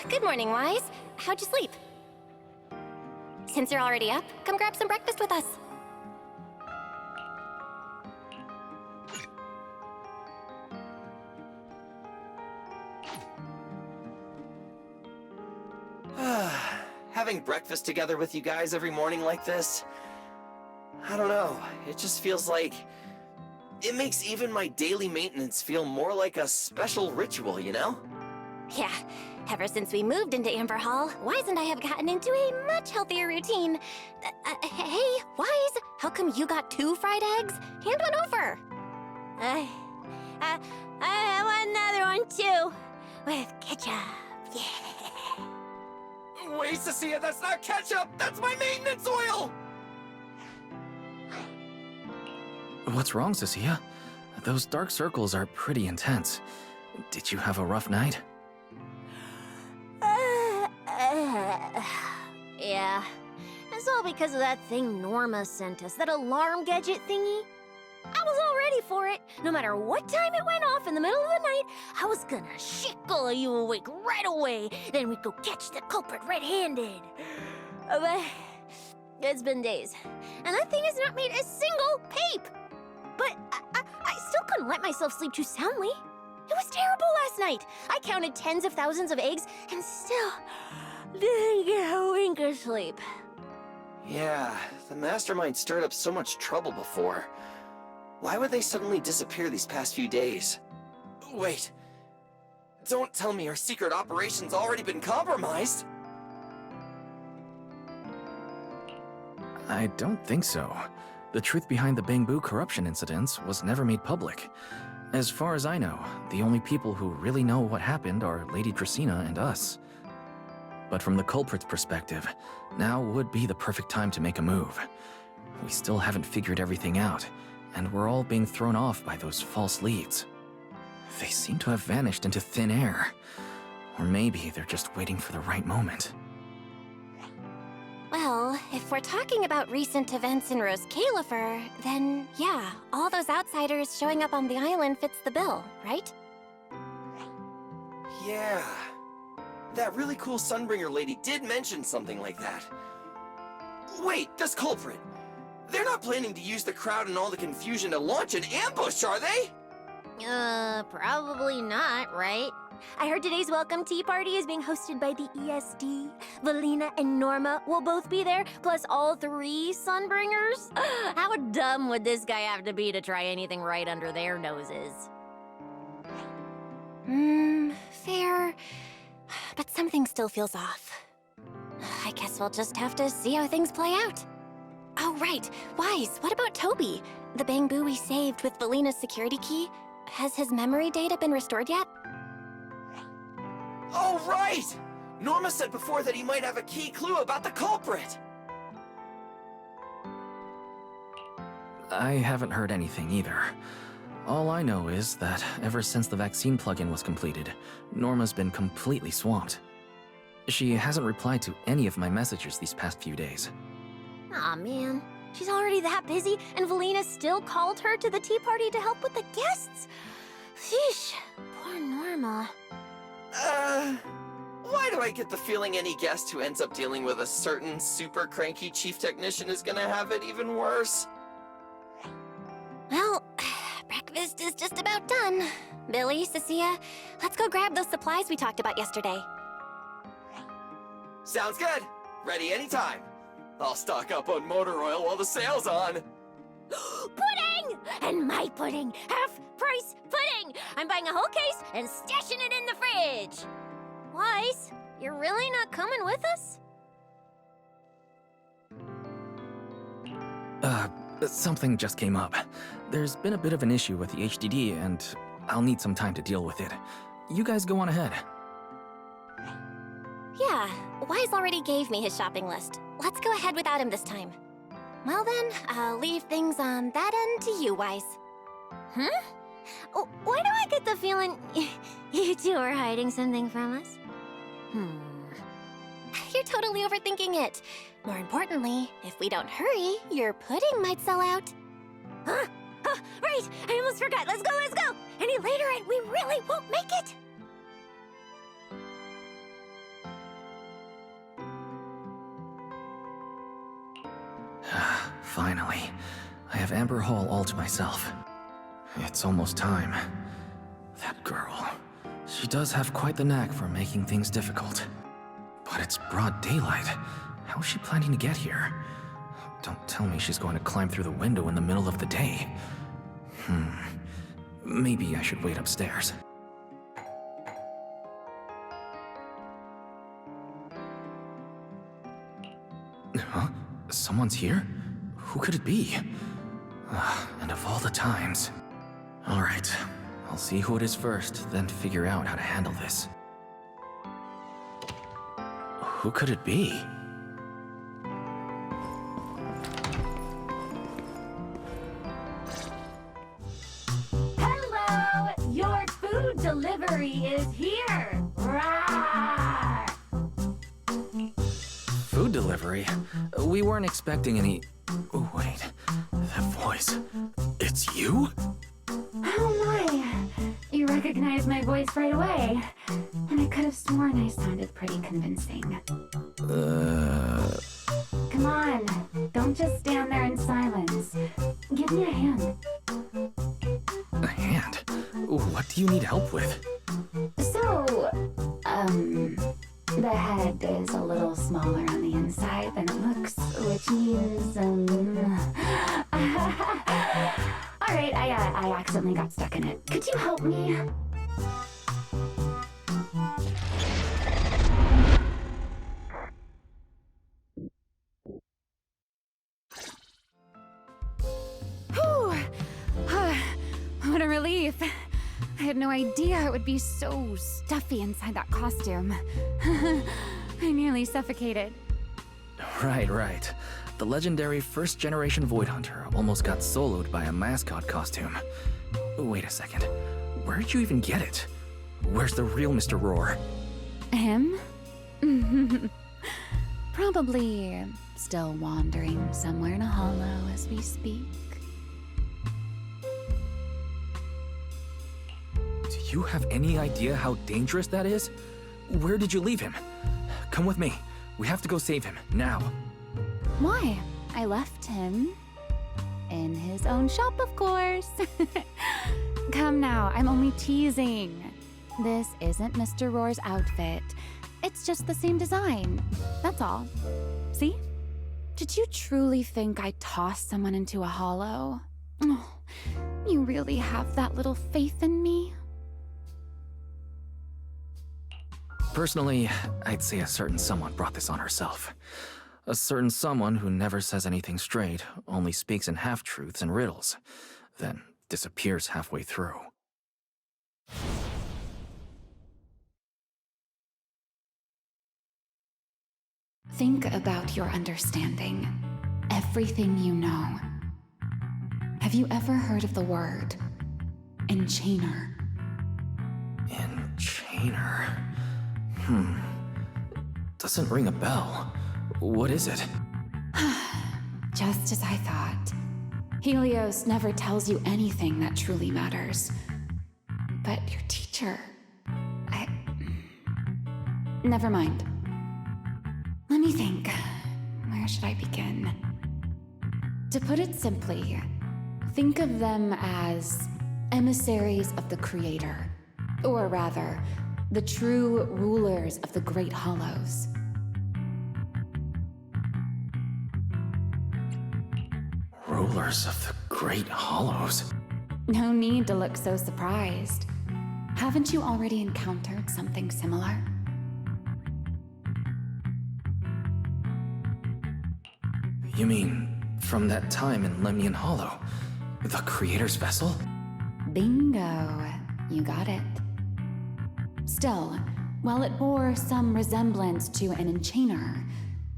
Good morning, Wise. How'd you sleep? Since you're already up, come grab some breakfast with us. Having breakfast together with you guys every morning like this, I don't know, it just feels like... It makes even my daily maintenance feel more like a special ritual, you know? Yeah, ever since we moved into Amber Hall, Wise and I have gotten into a much healthier routine. Hey, Wise, how come you got 2 fried eggs? Hand one over. I want another one too, with ketchup. Yeah. Wait, Cecilia, that's not ketchup! That's my maintenance oil! What's wrong, Cecilia? Those dark circles are pretty intense. Did you have a rough night? Yeah. It's all because of that thing Norma sent us, that alarm gadget thingy. I was all ready for it. No matter what time it went off in the middle of the night, I was gonna shake all of you awake right away. Then we'd go catch the culprit red-handed. But it's been days, and that thing has not made a single peep. But I still couldn't let myself sleep too soundly. It was terrible last night. I counted tens of thousands of eggs and still didn't get a wink of sleep. Yeah, the Mastermind stirred up so much trouble before. Why would they suddenly disappear these past few days? Wait, don't tell me our secret operation's already been compromised? I don't think so. The truth behind the Bangbu corruption incidents was never made public. As far as I know, the only people who really know what happened are Lady Dracaena and us. But from the culprit's perspective, now would be the perfect time to make a move. We still haven't figured everything out, and we're all being thrown off by those false leads. They seem to have vanished into thin air. Or maybe they're just waiting for the right moment. Well, if we're talking about recent events in Rose Califer, then yeah, all those outsiders showing up on the island fits the bill, right? Yeah. That really cool Sunbringer lady did mention something like that. Wait, this culprit! They're not planning to use the crowd and all the confusion to launch an ambush, are they? Probably not, right? I heard today's welcome tea party is being hosted by the ESD. Valina and Norma will both be there, plus all 3 Sunbringers. How dumb would this guy have to be to try anything right under their noses? Fair. But something still feels off. I guess we'll just have to see how things play out. Oh, right. Wise, what about Toby? The Bangbu we saved with Valina's security key? Has his memory data been restored yet? Oh, right! Norma said before that he might have a key clue about the culprit! I haven't heard anything either. All I know is that ever since the vaccine plugin was completed, Norma's been completely swamped. She hasn't replied to any of my messages these past few days. Aw, man. She's already that busy, and Valina still called her to the tea party to help with the guests? Sheesh, poor Norma. Why do I get the feeling any guest who ends up dealing with a certain super cranky chief technician is gonna have it even worse? Well, breakfast is just about done. Billy, Cecilia, let's go grab those supplies we talked about yesterday. Sounds good. Ready anytime. I'll stock up on motor oil while the sale's on. Pudding! And my pudding! Half-price pudding! I'm buying a whole case and stashing it in the fridge! Wise, you're really not coming with us? Something just came up. There's been a bit of an issue with the HDD, and I'll need some time to deal with it. You guys go on ahead. Yeah, Wise already gave me his shopping list. Let's go ahead without him this time. Well then, I'll leave things on that end to you, Wise. Huh? Why do I get the feeling you two are hiding something from us? You're totally overthinking it. More importantly, if we don't hurry, your pudding might sell out. Huh? Right! I almost forgot. Let's go, let's go! Any later and we really won't make it! Finally, I have Amber Hall all to myself. It's almost time. That girl. She does have quite the knack for making things difficult. But it's broad daylight. How is she planning to get here? Don't tell me she's going to climb through the window in the middle of the day. Maybe I should wait upstairs. Huh? Someone's here? Who could it be? And of all the times... Alright, I'll see who it is first, then figure out how to handle this. Who could it be? Hello! Your food delivery is here! Rawr! Food delivery? We weren't expecting any... Oh, wait. That voice... It's you? Oh my! You recognized my voice right away. And I could have sworn I sounded pretty convincing. Come on, don't just stand there in silence. Give me a hand. A hand? What do you need help with? So, the head is a little smaller on the inside than it looks, which means, Alright, I accidentally got stuck in it. Could you help me? Whew! What a relief. I had no idea it would be so stuffy inside that costume. I nearly suffocated. Right. The legendary first-generation Void Hunter almost got soloed by a mascot costume. Wait a second. Where'd you even get it? Where's the real Mr. Roar? Him? Probably still wandering somewhere in a hollow as we speak. Do you have any idea how dangerous that is? Where did you leave him? Come with me. We have to go save him, now. Why? I left him in his own shop, of course. Come now, I'm only teasing. This isn't Mr. Roar's outfit. It's just the same design. That's all. See? Did you truly think I tossed someone into a hollow? Oh, you really have that little faith in me? Personally, I'd say a certain someone brought this on herself. A certain someone who never says anything straight, only speaks in half-truths and riddles, then disappears halfway through. Think about your understanding. Everything you know. Have you ever heard of the word enchainer? Enchainer? Doesn't ring a bell. What is it? Just as I thought. Helios never tells you anything that truly matters. But your teacher... Never mind. Let me think. Where should I begin? To put it simply, think of them as emissaries of the Creator. Or rather, the true rulers of the Great Hollows. Rulers of the Great Hollows? No need to look so surprised. Haven't you already encountered something similar? You mean, from that time in Lemnian Hollow? The Creator's vessel? Bingo. You got it. Still, while it bore some resemblance to an enchainer,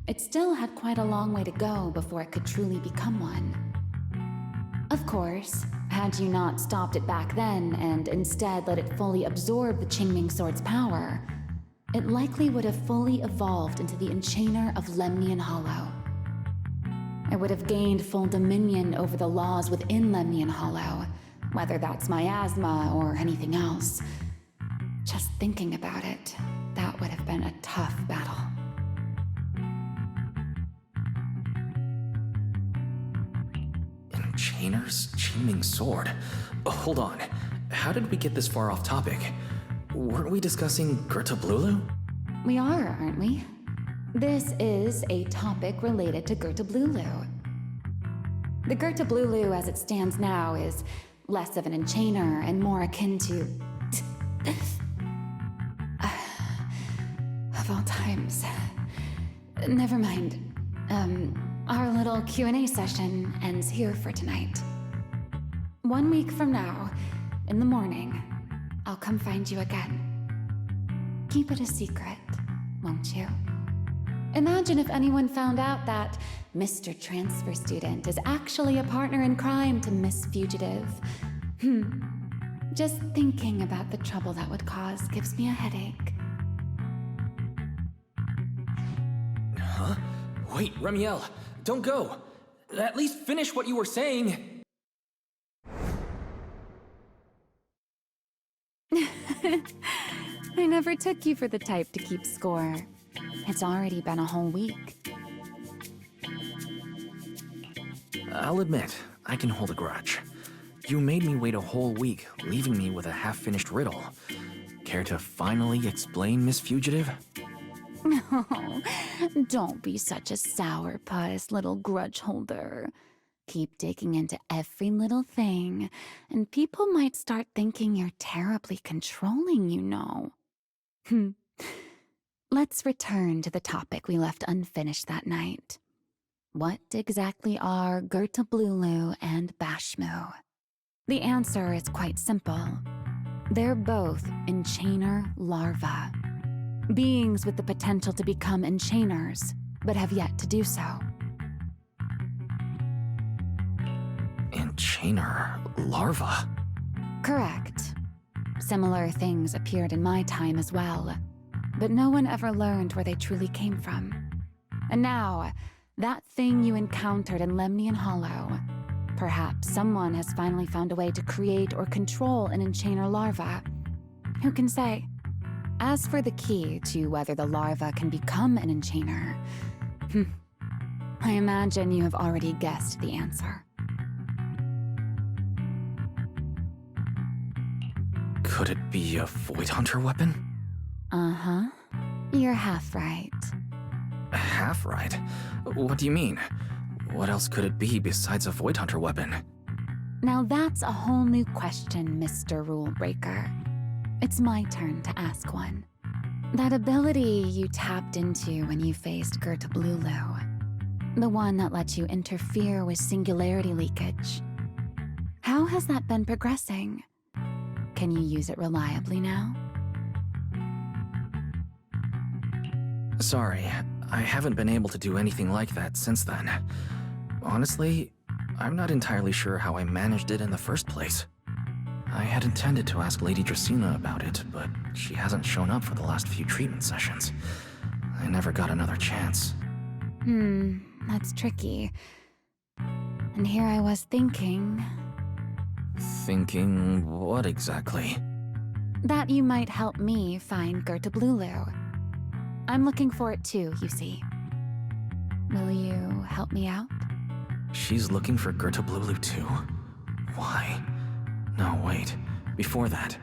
it still had quite a long way to go before it could truly become one. Of course, had you not stopped it back then and instead let it fully absorb the Qingming Sword's power, it likely would have fully evolved into the enchainer of Lemnian Hollow. It would have gained full dominion over the laws within Lemnian Hollow, whether that's miasma or anything else. Just thinking about it, that would have been a tough battle. Enchainer's Chaining Sword. Hold on. How did we get this far off topic? Weren't we discussing Gerta Blulu? We are, aren't we? This is a topic related to Gerta Blulu. The Gerta Blulu as it stands now is less of an enchainer and more akin to... of all times. Never mind. Our little Q&A session ends here for tonight. 1 week from now, in the morning, I'll come find you again. Keep it a secret, won't you? Imagine if anyone found out that Mr. Transfer Student is actually a partner in crime to Miss Fugitive. Just thinking about the trouble that would cause gives me a headache. Huh? Wait, Remielle, don't go. At least finish what you were saying. I never took you for the type to keep score. It's already been a whole week. I'll admit, I can hold a grudge. You made me wait a whole week, leaving me with a half-finished riddle. Care to finally explain, Miss Fugitive? No, don't be such a sourpuss, little grudge holder. Keep digging into every little thing, and people might start thinking you're terribly controlling, you know. Let's return to the topic we left unfinished that night. What exactly are Gerta Blulu and Bashmu? The answer is quite simple. They're both enchainer larvae. Beings with the potential to become enchainers, but have yet to do so. Enchainer larva? Correct. Similar things appeared in my time as well, but no one ever learned where they truly came from. And now, that thing you encountered in Lemnian Hollow, perhaps someone has finally found a way to create or control an enchainer larva. Who can say? As for the key to whether the larva can become an enchainer, I imagine you have already guessed the answer. Could it be a Void Hunter weapon? Uh-huh. You're half right. Half right? What do you mean? What else could it be besides a Void Hunter weapon? Now that's a whole new question, Mr. Rule Breaker. It's my turn to ask one. That ability you tapped into when you faced Gerta Blulu, the one that lets you interfere with singularity leakage. How has that been progressing? Can you use it reliably now? Sorry, I haven't been able to do anything like that since then. Honestly, I'm not entirely sure how I managed it in the first place. I had intended to ask Lady Dracaena about it, but she hasn't shown up for the last few treatment sessions. I never got another chance. That's tricky. And here I was thinking... Thinking what exactly? that you might help me find Gerta Blulu. I'm looking for it too, you see. Will you help me out? She's looking for Gerta Blulu too? Why? No, wait. Before that,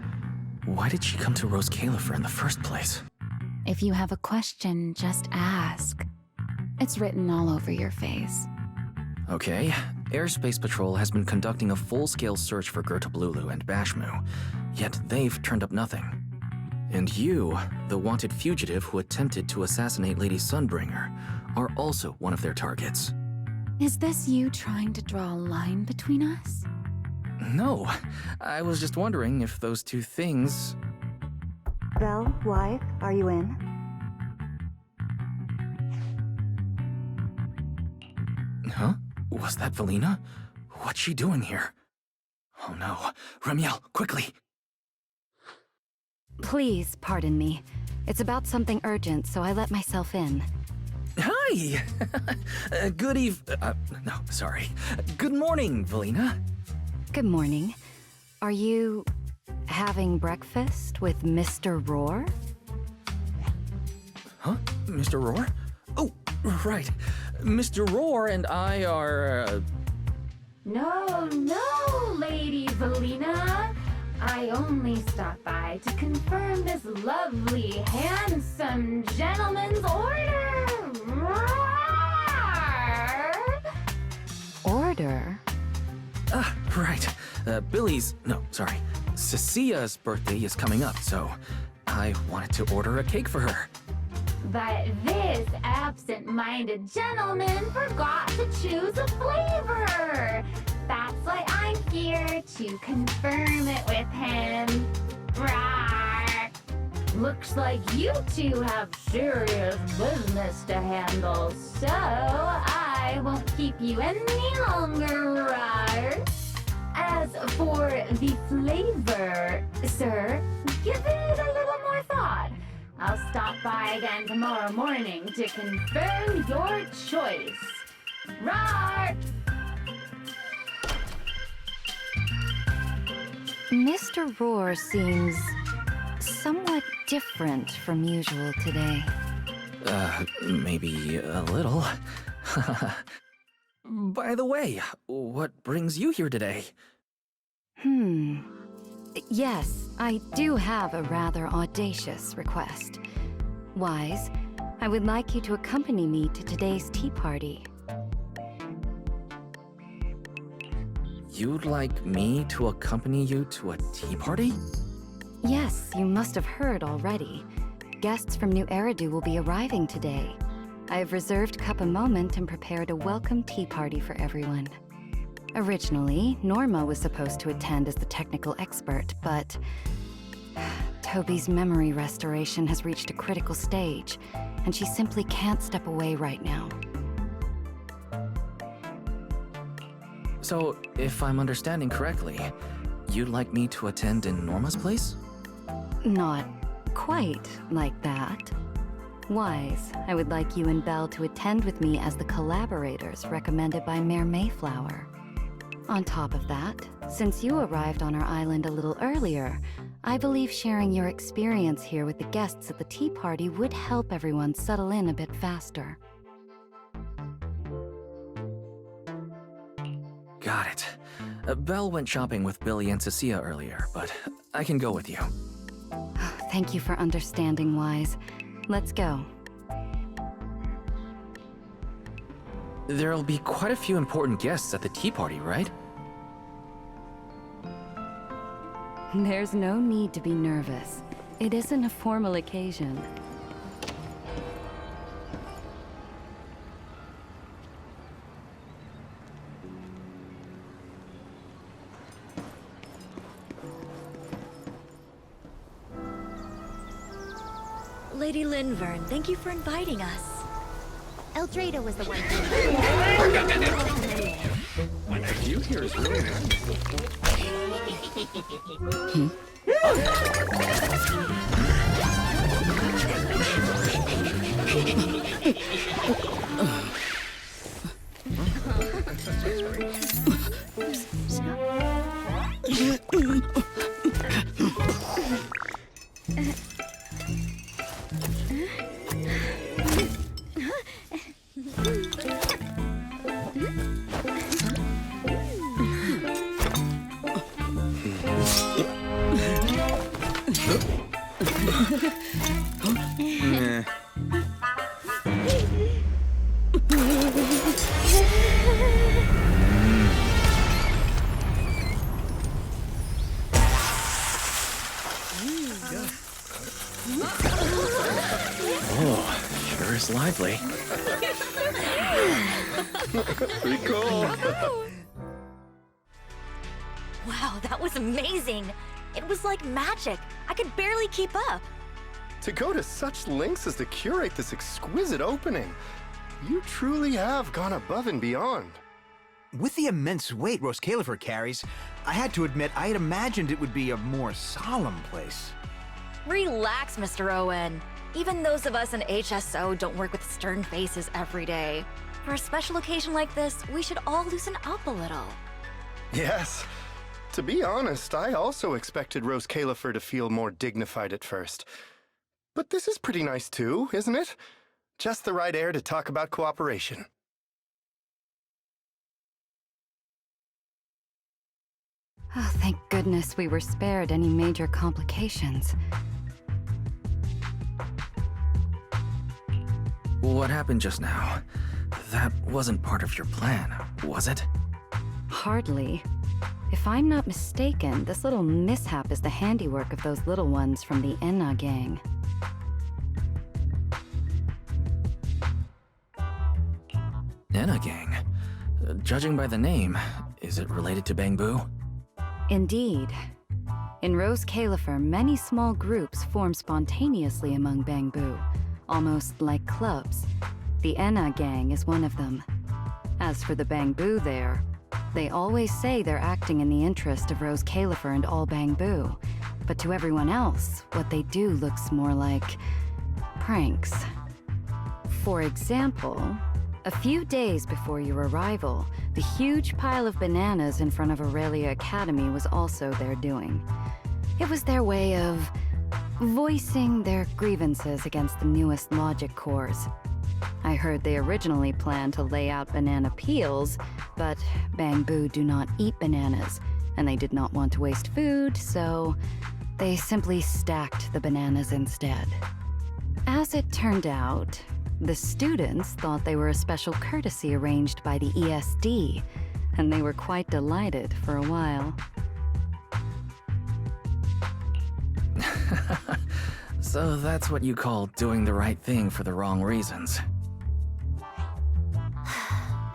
why did she come to Rose Califer in the first place? If you have a question, just ask. It's written all over your face. Okay, Airspace Patrol has been conducting a full-scale search for Gerta Blulu and Bashmu, yet they've turned up nothing. And you, the wanted fugitive who attempted to assassinate Lady Sunbringer, are also one of their targets. Is this you trying to draw a line between us? No, I was just wondering if those two things... Belle, wife, are you in? Huh? Was that Valina? What's she doing here? Oh no. Remielle, quickly! Please pardon me. It's about something urgent, so I let myself in. Hi! No, sorry. Good morning, Valina. Good morning. Are you having breakfast with Mr. Roar? Huh? Mr. Roar? Oh, right. Mr. Roar and I are, No, Lady Valina. I only stopped by to confirm this lovely, handsome gentleman's order. Roar! Order? Right. Cecia's birthday is coming up, so I wanted to order a cake for her. But this absent-minded gentleman forgot to choose a flavor. That's why I'm here to confirm it with him. Rawr. Looks like you two have serious business to handle, so I won't keep you any longer, Rawr. As for the flavor, sir, give it a little more thought. I'll stop by again tomorrow morning to confirm your choice. Rawr! Mr. Roar seems somewhat different from usual today. Maybe a little. By the way, what brings you here today? Yes, I do have a rather audacious request. Wise, I would like you to accompany me to today's tea party. You'd like me to accompany you to a tea party? Yes, you must have heard already. Guests from New Eridu will be arriving today. I have reserved Cup a Moment and prepared a welcome tea party for everyone. Originally, Norma was supposed to attend as the technical expert, but Toby's memory restoration has reached a critical stage, and she simply can't step away right now. So, if I'm understanding correctly, you'd like me to attend in Norma's place? Not quite like that. Wise, I would like you and Belle to attend with me as the collaborators recommended by Mayor Mayflower. On top of that, since you arrived on our island a little earlier, I believe sharing your experience here with the guests at the tea party would help everyone settle in a bit faster. Got it. Belle went shopping with Billy and Cecilia earlier, but I can go with you. Thank you for understanding, Wise. Let's go. There'll be quite a few important guests at the tea party, right? There's no need to be nervous. It isn't a formal occasion. Lady Linvern, thank you for inviting us. Eldrada was the one. When I do hear his room. Oh, sure is lively. Pretty cool. Wow, that was amazing. It was like magic. I could barely keep up. To go to such lengths as to curate this exquisite opening, you truly have gone above and beyond. With the immense weight Roscalifer carries, I had to admit I had imagined it would be a more solemn place. Relax, Mr. Owen. Even those of us in HSO don't work with stern faces every day. For a special occasion like this, we should all loosen up a little. Yes. To be honest, I also expected Roscalifer to feel more dignified at first. But this is pretty nice too, isn't it? Just the right air to talk about cooperation. Oh, thank goodness we were spared any major complications. What happened just now? That wasn't part of your plan, was it? Hardly. If I'm not mistaken, this little mishap is the handiwork of those little ones from the Enna gang. Enna gang? Judging by the name, is it related to Bangbu? Indeed. In Rose Califer, many small groups form spontaneously among Bangbu, almost like clubs. The Enna gang is one of them. As for the Bangbu there, they always say they're acting in the interest of Rose Califer and all Bangbu, but to everyone else, what they do looks more like pranks. For example, a few days before your arrival, the huge pile of bananas in front of Aurelia Academy was also their doing. It was their way of voicing their grievances against the newest logic cores. I heard they originally planned to lay out banana peels, but Bangbu do not eat bananas, and they did not want to waste food, so they simply stacked the bananas instead. As it turned out, the students thought they were a special courtesy arranged by the ESD, and they were quite delighted for a while. So that's what you call doing the right thing for the wrong reasons.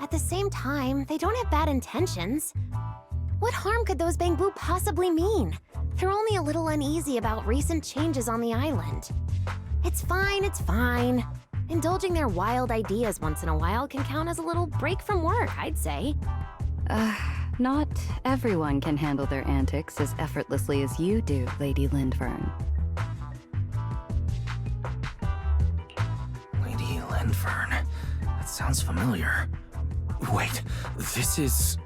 At the same time, they don't have bad intentions. What harm could those Bangbu possibly mean? They're only a little uneasy about recent changes on the island. It's fine, it's fine. Indulging their wild ideas once in a while can count as a little break from work, I'd say. Not everyone can handle their antics as effortlessly as you do, Lady Lindvern. Lady Lindvern. That sounds familiar. Wait, this is...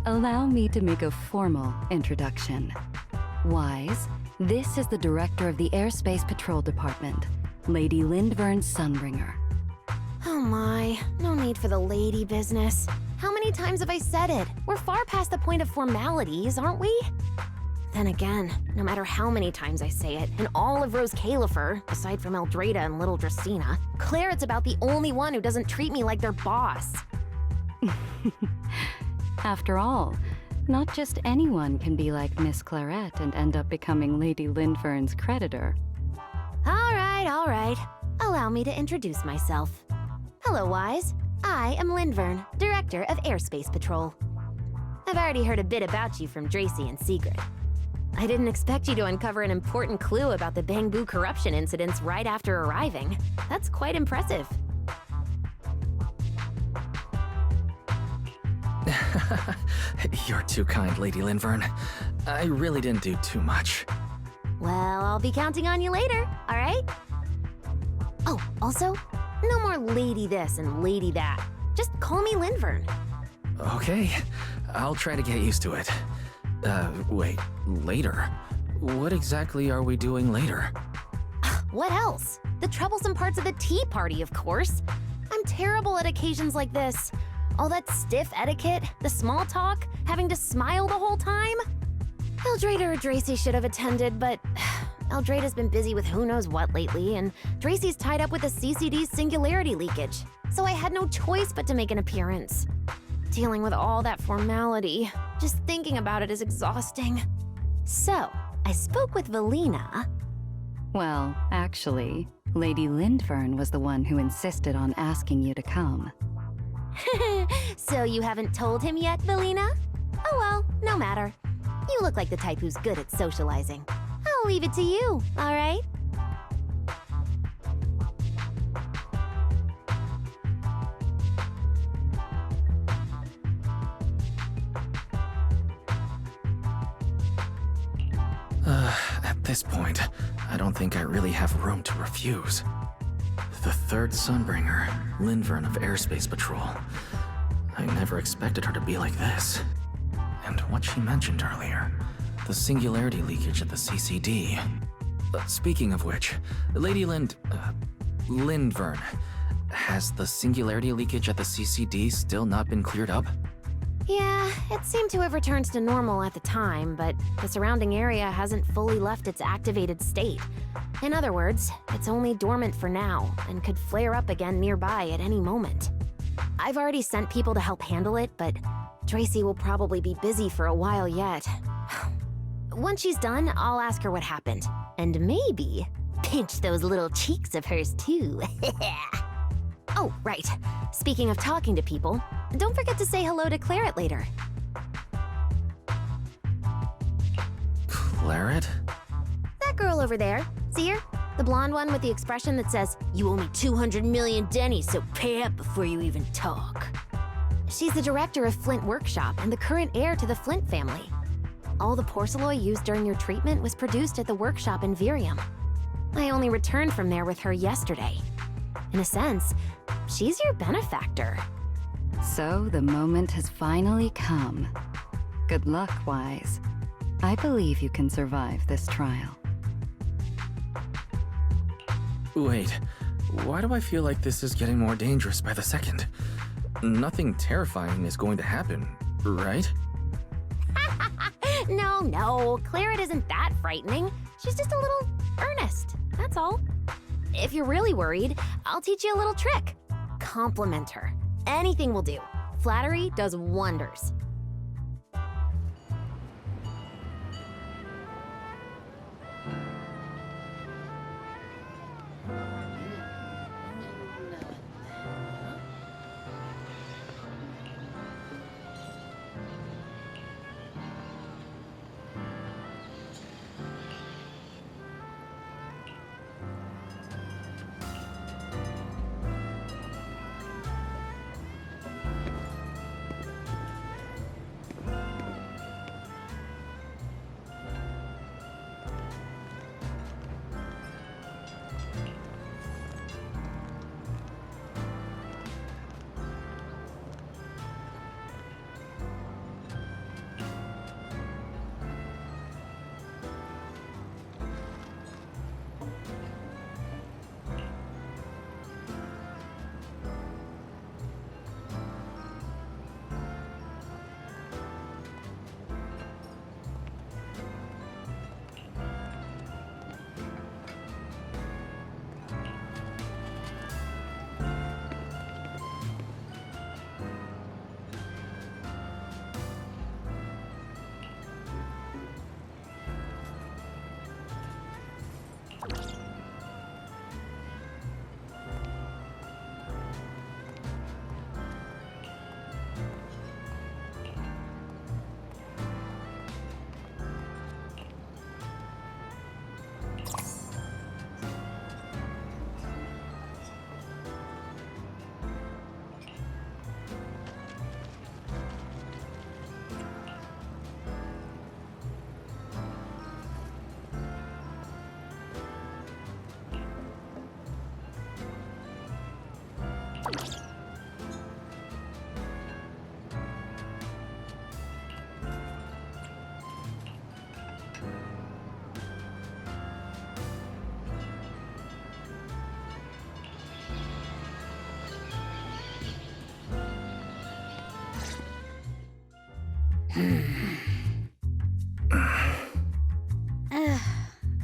Allow me to make a formal introduction. Wise, this is the director of the Airspace Patrol Department, Lady Lindvern Sunbringer. Oh my, no need for the lady business. How many times have I said it? We're far past the point of formalities, aren't we? Then again, no matter how many times I say it, in all of Rose Califer, aside from Eldrada and Little Dracena, Clarette's about the only one who doesn't treat me like their boss. After all, not just anyone can be like Miss Clarette and end up becoming Lady Lindvern's creditor. All right. Allow me to introduce myself. Hello, Wise. I am Lindvern, Director of Airspace Patrol. I've already heard a bit about you from Dracy and Sigrid. I didn't expect you to uncover an important clue about the Bangbu corruption incidents right after arriving. That's quite impressive. You're too kind, Lady Lindvern. I really didn't do too much. Well, I'll be counting on you later, all right? Oh, also, no more lady this and lady that. Just call me Lindvern. Okay, I'll try to get used to it. Wait, later? What exactly are we doing later? What else? The troublesome parts of the tea party, of course. I'm terrible at occasions like this. All that stiff etiquette, the small talk, having to smile the whole time. Eldrada or Dracy should have attended, but Eldrada's been busy with who knows what lately, and Dracy's tied up with the CCD's singularity leakage, so I had no choice but to make an appearance. Dealing with all that formality, just thinking about it is exhausting. So, I spoke with Valina. Well, actually, Lady Lindvern was the one who insisted on asking you to come. So you haven't told him yet, Valina? Oh well, no matter. You look like the type who's good at socializing. I'll leave it to you, all right? At this point, I don't think I really have room to refuse. The third Sunbringer, Lindvern of Airspace Patrol. I never expected her to be like this. And what she mentioned earlier, the singularity leakage at the CCD. Speaking of which, Lady Lindvern, has the singularity leakage at the CCD still not been cleared up? Yeah, it seemed to have returned to normal at the time, but the surrounding area hasn't fully left its activated state. In other words, it's only dormant for now and could flare up again nearby at any moment. I've already sent people to help handle it, but Tracy will probably be busy for a while yet. Once she's done, I'll ask her what happened. And maybe pinch those little cheeks of hers too. Oh, right. Speaking of talking to people, don't forget to say hello to Claret later. Claret? That girl over there. See her? The blonde one with the expression that says, "You owe me 200 million dennies, so pay up before you even talk." She's the director of Flint Workshop and the current heir to the Flint family. All the porcelain used during your treatment was produced at the workshop in Virium. I only returned from there with her yesterday. In a sense, she's your benefactor. So the moment has finally come. Good luck, Wise. I believe you can survive this trial. Wait, why do I feel like this is getting more dangerous by the second? Nothing terrifying is going to happen, right? No, Claret isn't that frightening. She's just a little earnest, that's all. If you're really worried, I'll teach you a little trick. Compliment her. Anything will do. Flattery does wonders.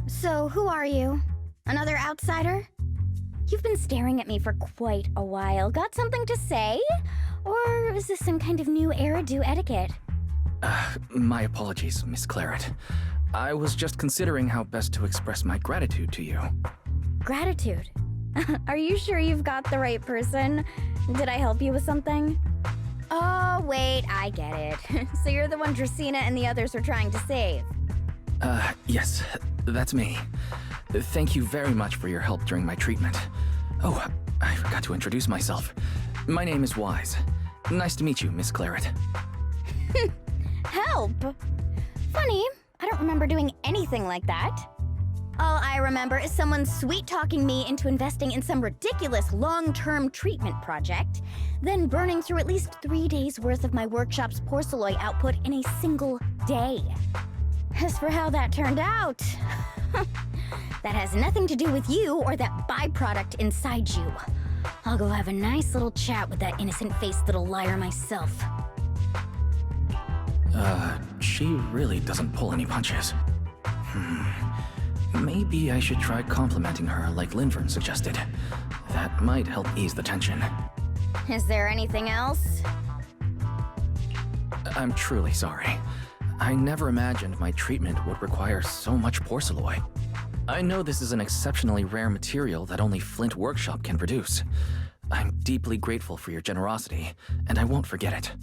So, who are you? Another outsider? You've been staring at me for quite a while. Got something to say? Or is this some kind of new Eridu etiquette? My apologies, Miss Claret. I was just considering how best to express my gratitude to you. Gratitude? Are you sure you've got the right person? Did I help you with something? Oh, wait, I get it. So you're the one Dracaena and the others are trying to save. Yes, that's me. Thank you very much for your help during my treatment. Oh, I forgot to introduce myself. My name is Wise. Nice to meet you, Miss Claret. Help? Funny, I don't remember doing anything like that. All I remember is someone sweet-talking me into investing in some ridiculous long-term treatment project, then burning through at least 3 days' worth of my workshop's porcelain output in a single day. As for how that turned out, that has nothing to do with you or that byproduct inside you. I'll go have a nice little chat with that innocent-faced little liar myself. She really doesn't pull any punches. Maybe I should try complimenting her like Linvern suggested. That might help ease the tension. Is there anything else? I'm truly sorry. I never imagined my treatment would require so much porcelain. I know this is an exceptionally rare material that only Flint Workshop can produce. I'm deeply grateful for your generosity, and I won't forget it.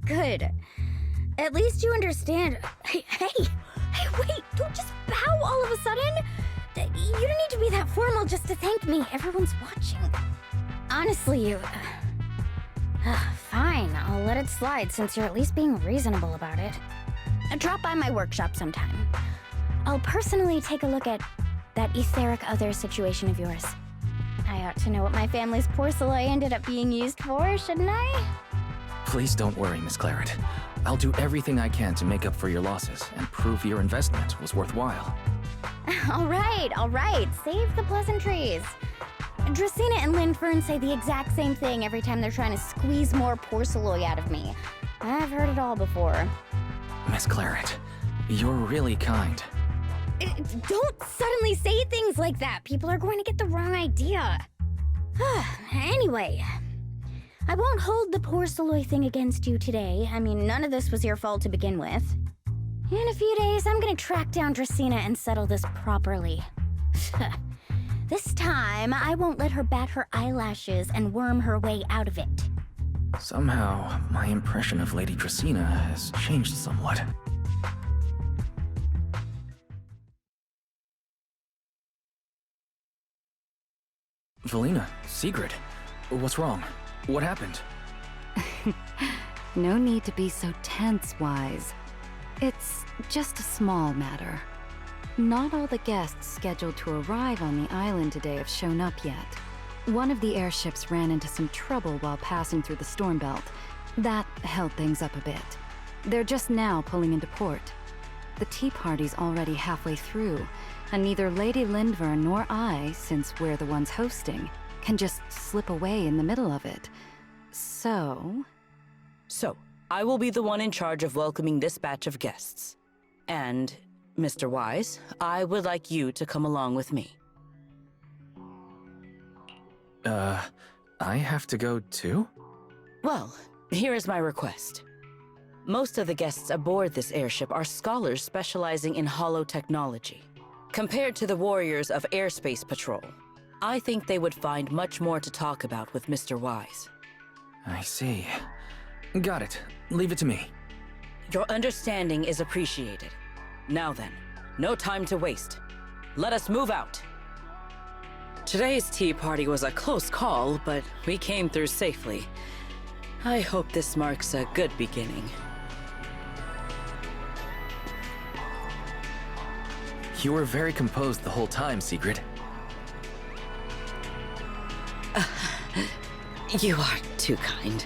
Good. At least you understand. Hey, wait, don't just bow all of a sudden. You don't need to be that formal just to thank me. Everyone's watching. Honestly, you... Fine, I'll let it slide since you're at least being reasonable about it. Drop by my workshop sometime. I'll personally take a look at that etheric other situation of yours. I ought to know what my family's porcelain ended up being used for, shouldn't I? Please don't worry, Miss Claret. I'll do everything I can to make up for your losses and prove your investment was worthwhile. All right. Save the pleasantries. Dracena and Linfern say the exact same thing every time they're trying to squeeze more porcelain out of me. I've heard it all before. Miss Claret, you're really kind. Don't suddenly say things like that. People are going to get the wrong idea. Anyway, I won't hold the porcelain thing against you today. I mean, none of this was your fault to begin with. In a few days, I'm gonna track down Dracena and settle this properly. This time, I won't let her bat her eyelashes and worm her way out of it. Somehow, my impression of Lady Dracena has changed somewhat. Valina, Sigrid, what's wrong? What happened? No need to be so tense, Wise. It's just a small matter. Not all the guests scheduled to arrive on the island today have shown up yet. One of the airships ran into some trouble while passing through the storm belt. That held things up a bit. They're just now pulling into port. The tea party's already halfway through, and neither Lady Lindvern nor I, since we're the ones hosting, can just slip away in the middle of it. So, I will be the one in charge of welcoming this batch of guests. And, Mr. Wise, I would like you to come along with me. I have to go too? Well, here is my request. Most of the guests aboard this airship are scholars specializing in holotechnology. Compared to the warriors of Airspace Patrol, I think they would find much more to talk about with Mr. Wise. I see. Got it. Leave it to me. Your understanding is appreciated. Now then, no time to waste. Let us move out. Today's tea party was a close call, but we came through safely. I hope this marks a good beginning. You were very composed the whole time, Sigrid. You are too kind.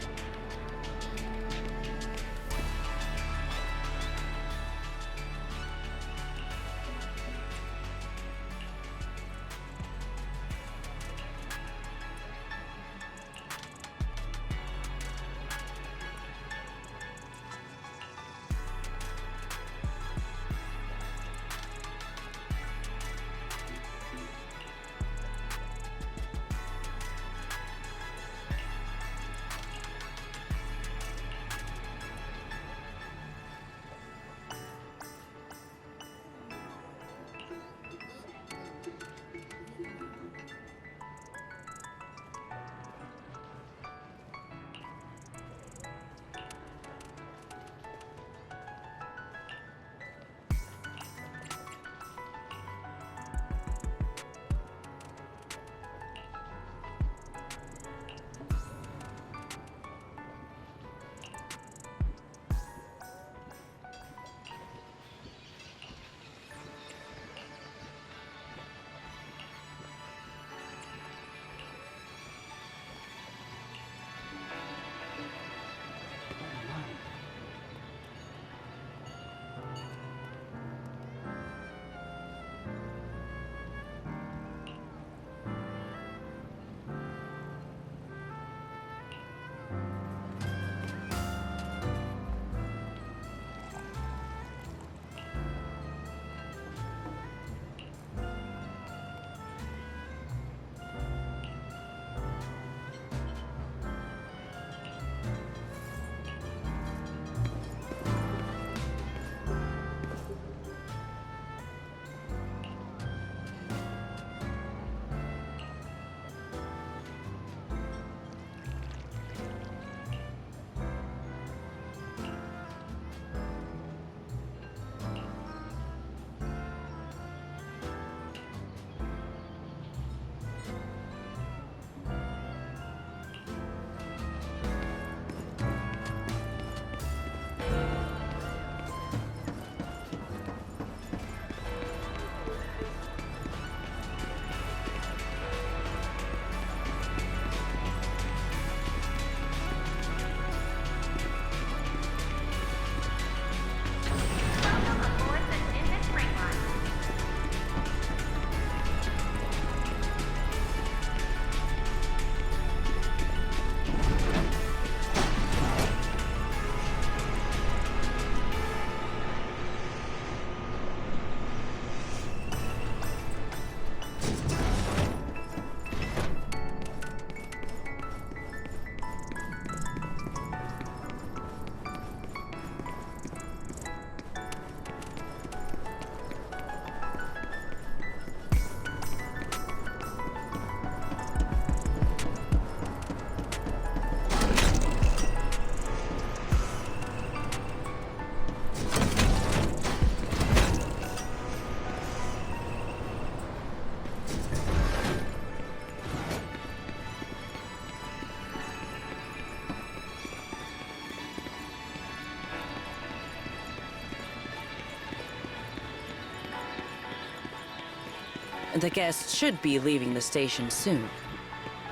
The guests should be leaving the station soon.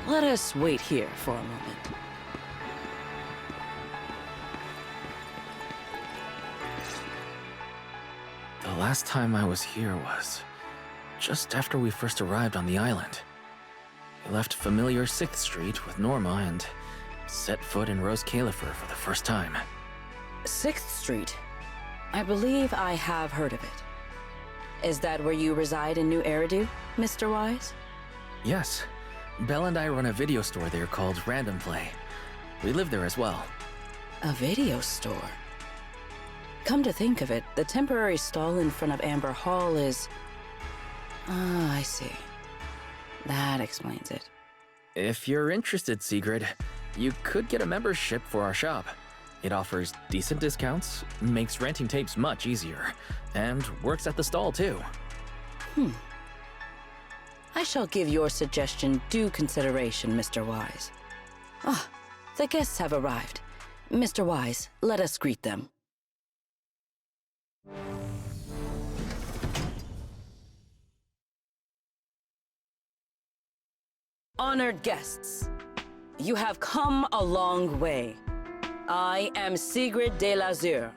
Let us wait here for a moment. The last time I was here was just after we first arrived on the island. We left familiar 6th Street with Norma and set foot in Rose Califer for the first time. 6th Street? I believe I have heard of it. Is that where you reside in New Eridu, Mr. Wise? Yes. Belle and I run a video store there called Random Play. We live there as well. A video store? Come to think of it, the temporary stall in front of Amber Hall is... Ah, I see. That explains it. If you're interested, Sigrid, you could get a membership for our shop. It offers decent discounts, makes renting tapes much easier, and works at the stall too. I shall give your suggestion due consideration, Mr. Wise. Ah, the guests have arrived. Mr. Wise, let us greet them. Honored guests, you have come a long way. I am Sigrid de Lazure,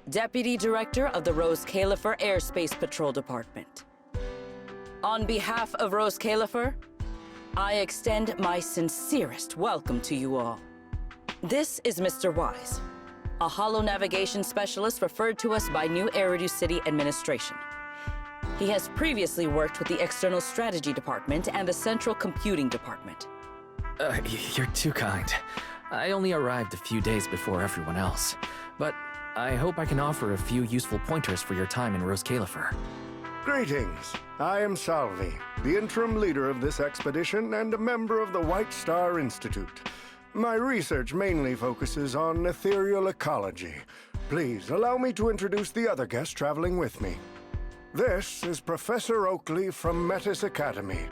Deputy Director of the Rose Califer Airspace Patrol Department. On behalf of Rose Califer, I extend my sincerest welcome to you all. This is Mr. Wise, a holo navigation specialist referred to us by New Eridu City Administration. He has previously worked with the External Strategy Department and the Central Computing Department. You're too kind. I only arrived a few days before everyone else, but I hope I can offer a few useful pointers for your time in Rose Califer. Greetings. I am Salvi, the interim leader of this expedition and a member of the White Star Institute. My research mainly focuses on ethereal ecology. Please allow me to introduce the other guest traveling with me. This is Professor Oakley from Metis Academy.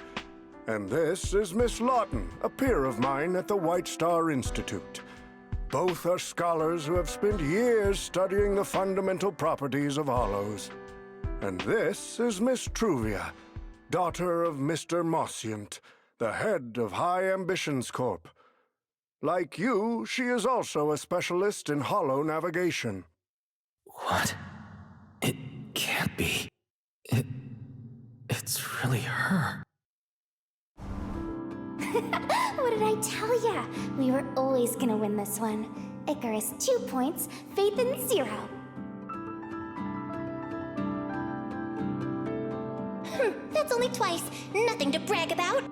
And this is Miss Lawton, a peer of mine at the White Star Institute. Both are scholars who have spent years studying the fundamental properties of hollows. And this is Miss Truvia, daughter of Mr. Mossient, the head of High Ambitions Corp. Like you, she is also a specialist in hollow navigation. What? It can't be. It's really her. What did I tell ya? We were always gonna win this one. Icarus 2 points, Phaethon 0. That's only twice. Nothing to brag about.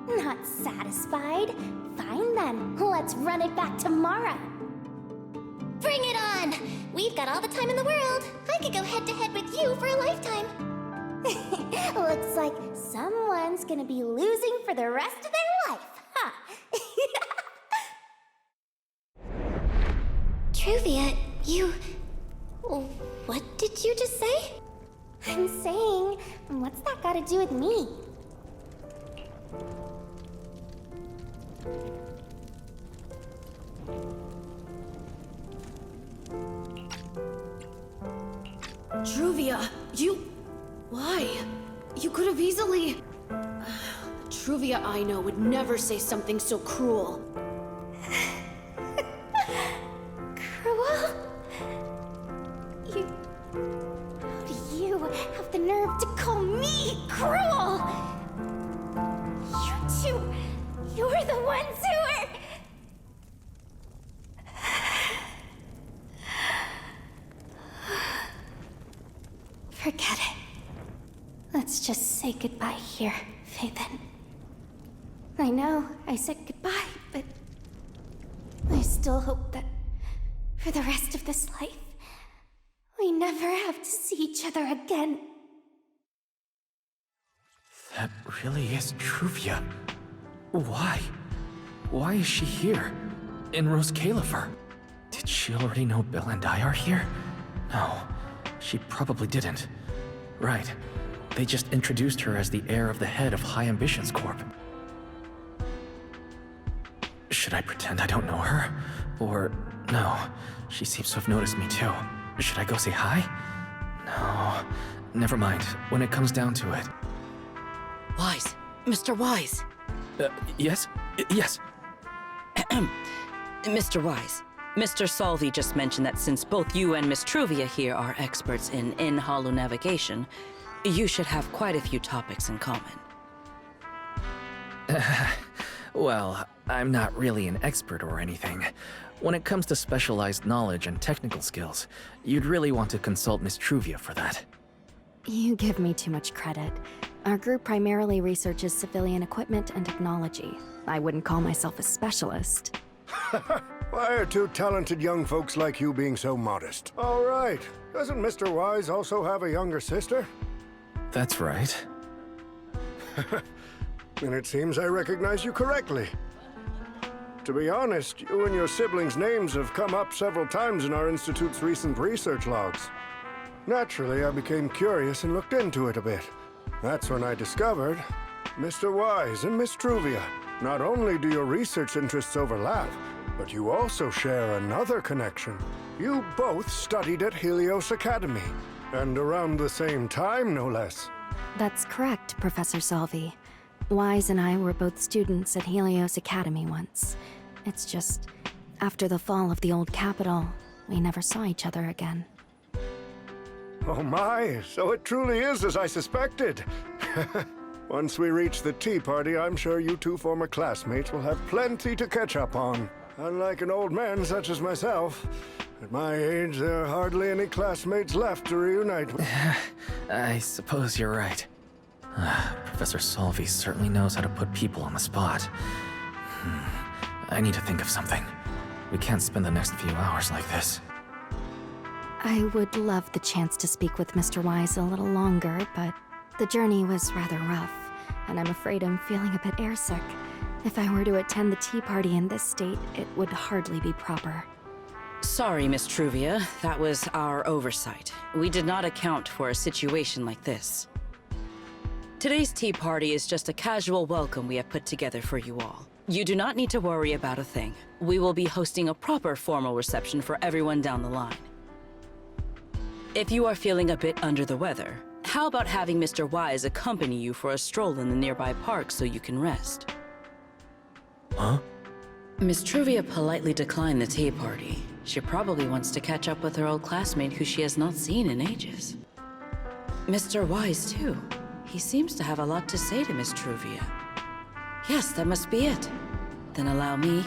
Not satisfied? Fine then. Let's run it back tomorrow. Bring it on! We've got all the time in the world. I could go head-to-head with you for a lifetime. Looks like someone's gonna be losing for the rest of their life, huh? Truvia, you... What did you just say? I'm saying, what's that got to do with me? Truvia, you... Why? You could have easily... Truvia I know would never say something so cruel. Cruel? How do you have the nerve to call me cruel? You're the ones who are... Forget it. Let's just say goodbye here, Phaethon. I know I said goodbye, but I still hope that for the rest of this life, we never have to see each other again. That really is Truvia. Why? Why is she here? In Rose Califer? Did she already know Bill and I are here? No, she probably didn't. Right. They just introduced her as the heir of the head of High Ambitions Corp. Should I pretend I don't know her? Or, no, she seems to have noticed me too. Should I go say hi? No, never mind, when it comes down to it. Wise. Mr. Wise. Yes? Yes. Mr. Wise, Mr. Salvi just mentioned that since both you and Miss Truvia here are experts in hollow navigation, you should have quite a few topics in common. Well, I'm not really an expert or anything. When it comes to specialized knowledge and technical skills, you'd really want to consult Miss Truvia for that. You give me too much credit. Our group primarily researches civilian equipment and technology. I wouldn't call myself a specialist. Why are two talented young folks like you being so modest? All right. Doesn't Mr. Wise also have a younger sister? That's right. And it seems I recognize you correctly. To be honest, you and your siblings' names have come up several times in our Institute's recent research logs. Naturally, I became curious and looked into it a bit. That's when I discovered Mr. Wise and Miss Truvia. Not only do your research interests overlap, but you also share another connection. You both studied at Helios Academy, and around the same time, no less. That's correct, Professor Salvi. Wise and I were both students at Helios Academy once. It's just, after the fall of the old capital, we never saw each other again. Oh my, so it truly is as I suspected. Once we reach the tea party, I'm sure you two former classmates will have plenty to catch up on. Unlike an old man such as myself, at my age, there are hardly any classmates left to reunite with. I suppose you're right. Professor Salvi certainly knows how to put people on the spot. I need to think of something. We can't spend the next few hours like this. I would love the chance to speak with Mr. Wise a little longer, but the journey was rather rough, and I'm afraid I'm feeling a bit airsick. If I were to attend the tea party in this state, it would hardly be proper. Sorry, Miss Truvia. That was our oversight. We did not account for a situation like this. Today's tea party is just a casual welcome we have put together for you all. You do not need to worry about a thing. We will be hosting a proper formal reception for everyone down the line. If you are feeling a bit under the weather, how about having Mr. Wise accompany you for a stroll in the nearby park so you can rest? Huh? Miss Truvia politely declined the tea party. She probably wants to catch up with her old classmate who she has not seen in ages. Mr. Wise, too. He seems to have a lot to say to Miss Truvia. Yes, that must be it. Then allow me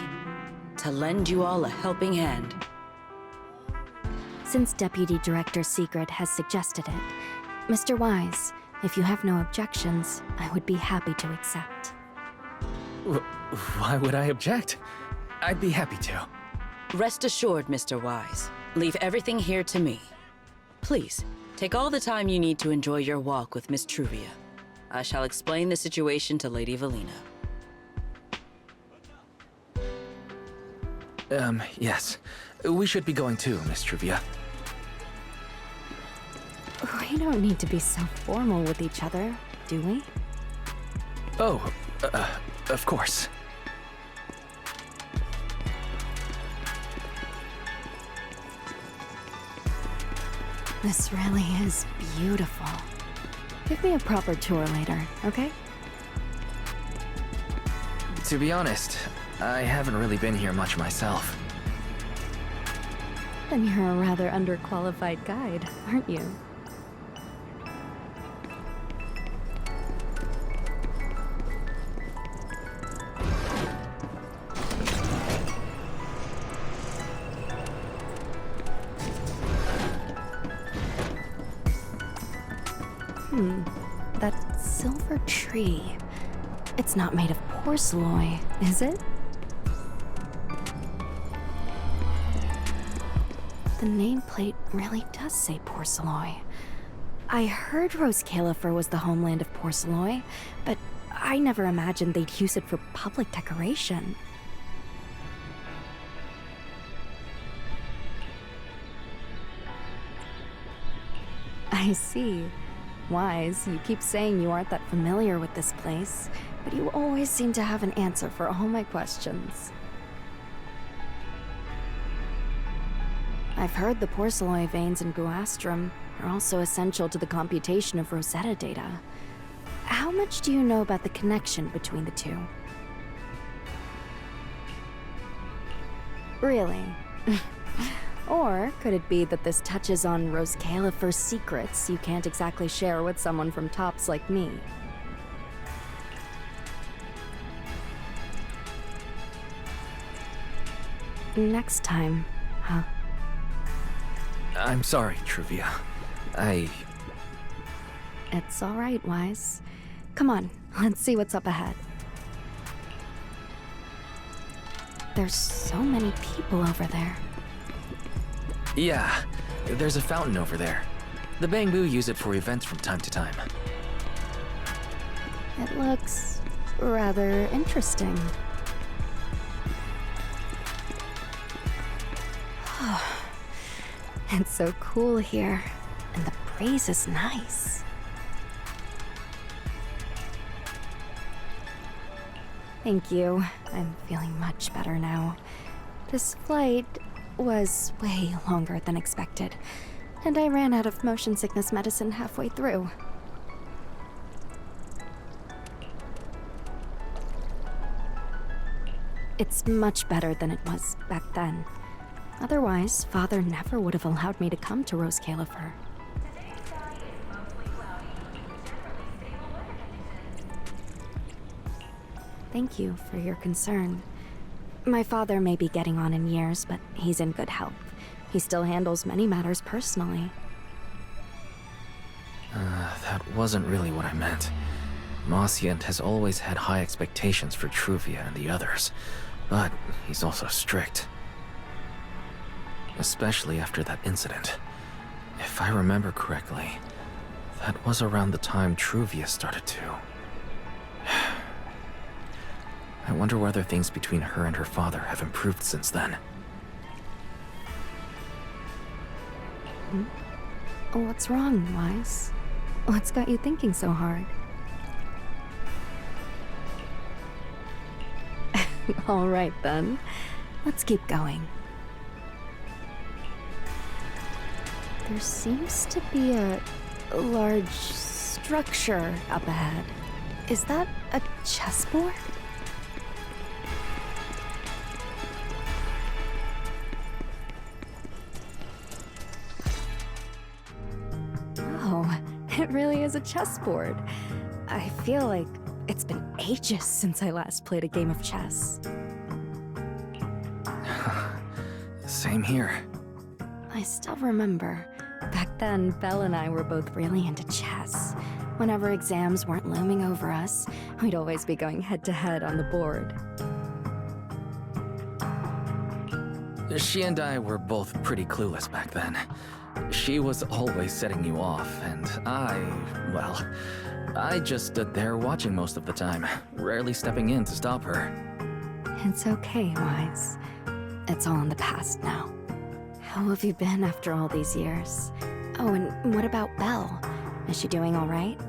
to lend you all a helping hand. Since Deputy Director Secret has suggested it, Mr. Wise, if you have no objections, I would be happy to accept. Why would I object? I'd be happy to. Rest assured, Mr. Wise. Leave everything here to me. Please, take all the time you need to enjoy your walk with Miss Truvia. I shall explain the situation to Lady Valina. Yes. We should be going too, Miss Truvia. We don't need to be so formal with each other, do we? Oh, of course. This really is beautiful. Give me a proper tour later, okay? To be honest, I haven't really been here much myself. Then you're a rather underqualified guide, aren't you? That silver tree. It's not made of porcelain, is it? The nameplate really does say porcelain. I heard Rose Califer was the homeland of porcelain, but I never imagined they'd use it for public decoration. I see. Wise, you keep saying you aren't that familiar with this place, but you always seem to have an answer for all my questions. I've heard the porcelain veins in Guastrum are also essential to the computation of Rosetta data. How much do you know about the connection between the two? Really? Or could it be that this touches on Rose Califer's secrets you can't exactly share with someone from tops like me? Next time, huh? I'm sorry, Truvia. It's alright, Wise. Come on, let's see what's up ahead. There's so many people over there. Yeah, there's a fountain over there. The Bangbu use it for events from time to time. It looks rather interesting. It's so cool here, and the breeze is nice. Thank you. I'm feeling much better now. This flight was way longer than expected, and I ran out of motion sickness medicine halfway through. It's much better than it was back then. Otherwise, Father never would have allowed me to come to Rose Califer. Thank you for your concern. My father may be getting on in years, but he's in good health. He still handles many matters personally. That wasn't really what I meant. Mossient has always had high expectations for Truvia and the others, but he's also strict. Especially after that incident. If I remember correctly, that was around the time Truvia started to. I wonder whether things between her and her father have improved since then. What's wrong, Wise? What's got you thinking so hard? All right, then. Let's keep going. There seems to be a large structure up ahead. Is that a chessboard? Oh, it really is a chessboard. I feel like it's been ages since I last played a game of chess. Same here. I still remember. Back then, Belle and I were both really into chess. Whenever exams weren't looming over us, we'd always be going head-to-head on the board. She and I were both pretty clueless back then. She was always setting you off, and I just stood there watching most of the time, rarely stepping in to stop her. It's okay, Wise. It's all in the past now. How have you been after all these years? Oh, and what about Belle? Is she doing all right?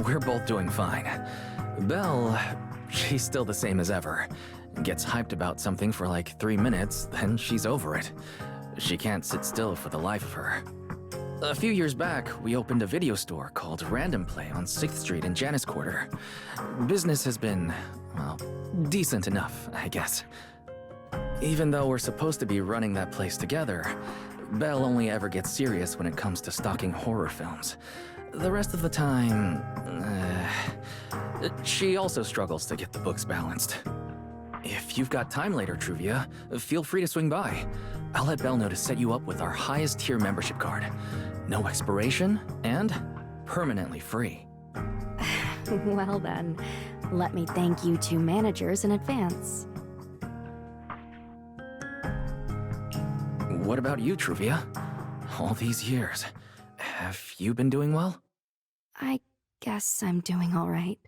We're both doing fine. Belle, she's still the same as ever. Gets hyped about something for like 3 minutes, then she's over it. She can't sit still for the life of her. A few years back, we opened a video store called Random Play on 6th Street in Janus Quarter. Business has been, well, decent enough, I guess. Even though we're supposed to be running that place together, Belle only ever gets serious when it comes to stocking horror films. The rest of the time, she also struggles to get the books balanced. If you've got time later, Truvia, feel free to swing by. I'll let Belle know to set you up with our highest tier membership card. No expiration, and permanently free. Well then, let me thank you two managers in advance. What about you, Truvia? All these years, have you been doing well? I guess I'm doing all right.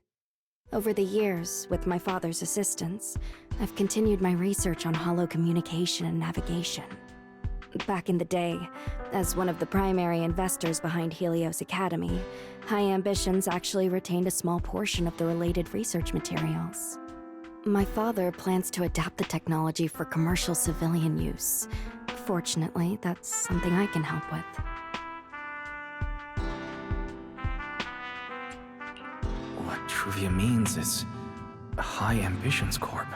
Over the years, with my father's assistance, I've continued my research on holo communication and navigation. Back in the day, as one of the primary investors behind Helios Academy, High Ambitions actually retained a small portion of the related research materials. My father plans to adapt the technology for commercial civilian use. Fortunately, that's something I can help with. Truvia means is High Ambitions Corp.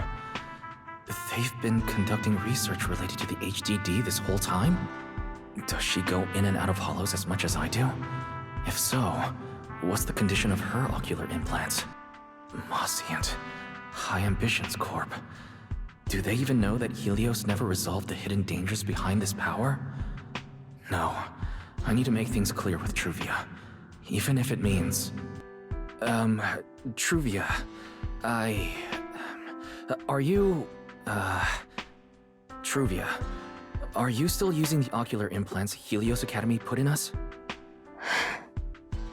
They've been conducting research related to the HDD this whole time? Does she go in and out of hollows as much as I do? If so, what's the condition of her ocular implants? Moscient. High Ambitions Corp. Do they even know that Helios never resolved the hidden dangers behind this power? No. I need to make things clear with Truvia. Even if it means... Truvia... Are you... Truvia... Are you still using the ocular implants Helios Academy put in us?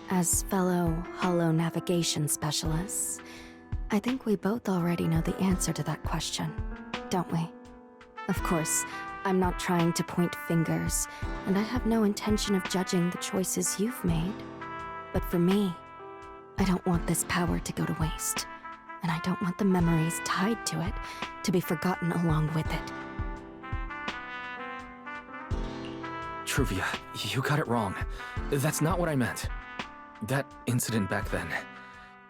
As fellow hollow navigation specialists, I think we both already know the answer to that question, don't we? Of course, I'm not trying to point fingers, and I have no intention of judging the choices you've made. But for me, I don't want this power to go to waste, and I don't want the memories tied to it to be forgotten along with it. Truvia, you got it wrong. That's not what I meant. That incident back then,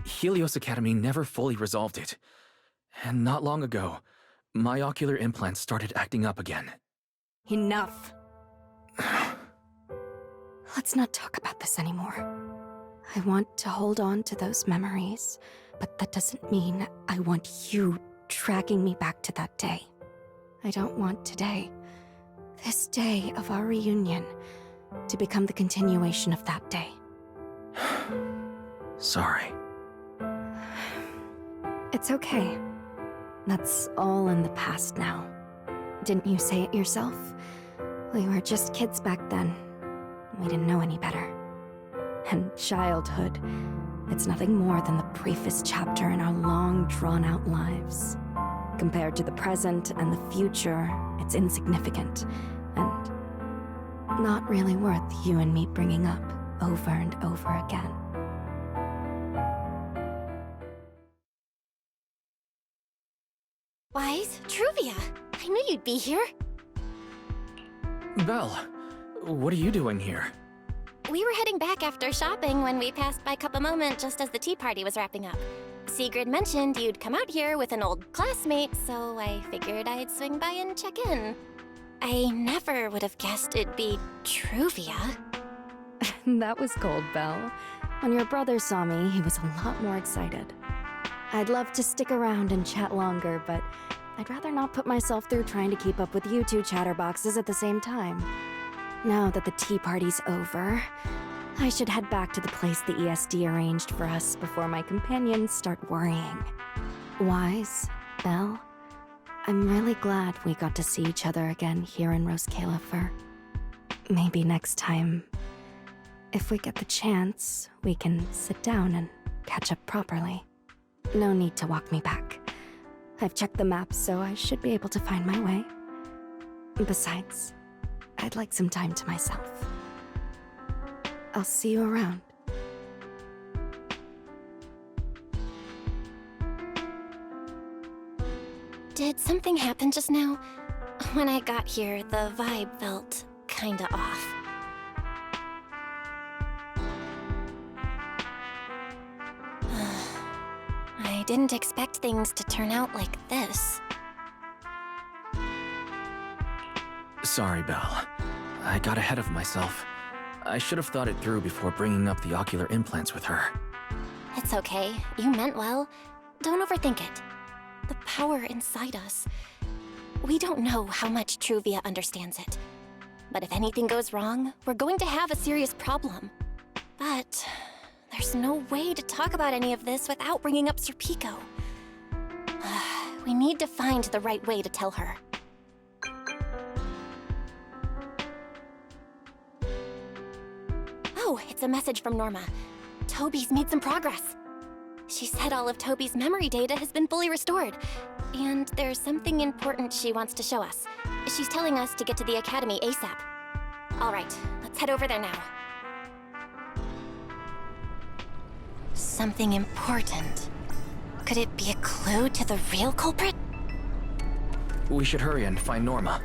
Helios Academy never fully resolved it. And not long ago, my ocular implants started acting up again. Enough! Let's not talk about this anymore. I want to hold on to those memories, but that doesn't mean I want you dragging me back to that day. I don't want today, this day of our reunion, to become the continuation of that day. Sorry. It's okay. That's all in the past now. Didn't you say it yourself? We were just kids back then. We didn't know any better. And childhood, it's nothing more than the briefest chapter in our long, drawn-out lives. Compared to the present and the future, it's insignificant, and not really worth you and me bringing up over and over again. Wise, Truvia, I knew you'd be here. Belle, what are you doing here? We were heading back after shopping when we passed by Cup a Moment just as the tea party was wrapping up. Sigrid mentioned you'd come out here with an old classmate, so I figured I'd swing by and check in. I never would have guessed it'd be Truvia. That was cold, Belle. When your brother saw me, he was a lot more excited. I'd love to stick around and chat longer, but I'd rather not put myself through trying to keep up with you two chatterboxes at the same time. Now that the tea party's over, I should head back to the place the ESD arranged for us before my companions start worrying. Wise, Belle, I'm really glad we got to see each other again here in Roscalifer. Maybe next time, if we get the chance, we can sit down and catch up properly. No need to walk me back. I've checked the map, so I should be able to find my way. Besides, I'd like some time to myself. I'll see you around. Did something happen just now? When I got here, the vibe felt kinda off. I didn't expect things to turn out like this. Sorry, Belle. I got ahead of myself. I should have thought it through before bringing up the ocular implants with her. It's okay. You meant well. Don't overthink it. The power inside us. We don't know how much Truvia understands it. But if anything goes wrong, we're going to have a serious problem. But there's no way to talk about any of this without bringing up Serpico. We need to find the right way to tell her. Oh, it's a message from Norma. Toby's made some progress. She said all of Toby's memory data has been fully restored. And there's something important she wants to show us. She's telling us to get to the Academy ASAP. All right, let's head over there now. Something important. Could it be a clue to the real culprit? We should hurry and find Norma.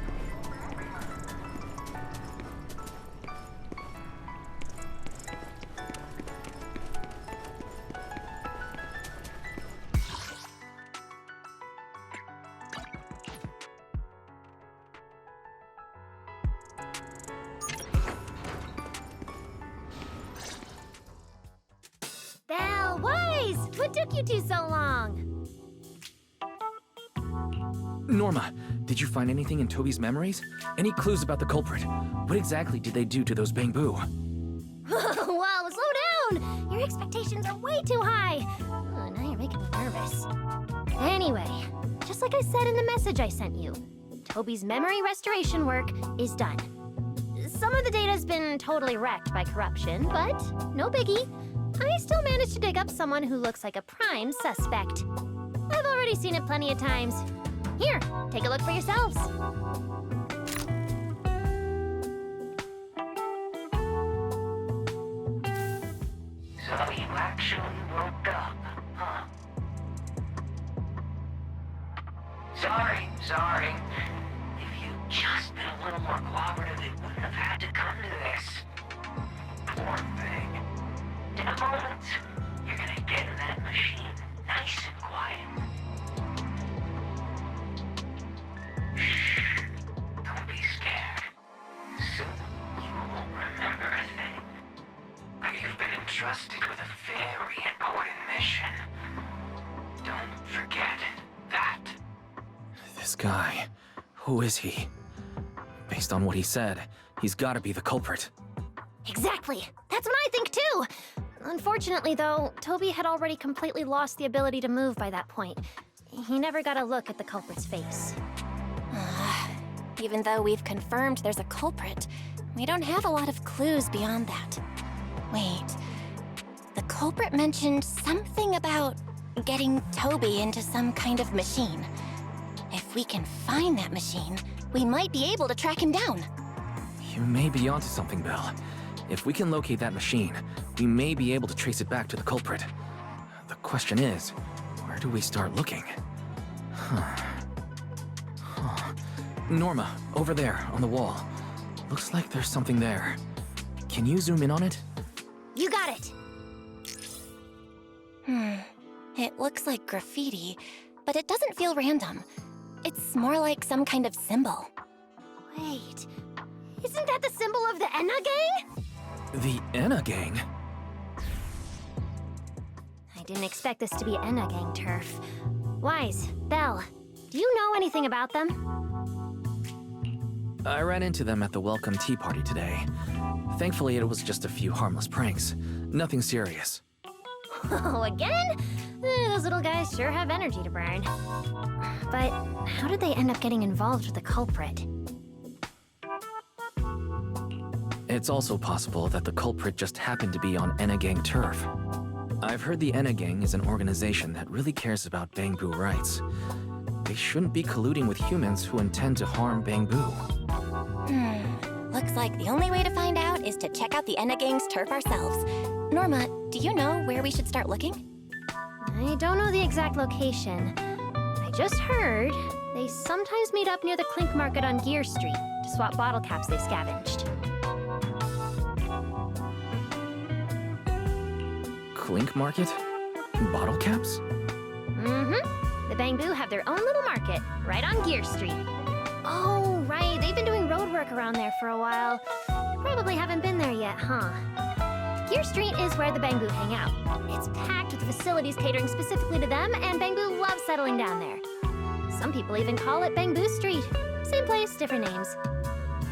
What took you two so long? Norma, did you find anything in Toby's memories? Any clues about the culprit? What exactly did they do to those bamboo? Whoa, slow down! Your expectations are way too high. Oh, now you're making me nervous. Anyway, just like I said in the message I sent you, Toby's memory restoration work is done. Some of the data's been totally wrecked by corruption, but no biggie. I still managed to dig up someone who looks like a prime suspect. I've already seen it plenty of times. Here, take a look for yourselves. So you actually woke up, huh? Sorry. If you'd just been a little more cooperative, it wouldn't have had to come to this. Poor thing. In a moment, you're gonna get in that machine, nice and quiet. Shh. Don't be scared. Soon, you won't remember a thing. But you've been entrusted with a very important mission. Don't forget that. This guy, who is he? Based on what he said, he's gotta be the culprit. Exactly. That's what I think too. Unfortunately, though, Toby had already completely lost the ability to move by that point. He never got a look at the culprit's face. Even though we've confirmed there's a culprit, we don't have a lot of clues beyond that. Wait, the culprit mentioned something about getting Toby into some kind of machine. If we can find that machine, we might be able to track him down. You may be onto something, Belle. If we can locate that machine, we may be able to trace it back to the culprit. The question is, where do we start looking? Norma, over there, on the wall. Looks like there's something there. Can you zoom in on it? You got it! It looks like graffiti, but it doesn't feel random. It's more like some kind of symbol. Wait, isn't that the symbol of the Enna gang? The Enna gang? I didn't expect this to be Enna gang turf. Wise, Belle, do you know anything about them? I ran into them at the welcome tea party today. Thankfully, it was just a few harmless pranks. Nothing serious. Oh, again? Those little guys sure have energy to burn. But how did they end up getting involved with the culprit? It's also possible that the culprit just happened to be on Enna gang turf. I've heard the Enna gang is an organization that really cares about bamboo rights. They shouldn't be colluding with humans who intend to harm bamboo. Looks like the only way to find out is to check out the Enna gang's turf ourselves. Norma, do you know where we should start looking? I don't know the exact location. I just heard they sometimes meet up near the Clink Market on Gear Street to swap bottle caps they've scavenged. Clink Market? Bottle caps? The Bamboo have their own little market, right on Gear Street. Oh, right, they've been doing road work around there for a while. Probably haven't been there yet, huh? Gear Street is where the Bamboo hang out. It's packed with facilities catering specifically to them, and Bamboo loves settling down there. Some people even call it Bamboo Street. Same place, different names.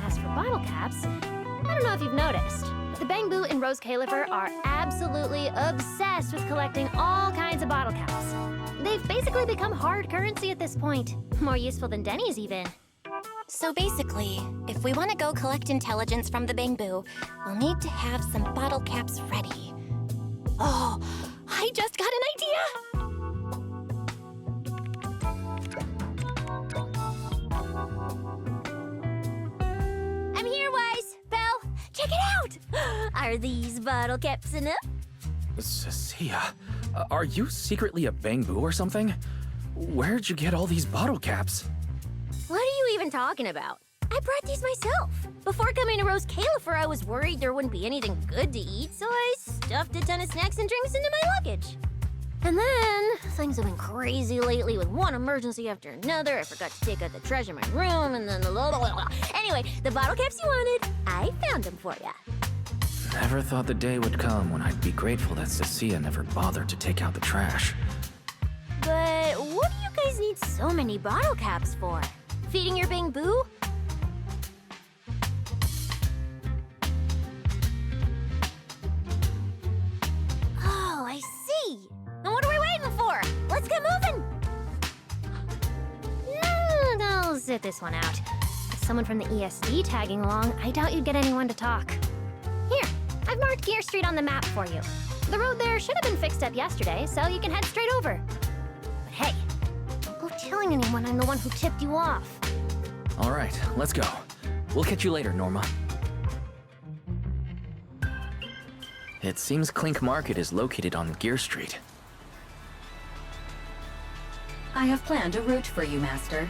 As for bottle caps, I don't know if you've noticed, but the Bamboo in Rose Califer are absolutely obsessed with collecting all kinds of bottle caps. They've basically become hard currency at this point. More useful than Denny's, even. So basically, if we want to go collect intelligence from the Bamboo, we'll need to have some bottle caps ready. Oh, I just got an idea! I'm here, Wise! Belle, check it out! Are these bottle caps enough? Cecilia, are you secretly a Bamboo or something? Where'd you get all these bottle caps? What are you even talking about? I brought these myself. Before coming to Rose Califer, I was worried there wouldn't be anything good to eat, so I stuffed a ton of snacks and drinks into my luggage. And then, things have been crazy lately with one emergency after another. I forgot to take out the trash in my room, and then Anyway, the bottle caps you wanted, I found them for ya. Never thought the day would come when I'd be grateful that Cecilia never bothered to take out the trash. But what do you guys need so many bottle caps for? Feeding your Bang Boo? Oh, I see. Now what are we waiting for? Let's get moving. I'll sit this one out. With someone from the ESD tagging along, I doubt you'd get anyone to talk. Here, I've marked Gear Street on the map for you. The road there should have been fixed up yesterday, so you can head straight over. But hey, don't go telling anyone I'm the one who tipped you off. All right, let's go. We'll catch you later, Norma. It seems Clink Market is located on Gear Street. I have planned a route for you, Master.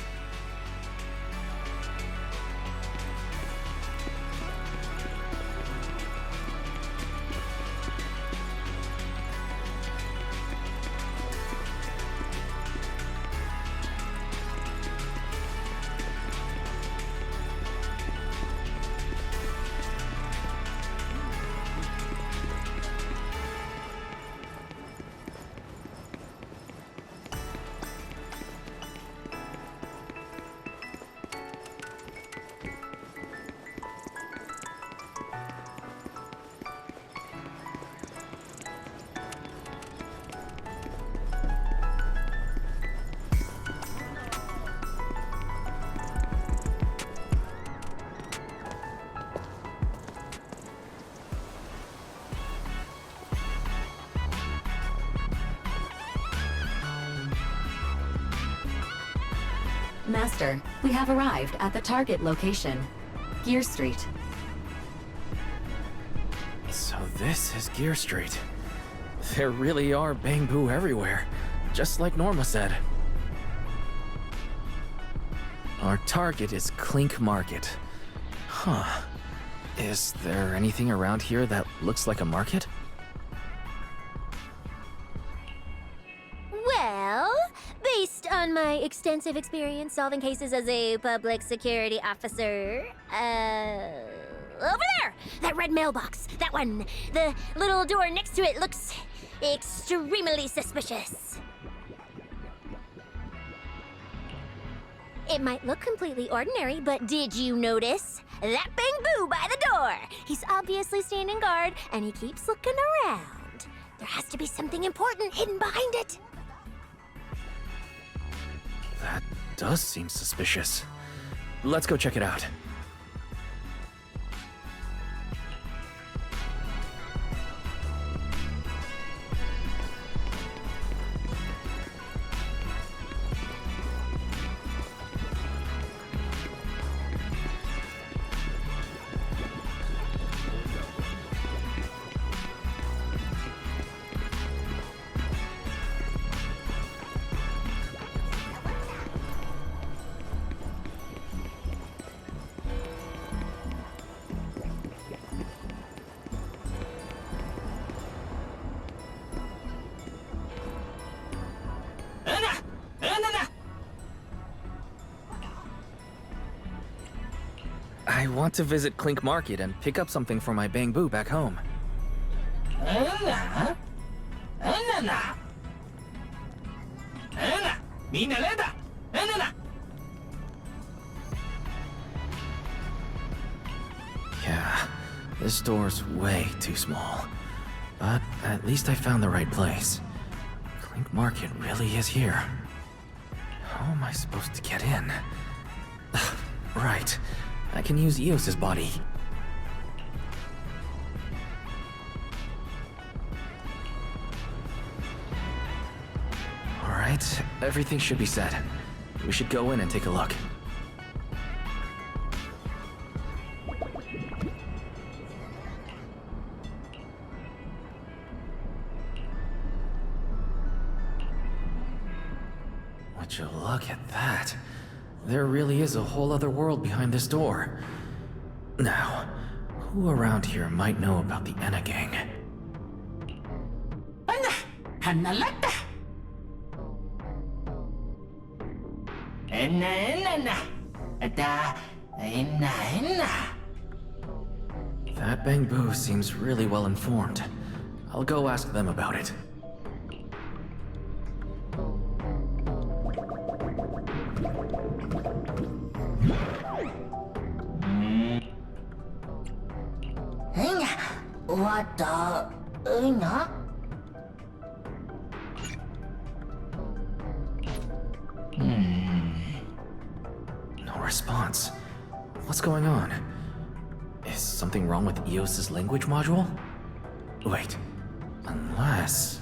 Master, we have arrived at the target location, Gear Street. So this is Gear Street. There really are Bang Boo everywhere, just like Norma said. Our target is Clink Market. Huh. Is there anything around here that looks like a market? Well, based on my extensive experience solving cases as a public security officer, over there! That red mailbox! That one! The little door next to it looks extremely suspicious. It might look completely ordinary, but did you notice? That Bang Boo by the door! He's obviously standing guard, and he keeps looking around. There has to be something important hidden behind it. That does seem suspicious. Let's go check it out. I want to visit Clink Market and pick up something for my Bang Boo back home. Yeah, this door's way too small. But at least I found the right place. Clink Market really is here. How am I supposed to get in? Right. I can use Eos's body. Alright, everything should be set. We should go in and take a look. Would you look at that? There really is a whole other world behind this door. Now, who around here might know about the Enna gang? That Bangbu seems really well informed. I'll go ask them about it. No response. What's going on? Is something wrong with Eos's language module? Wait, unless...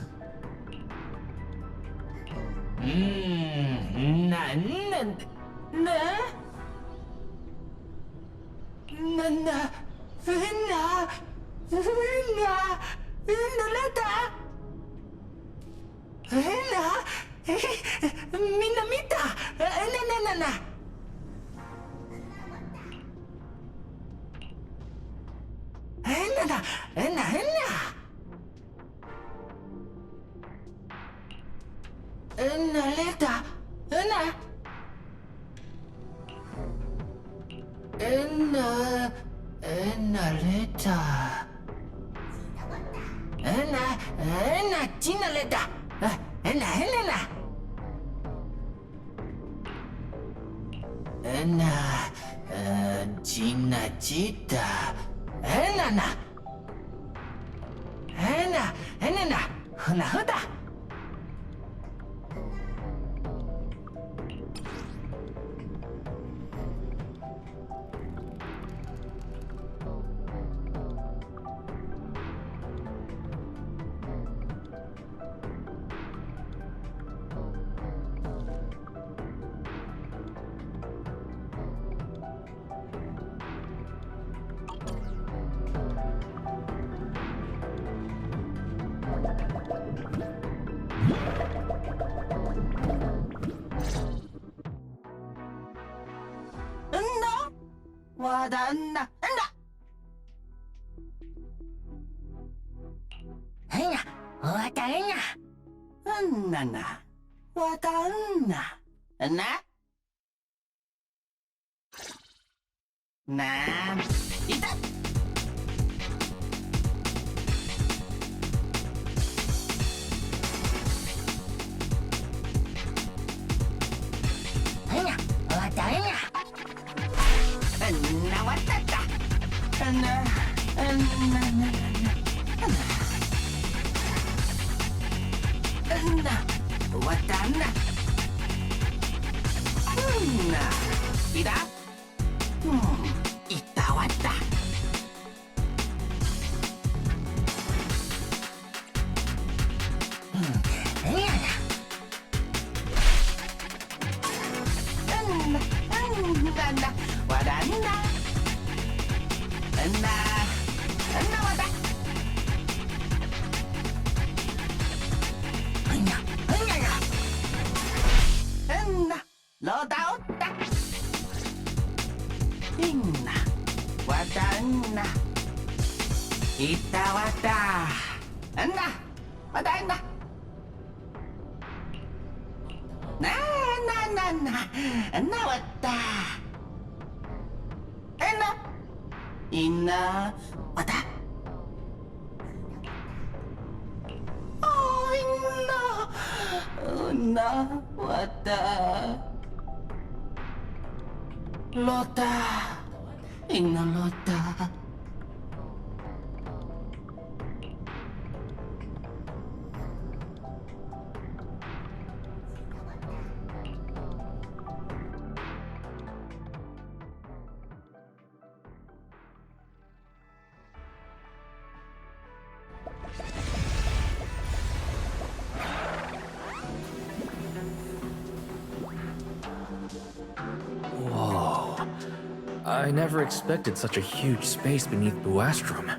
I never expected such a huge space beneath Buastrum.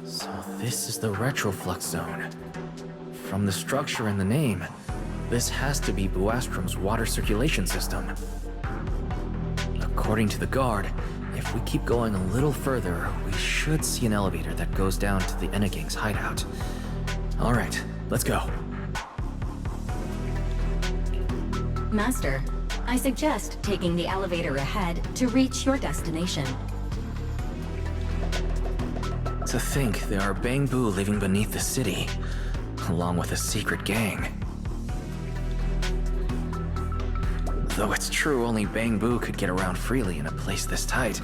So this is the retroflux zone. From the structure and the name, this has to be Buastrum's water circulation system. According to the guard, if we keep going a little further, we should see an elevator that goes down to the Enegang's hideout. Alright, let's go. Master, I suggest taking the elevator ahead to reach your destination. To think there are Bangbu living beneath the city, along with a secret gang. Though it's true only Bangbu could get around freely in a place this tight.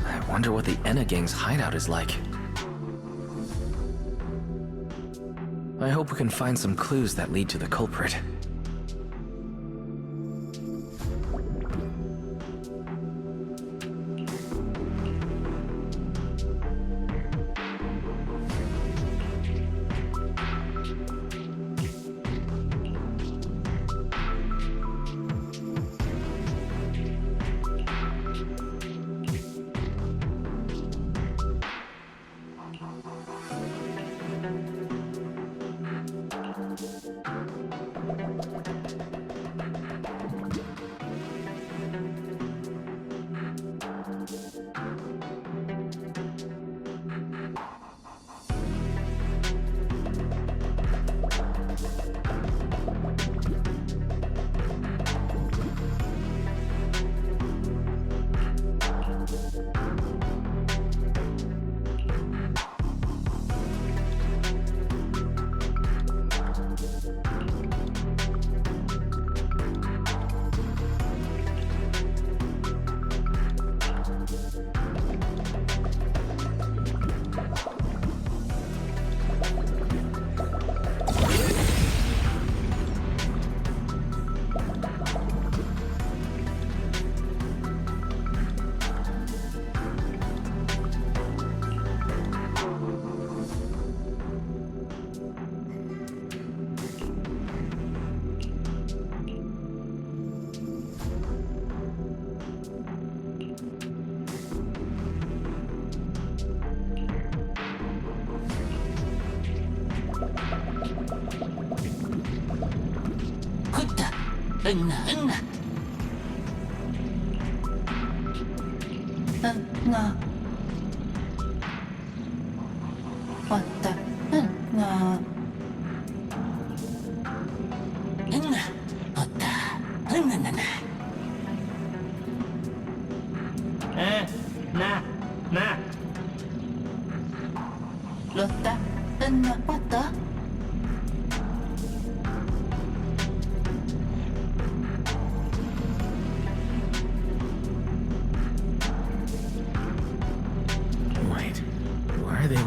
I wonder what the Enna gang's hideout is like. I hope we can find some clues that lead to the culprit.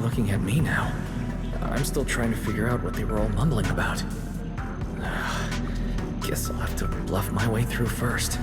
Looking at me now. I'm still trying to figure out what they were all mumbling about. Guess I'll have to bluff my way through first.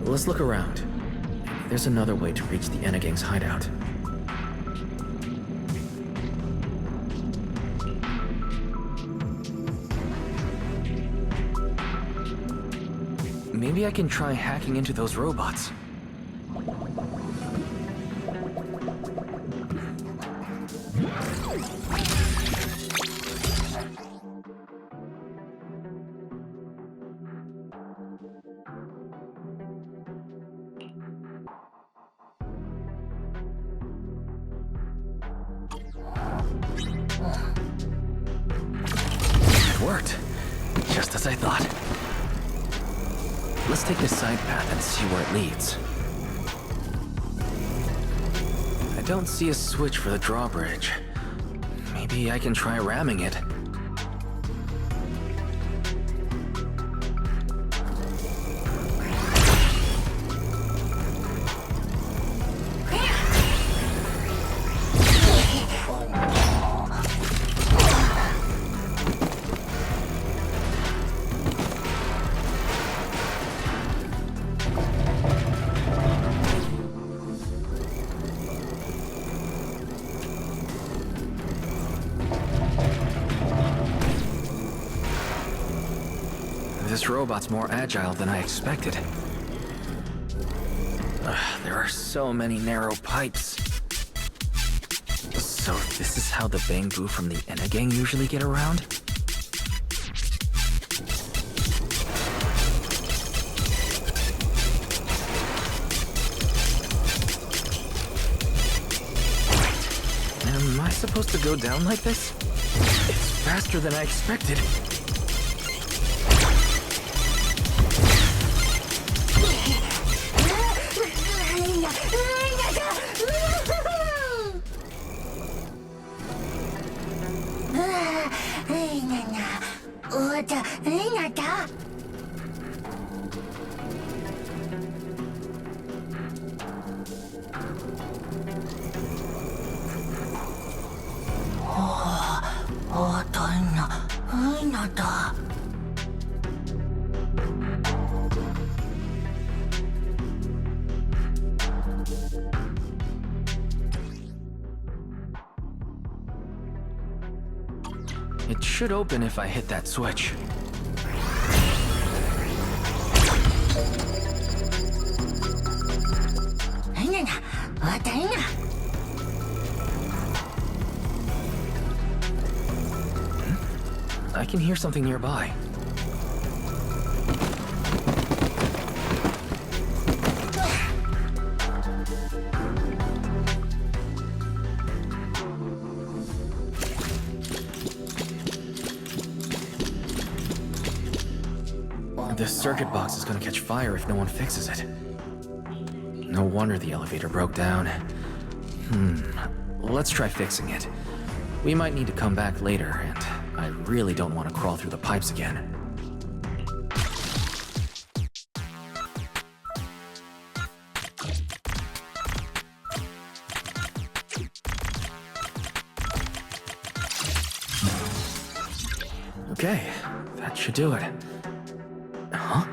Let's look around. There's another way to reach the Enna gang's hideout. Maybe I can try hacking into those robots. Just as I thought. Let's take this side path and see where it leads. I don't see a switch for the drawbridge. Maybe I can try ramming it. This robot's more agile than I expected. There are so many narrow pipes. So this is how the Bangbu from the Enna gang usually get around? Am I supposed to go down like this? It's faster than I expected. It should open if I hit that switch. I can hear something nearby. This circuit box is gonna catch fire if no one fixes it. No wonder the elevator broke down. Let's try fixing it. We might need to come back later, and I really don't want to crawl through the pipes again. Okay, that should do it. Huh?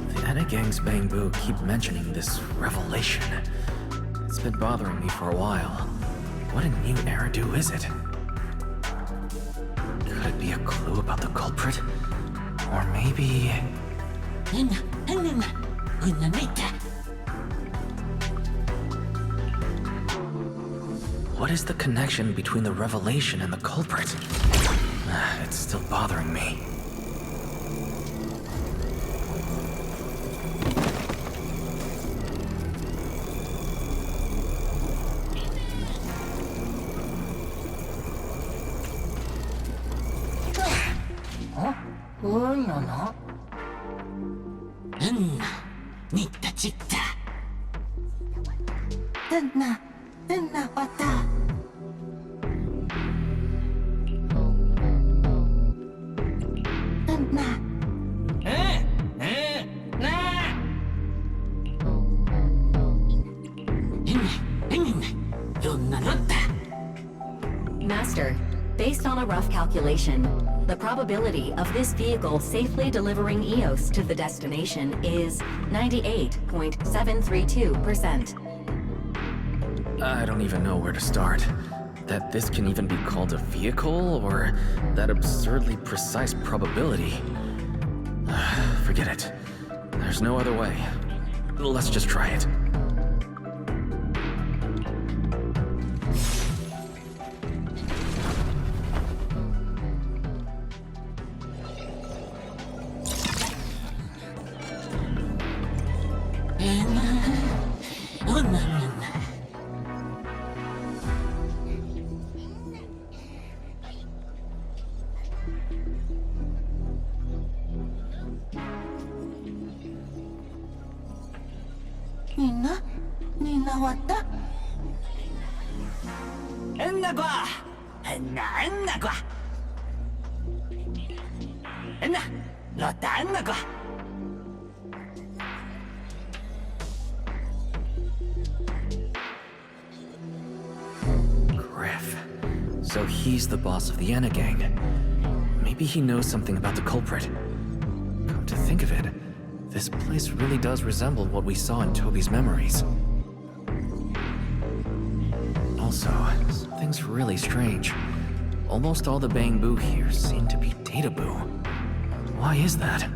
The Enna gang's Bangbu keep mentioning this revelation. It's been bothering me for a while. What a new Eridu is it? Could it be a clue about the culprit? Or maybe... What is the connection between the revelation and the culprit? It's still bothering me. Master, based on a rough calculation, the probability of this vehicle safely delivering EOS to the destination is 98.732%. I don't even know where to start. That this can even be called a vehicle, or that absurdly precise probability. Forget it. There's no other way. Let's just try it. Na, lota na ko. Griff. So he's the boss of the Enna gang. Maybe he knows something about the culprit. Come to think of it, this place really does resemble what we saw in Toby's memories. Also, something's really strange. Almost all the Bang-Boo here seem to be Data-Boo. Why is that?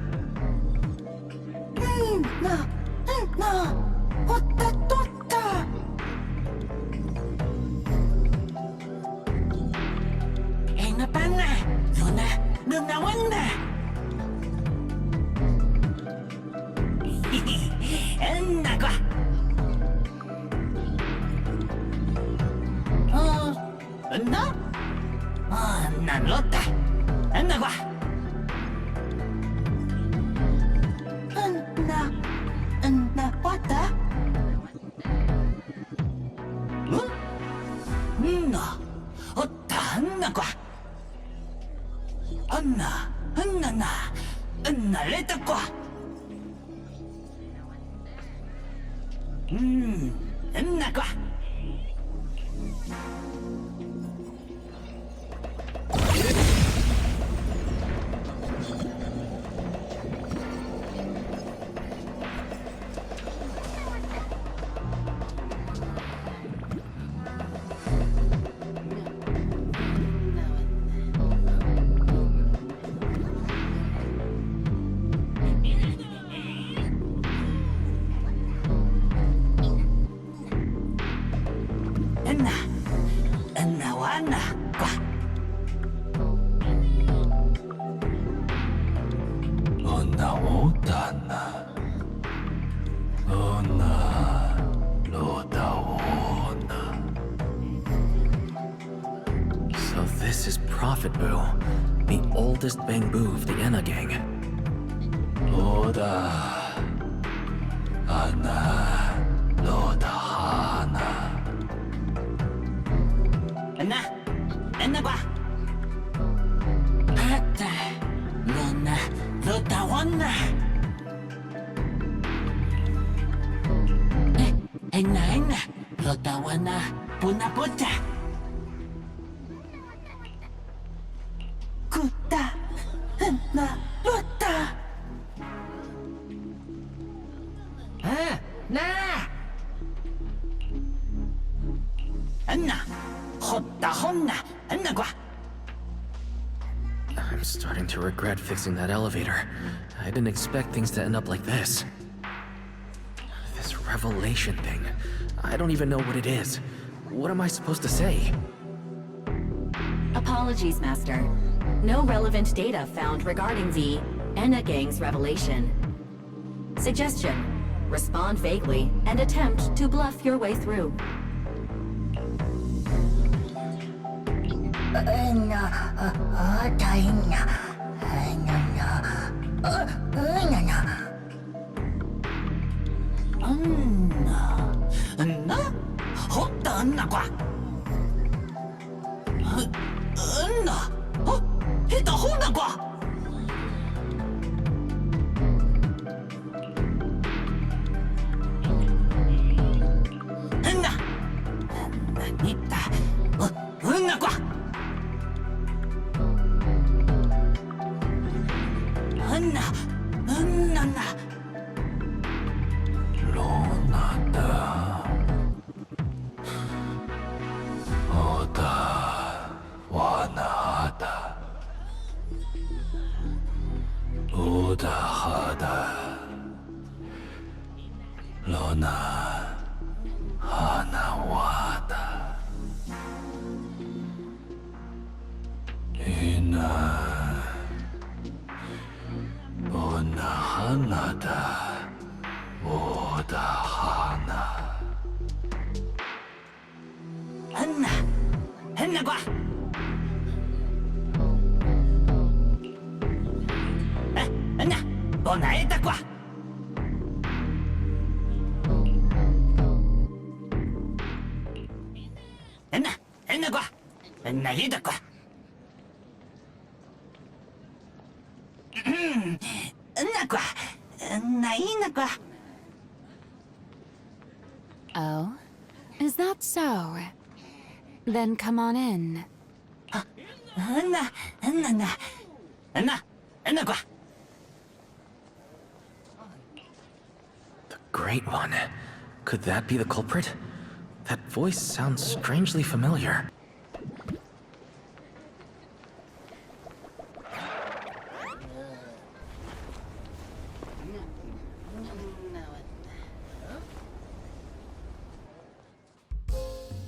So this is Prophet Boo, the oldest Bang-Boo of the Enna gang. Loda, Anna, Loda, Hana. Anna kwa. Hata, Lona, Loda, Wana. Enna, Loda, Wana, Puna, Puta. Kuta, Enna, Loda. I'm starting to regret fixing that elevator. I didn't expect things to end up like this. This revelation thing. I don't even know what it is. What am I supposed to say? Apologies, Master. No relevant data found regarding the Enna gang's revelation. Suggestion: respond vaguely and attempt to bluff your way through. Oh? Is that so? Then come on in. The Great One. Could that be the culprit? That voice sounds strangely familiar.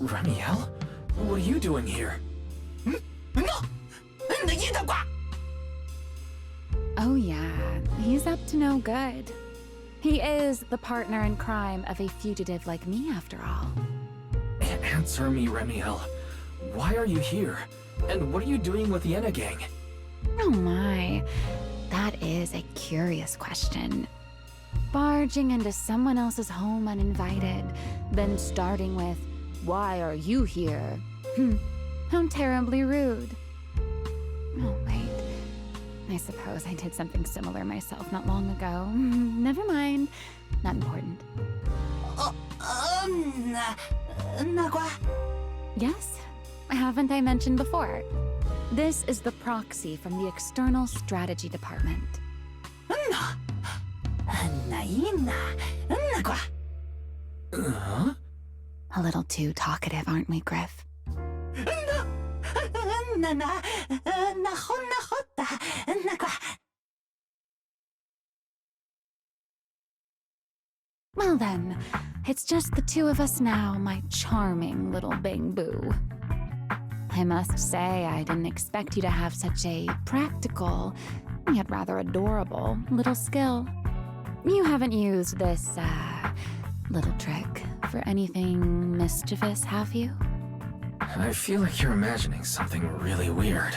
Remielle? What are you doing here? Oh yeah, he's up to no good. He is the partner in crime of a fugitive like me, after all. Answer me, Remielle. Why are you here? And what are you doing with the Enna gang? Oh my, that is a curious question. Barging into someone else's home uninvited, then starting with, "Why are you here?" How terribly rude. Oh wait, I suppose I did something similar myself not long ago. Never mind, not important. Yes, haven't I mentioned before? This is the proxy from the External Strategy Department. A little too talkative, aren't we, Griff? Well then, it's just the two of us now, my charming little bang-boo. I must say, I didn't expect you to have such a practical, yet rather adorable, little skill. You haven't used this, little trick for anything mischievous, have you? I feel like you're imagining something really weird.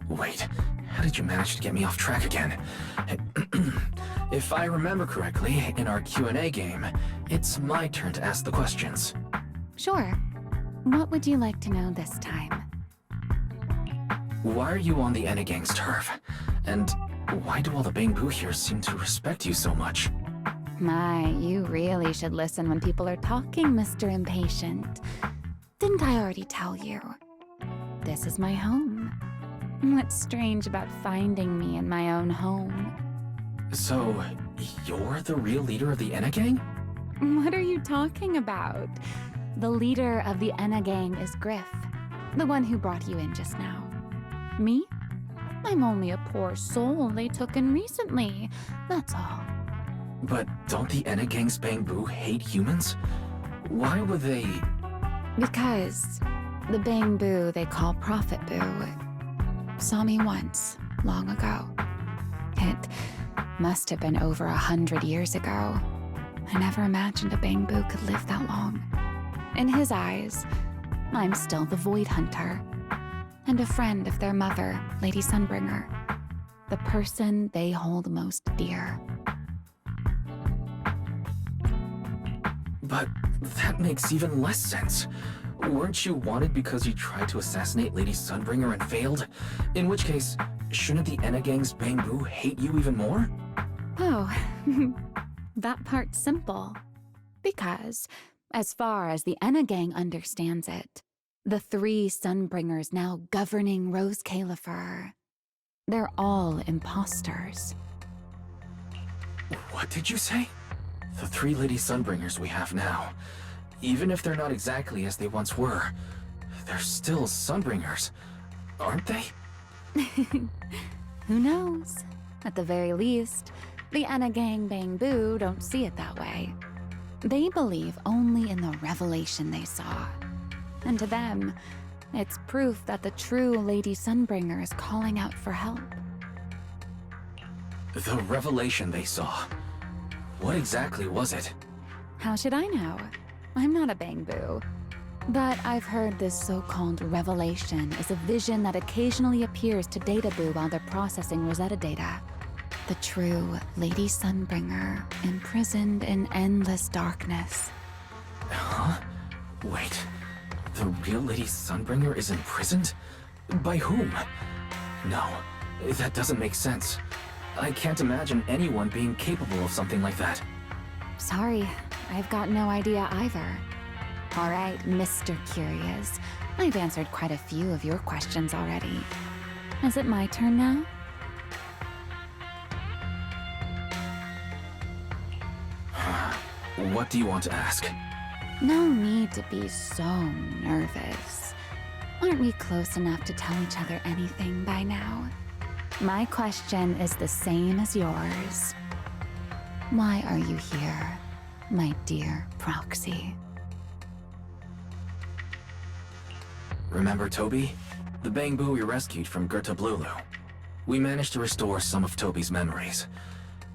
Wait, how did you manage to get me off track again? If I remember correctly, in our Q&A game, it's my turn to ask the questions. Sure. What would you like to know this time? Why are you on the Enna gang's turf? And why do all the bang-boo here seem to respect you so much? My, you really should listen when people are talking, Mr. Impatient. Didn't I already tell you? This is my home. What's strange about finding me in my own home? So, you're the real leader of the Enna gang? What are you talking about? The leader of the Enna gang is Griff, the one who brought you in just now. Me? I'm only a poor soul they took in recently, that's all. But don't the Enna gang's bang-boo hate humans? Why would they... Because the bang-boo they call Prophet Boo saw me once, long ago. It must have been over 100 years ago. I never imagined a bang-boo could live that long. In his eyes, I'm still the Void Hunter, and a friend of their mother, Lady Sunbringer, the person they hold most dear. But that makes even less sense. Weren't you wanted because you tried to assassinate Lady Sunbringer and failed? In which case, shouldn't the Enna gang's bang-boo hate you even more? Oh, that part's simple. Because, as far as the Enna gang understands it, the 3 Sunbringers now governing Rose Califer, they're all imposters. What did you say? The 3 Lady Sunbringers we have now. Even if they're not exactly as they once were, they're still Sunbringers, aren't they? Who knows? At the very least, the Enna gang bang-boo don't see it that way. They believe only in the revelation they saw. And to them, it's proof that the true Lady Sunbringer is calling out for help. The revelation they saw. What exactly was it? How should I know? I'm not a bang-boo. But I've heard this so-called revelation is a vision that occasionally appears to Data-boo while they're processing Rosetta data. The true Lady Sunbringer, imprisoned in endless darkness. Huh? Wait, the real Lady Sunbringer is imprisoned? By whom? No, that doesn't make sense. I can't imagine anyone being capable of something like that. Sorry, I've got no idea either. All right, Mr. Curious. I've answered quite a few of your questions already. Is it my turn now? What do you want to ask? No need to be so nervous. Aren't we close enough to tell each other anything by now? My question is the same as yours. Why are you here, my dear Proxy? Remember Toby? The Bangbu we rescued from Blulu. We managed to restore some of Toby's memories.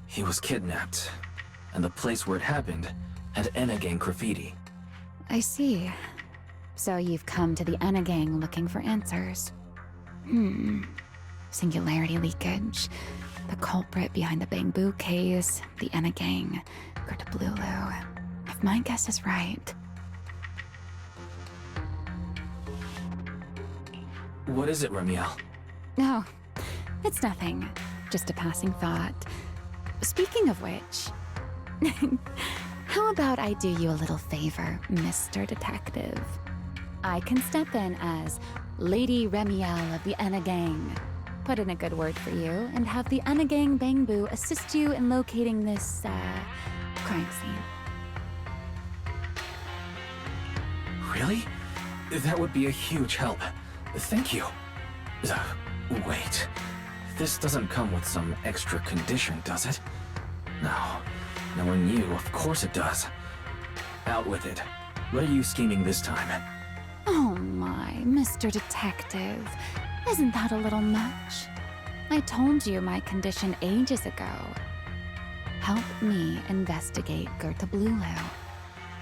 He was kidnapped, and the place where it happened had Enna Gang graffiti. I see. So you've come to the Enna Gang looking for answers. Singularity leakage, the culprit behind the Bangbu case, the Enna Gang, Blulu. If my guess is right. What is it, Remielle? No, it's nothing. Just a passing thought. Speaking of which, how about I do you a little favor, Mr. Detective? I can step in as Lady Remielle of the Enna Gang, put in a good word for you, and have the Enna Gang Bangbu assist you in locating this, crime scene. Really? That would be a huge help. Thank you. Wait. This doesn't come with some extra condition, does it? No. Knowing you, of course it does. Out with it. What are you scheming this time? Oh my, Mr. Detective. Isn't that a little much? I told you my condition ages ago. Help me investigate Blulu.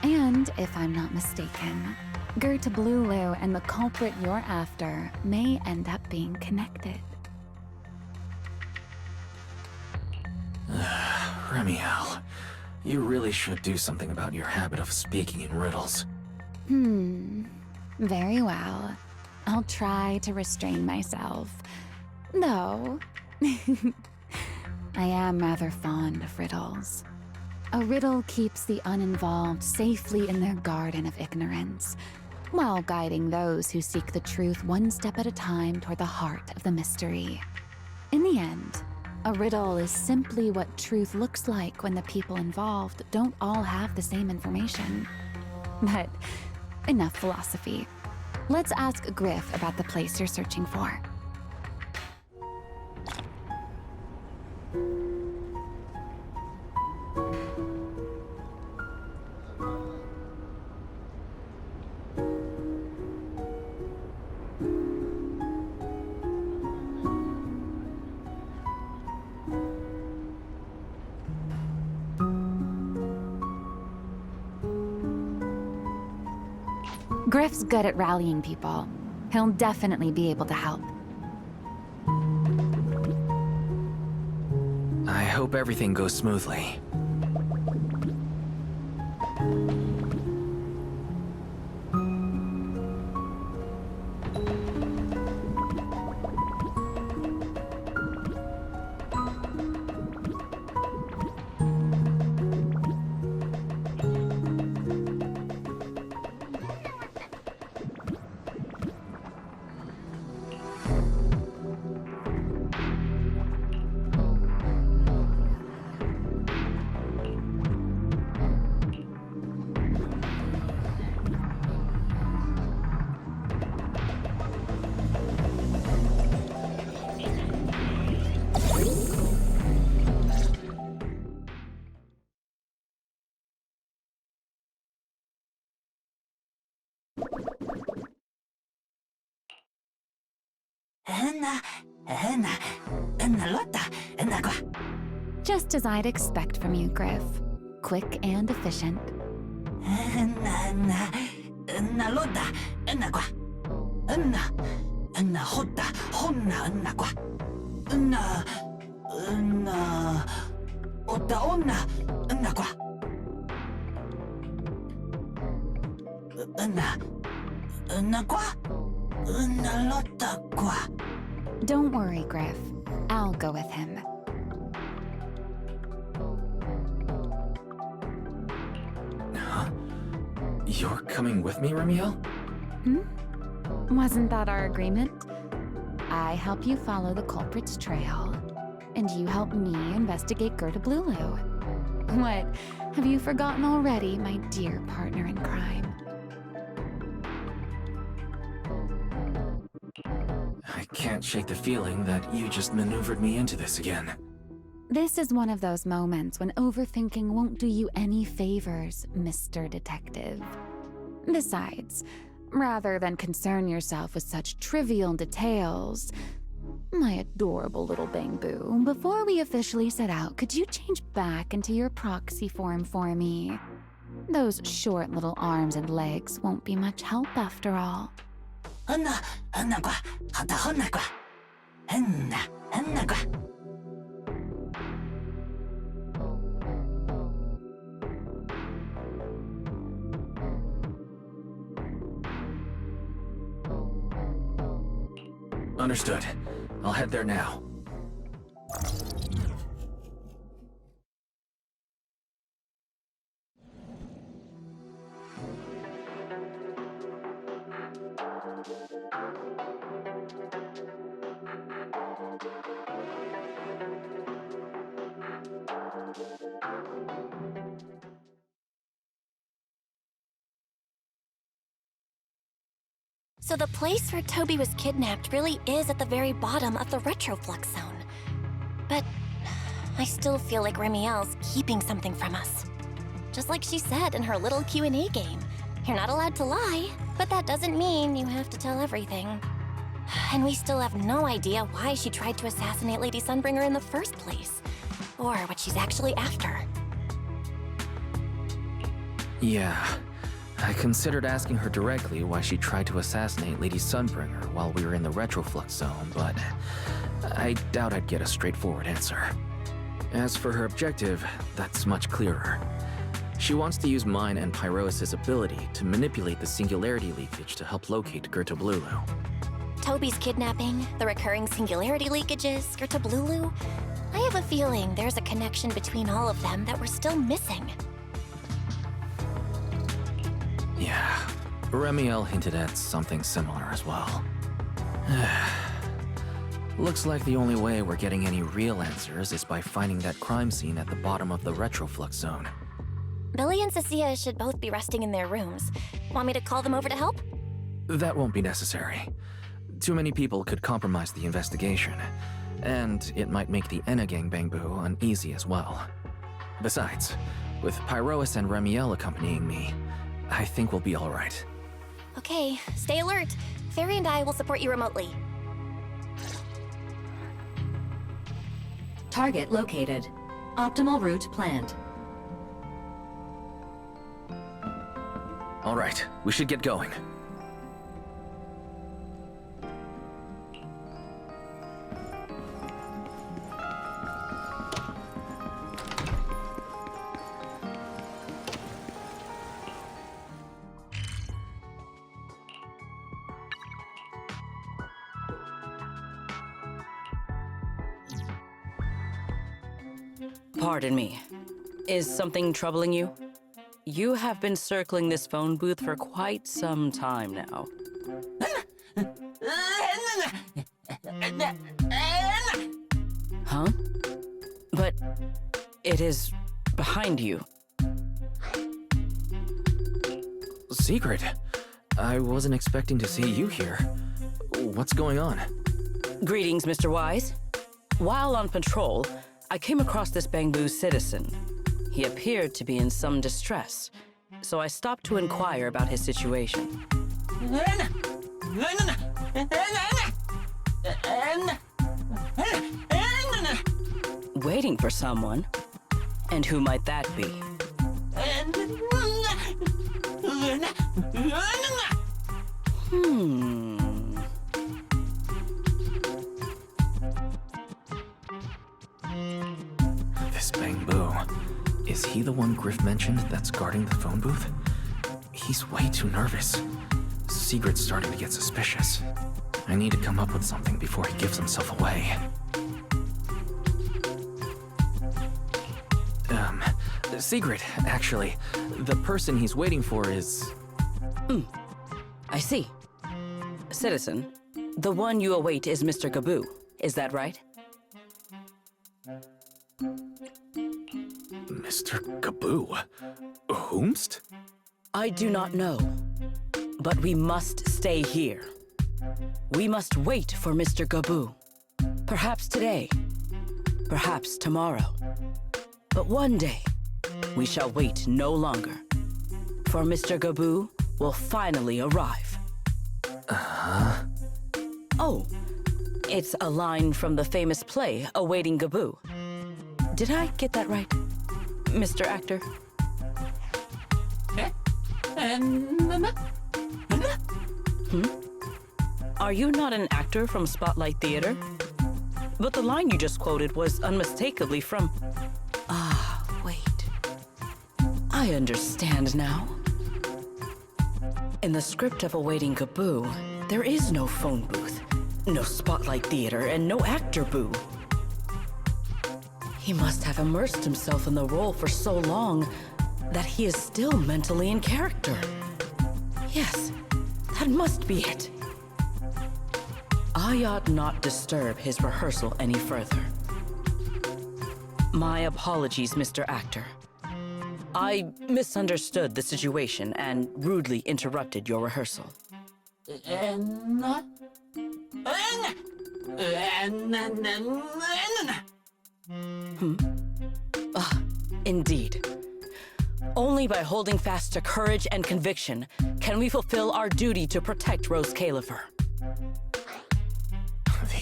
And, if I'm not mistaken, Blulu and the culprit you're after may end up being connected. Remielle, you really should do something about your habit of speaking in riddles. Very well. I'll try to restrain myself. Though, I am rather fond of riddles. A riddle keeps the uninvolved safely in their garden of ignorance, while guiding those who seek the truth one step at a time toward the heart of the mystery. In the end, a riddle is simply what truth looks like when the people involved don't all have the same information. But enough philosophy. Let's ask Griff about the place you're searching for. Griff's good at rallying people. He'll definitely be able to help. I hope everything goes smoothly. Just as I'd expect from you, Griff. Quick and efficient. Don't worry, Griff. I'll go with him. You're coming with me, Remielle? Wasn't that our agreement? I help you follow the culprit's trail, and you help me investigate Gerda Blulu. What? Have you forgotten already, my dear partner in crime? I can't shake the feeling that you just maneuvered me into this again. This is one of those moments when overthinking won't do you any favors, Mr. Detective. Besides, rather than concern yourself with such trivial details, my adorable little Bang-Boo, before we officially set out, could you change back into your proxy form for me? Those short little arms and legs won't be much help after all. Understood. I'll head there now. So the place where Toby was kidnapped really is at the very bottom of the retroflux zone. But I still feel like Remielle's keeping something from us. Just like she said in her little Q&A game. You're not allowed to lie, but that doesn't mean you have to tell everything. And we still have no idea why she tried to assassinate Lady Sunbringer in the first place, or what she's actually after. Yeah. I considered asking her directly why she tried to assassinate Lady Sunbringer while we were in the retroflux zone, but I doubt I'd get a straightforward answer. As for her objective, that's much clearer. She wants to use mine and Pyrois' ability to manipulate the singularity leakage to help locate Gerda Blulu. Toby's kidnapping, the recurring singularity leakages, Gerda Blulu. I have a feeling there's a connection between all of them that we're still missing. Yeah, Remielle hinted at something similar as well. Looks like the only way we're getting any real answers is by finding that crime scene at the bottom of the retroflux zone. Billy and Cecilia should both be resting in their rooms. Want me to call them over to help? That won't be necessary. Too many people could compromise the investigation, and it might make the Enna gang Bang-Boo uneasy as well. Besides, with Pyrois and Remielle accompanying me, I think we'll be all right. Okay, stay alert. Fairy and I will support you remotely. Target located. Optimal route planned. All right, we should get going. Pardon me. Is something troubling you? You have been circling this phone booth for quite some time now. Huh? But it is behind you. Secret? I wasn't expecting to see you here. What's going on? Greetings, Mr. Wise. While on patrol, I came across this Bang-Boo citizen. He appeared to be in some distress, so I stopped to inquire about his situation. Waiting for someone? And who might that be? This Bang-Boo. Is he the one Griff mentioned that's guarding the phone booth? He's way too nervous. Sigrid's starting to get suspicious. I need to come up with something before he gives himself away. Sigrid, actually. The person he's waiting for is I see. Citizen, the one you await is Mr. Gaboo, is that right? Mr. Gaboo? Whomst? I do not know, but we must stay here. We must wait for Mr. Gaboo. Perhaps today, perhaps tomorrow. But one day, we shall wait no longer, for Mr. Gaboo will finally arrive. Uh-huh. Oh, it's a line from the famous play, Awaiting Gaboo. Did I get that right, Mr. Actor? Are you not an actor from Spotlight Theater? But the line you just quoted was unmistakably from... Ah, wait. I understand now. In the script of Awaiting Gaboo, there is no phone booth, no Spotlight Theater, and no actor boo. He must have immersed himself in the role for so long that he is still mentally in character. Yes, that must be it. I ought not disturb his rehearsal any further. My apologies, Mr. Actor. I misunderstood the situation and rudely interrupted your rehearsal. Indeed. Only by holding fast to courage and conviction can we fulfill our duty to protect Rose Califer.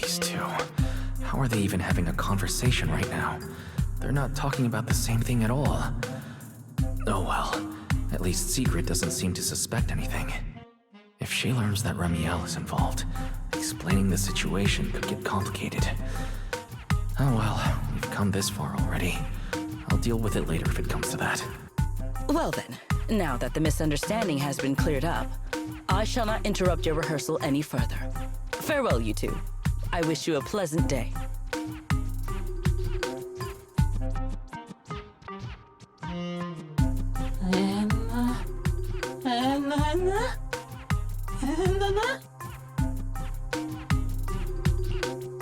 These two, how are they even having a conversation right now? They're not talking about the same thing at all. Oh well, at least Secret doesn't seem to suspect anything. If she learns that Remielle is involved, explaining the situation could get complicated. Oh well, we've come this far already. I'll deal with it later if it comes to that. Well then, now that the misunderstanding has been cleared up, I shall not interrupt your rehearsal any further. Farewell, you two. I wish you a pleasant day.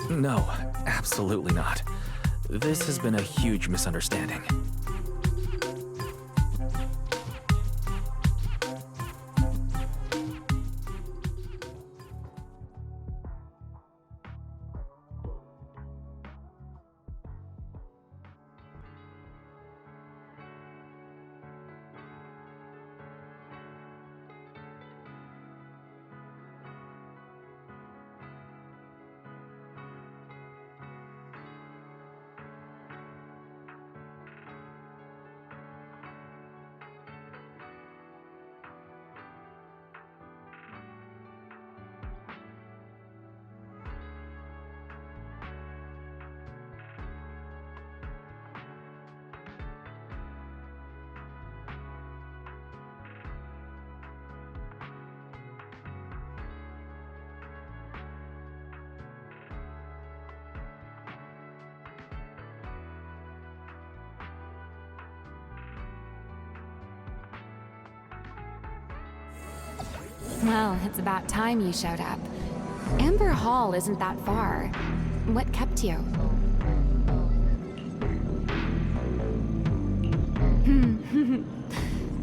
No, absolutely not. This has been a huge misunderstanding. Well, it's about time you showed up. Amber Hall isn't that far. What kept you?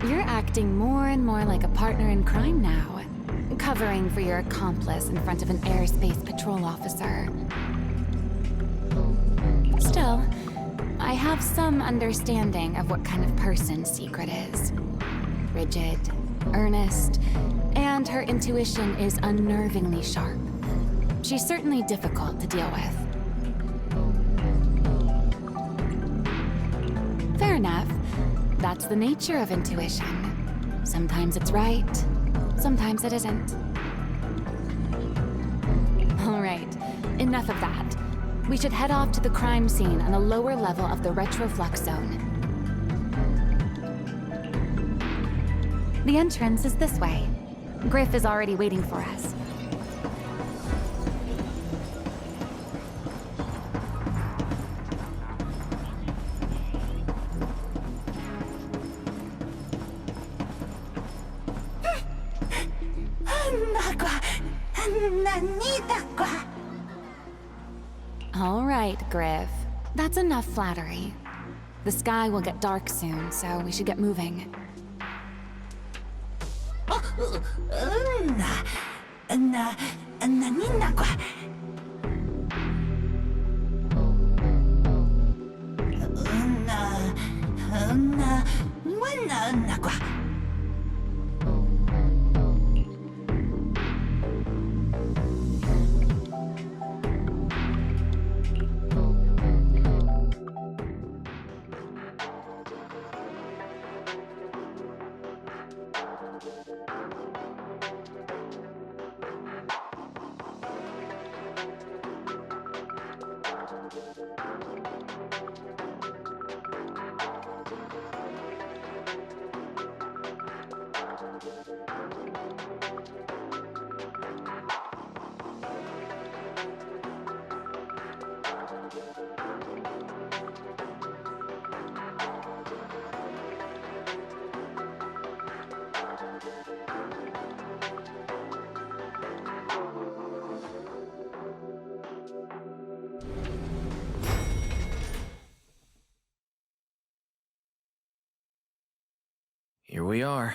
You're acting more and more like a partner in crime now. Covering for your accomplice in front of an airspace patrol officer. Still, I have some understanding of what kind of person Secret is. Rigid, earnest, and her intuition is unnervingly sharp. She's certainly difficult to deal with. Fair enough. That's the nature of intuition. Sometimes it's right, sometimes it isn't. All right, enough of that. We should head off to the crime scene on the lower level of the retroflux zone. The entrance is this way. Griff is already waiting for us. All right, Griff. That's enough flattery. The sky will get dark soon, so we should get moving. Here we are,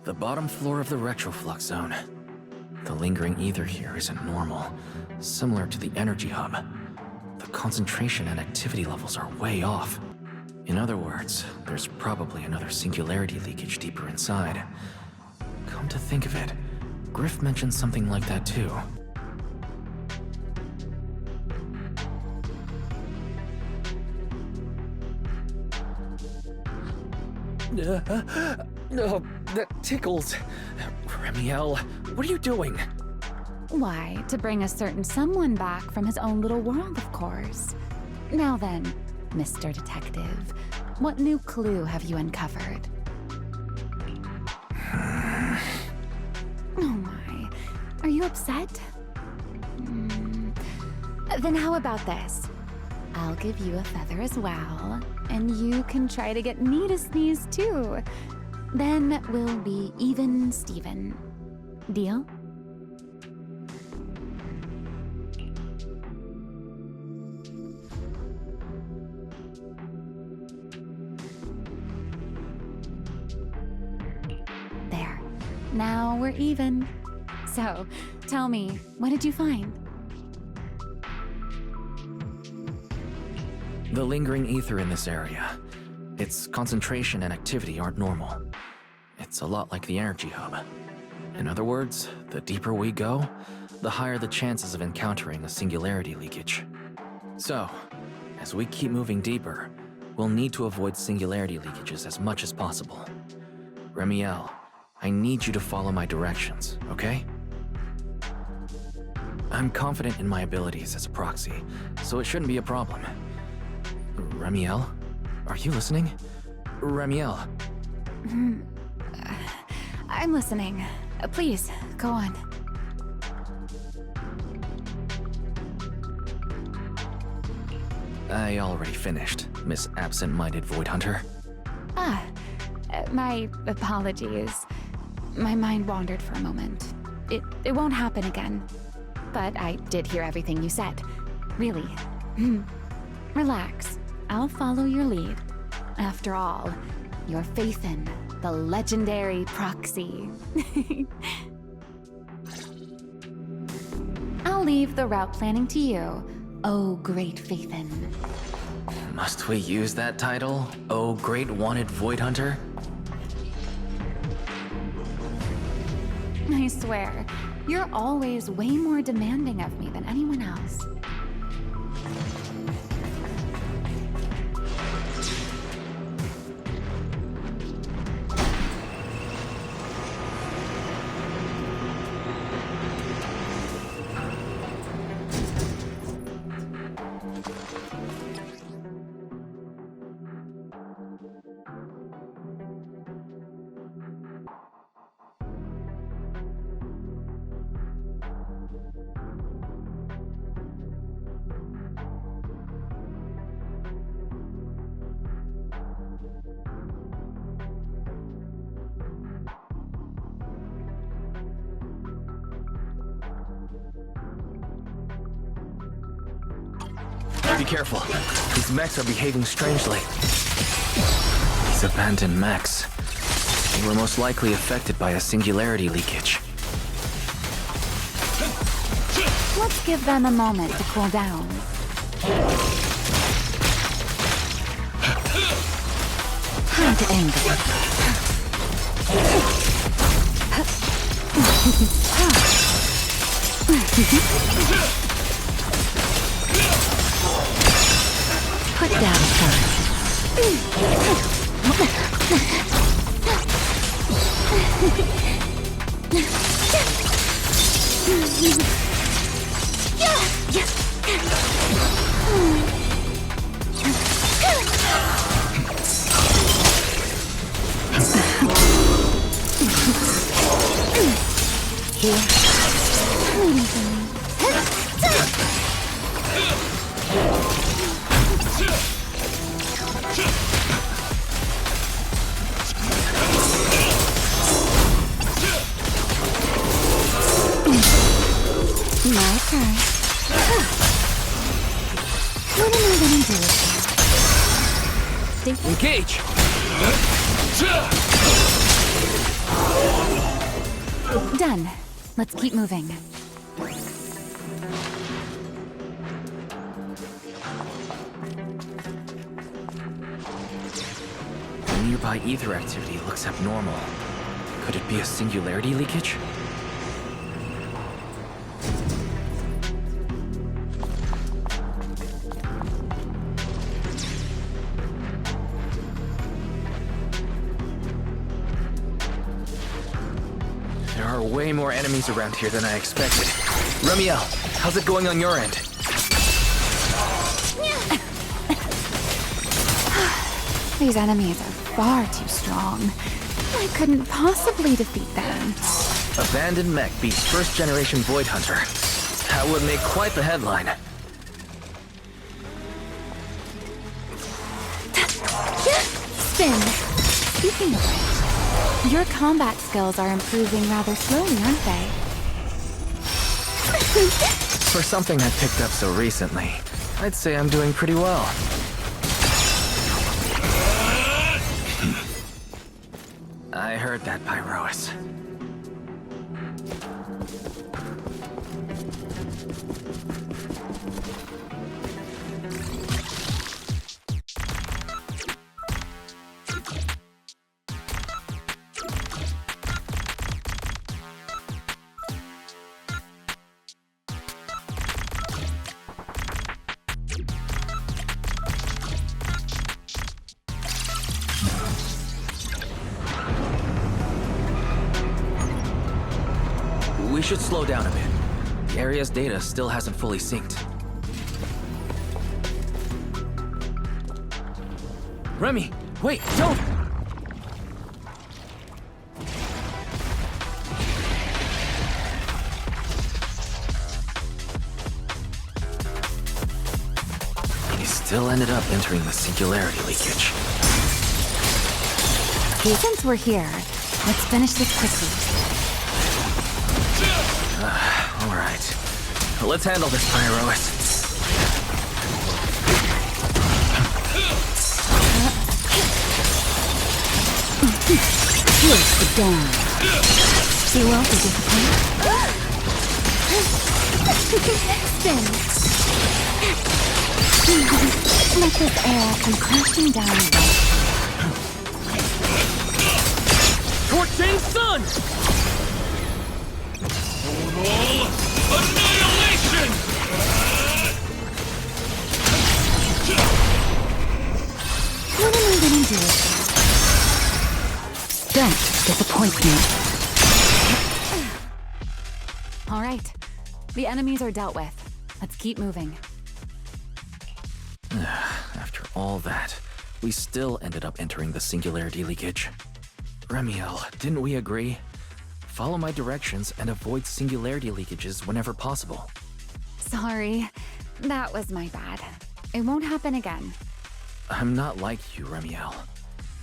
the bottom floor of the retroflux zone. The lingering ether here isn't normal, similar to the energy hub. The concentration and activity levels are way off. In other words, there's probably another singularity leakage deeper inside. Come to think of it, Griff mentioned something like that too. Oh, that tickles. Remielle, what are you doing? Why, to bring a certain someone back from his own little world, of course. Now then, Mr. Detective, what new clue have you uncovered? Oh my, are you upset? Then how about this? I'll give you a feather as well, and you can try to get me to sneeze too. Then we'll be even Steven. Deal? There. Now we're even. So, tell me, what did you find? The lingering ether in this area. Its concentration and activity aren't normal. It's a lot like the energy hub. In other words, the deeper we go, the higher the chances of encountering a singularity leakage. So, as we keep moving deeper, we'll need to avoid singularity leakages as much as possible. Remielle, I need you to follow my directions, okay? I'm confident in my abilities as a proxy, so it shouldn't be a problem. Remielle? Are you listening? Remielle? I'm listening. Please, go on. I already finished, Miss Absent-Minded Void Hunter. My apologies. My mind wandered for a moment. It won't happen again. But I did hear everything you said. Really. Relax. I'll follow your lead. After all, your faith in the legendary proxy. I'll leave the route planning to you, oh great Faithin. Must we use that title? Oh great wanted Void Hunter? I swear, you're always way more demanding of me than anyone else. Be careful. These mechs are behaving strangely. These abandoned mechs. They were most likely affected by a singularity leakage. Let's give them a moment to cool down. Time to anger. Put down first. My turn. What am I gonna do? Engage! Done. Let's keep moving. The nearby ether activity looks abnormal. Could it be a singularity leakage? There are way more enemies around here than I expected. Remielle, how's it going on your end? These enemies are far too strong. I couldn't possibly defeat them. Abandoned mech beats first-generation Void Hunter. That would make quite the headline. Spin. Speaking of which, your combat skills are improving rather slowly, aren't they? For something I picked up so recently, I'd say I'm doing pretty well. I heard that, Pyrois. We should slow down a bit. The area's data still hasn't fully synced. Remy, wait, don't! He still ended up entering the singularity leakage. Okay, since we're here, let's finish this quickly. All right. Let's handle this, Pyrois. Here's the dawn. She won't be disappointed. Spin. Let this air come crashing down. Torching Sun! Annihilation! What am I gonna do? Don't disappoint me. All right. The enemies are dealt with. Let's keep moving. After all that, we still ended up entering the singularity leakage. Remielle, didn't we agree? Follow my directions and avoid singularity leakages whenever possible. Sorry. That was my bad. It won't happen again. I'm not like you, Remielle.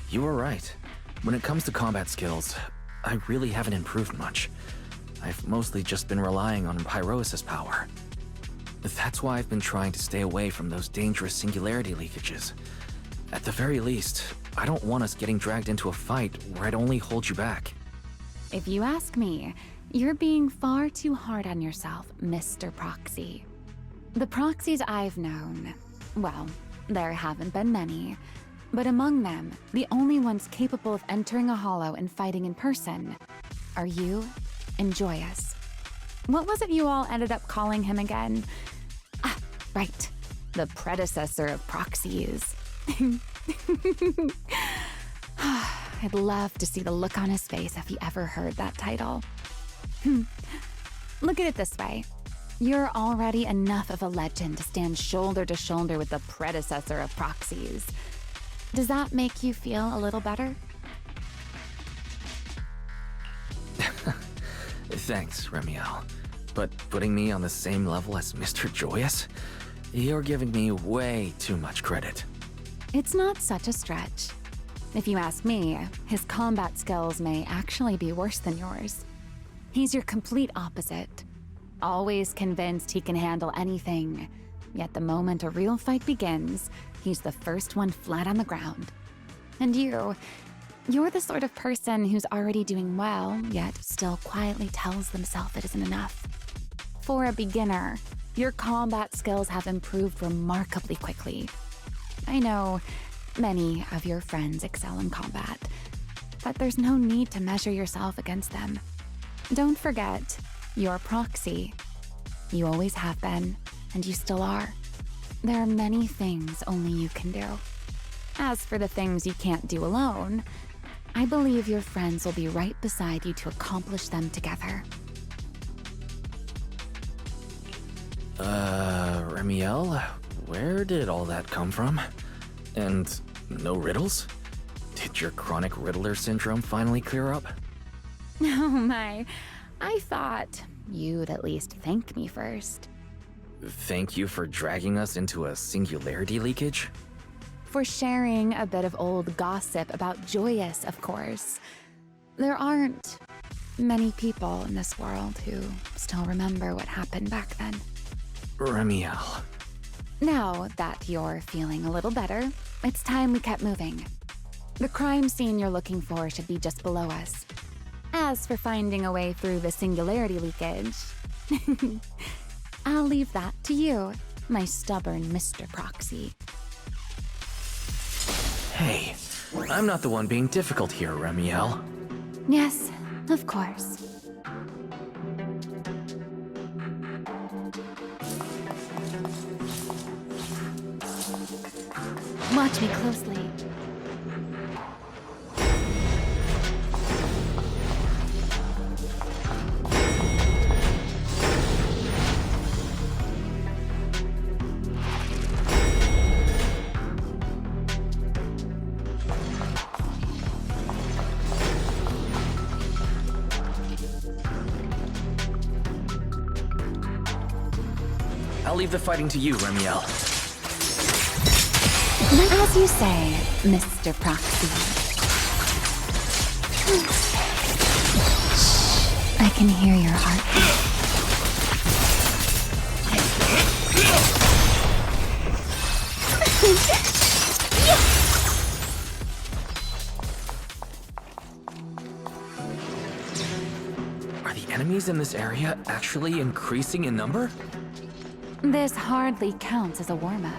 You were right. When it comes to combat skills, I really haven't improved much. I've mostly just been relying on Pyrois' power. That's why I've been trying to stay away from those dangerous singularity leakages. At the very least, I don't want us getting dragged into a fight where I'd only hold you back. If you ask me, you're being far too hard on yourself, Mr. Proxy. The proxies I've known, well, there haven't been many, but among them, the only ones capable of entering a hollow and fighting in person are you and Joyous. What was it you all ended up calling him again? Ah, right, the predecessor of proxies. I'd love to see the look on his face if he ever heard that title. Look at it this way. You're already enough of a legend to stand shoulder to shoulder with the predecessor of proxies. Does that make you feel a little better? Thanks, Remielle. But putting me on the same level as Mr. Joyous? You're giving me way too much credit. It's not such a stretch. If you ask me, his combat skills may actually be worse than yours. He's your complete opposite. Always convinced he can handle anything. Yet the moment a real fight begins, he's the first one flat on the ground. And you're the sort of person who's already doing well, yet still quietly tells themselves it isn't enough. For a beginner, your combat skills have improved remarkably quickly. I know many of your friends excel in combat, but there's no need to measure yourself against them. Don't forget, you're Proxy. You always have been, and you still are. There are many things only you can do. As for the things you can't do alone, I believe your friends will be right beside you to accomplish them together. Remielle, where did all that come from? And no riddles? Did your chronic riddler syndrome finally clear up? Oh my, I thought you'd at least thank me first. Thank you for dragging us into a singularity leakage? For sharing a bit of old gossip about Joyous, of course. There aren't many people in this world who still remember what happened back then. Remielle. Now that you're feeling a little better, it's time we kept moving. The crime scene you're looking for should be just below us. As for finding a way through the singularity leakage, I'll leave that to you, my stubborn Mr. Proxy. Hey, I'm not the one being difficult here, Remielle. Yes, of course. Watch me closely. I'll leave the fighting to you, Remielle. As you say, Mr. Proxy. Shh, I can hear your heartbeat. Are the enemies in this area actually increasing in number? This hardly counts as a warm-up.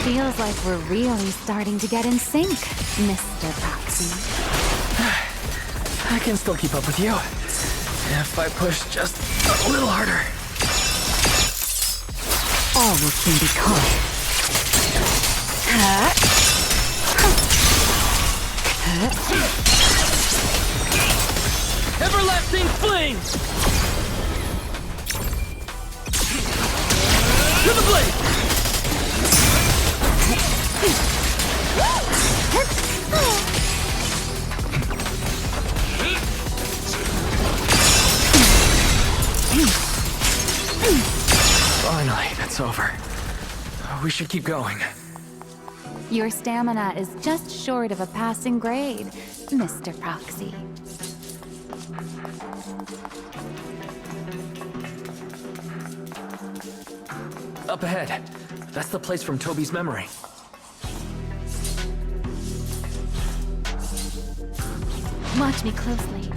Feels like we're really starting to get in sync, Mr. Proxy. I can still keep up with you. If I push just a little harder. All will soon be caught. Everlasting flame! To the blade! Finally, it's over. We should keep going. Your stamina is just short of a passing grade, Mr. Proxy. Up ahead. That's the place from Toby's memory. Watch me closely.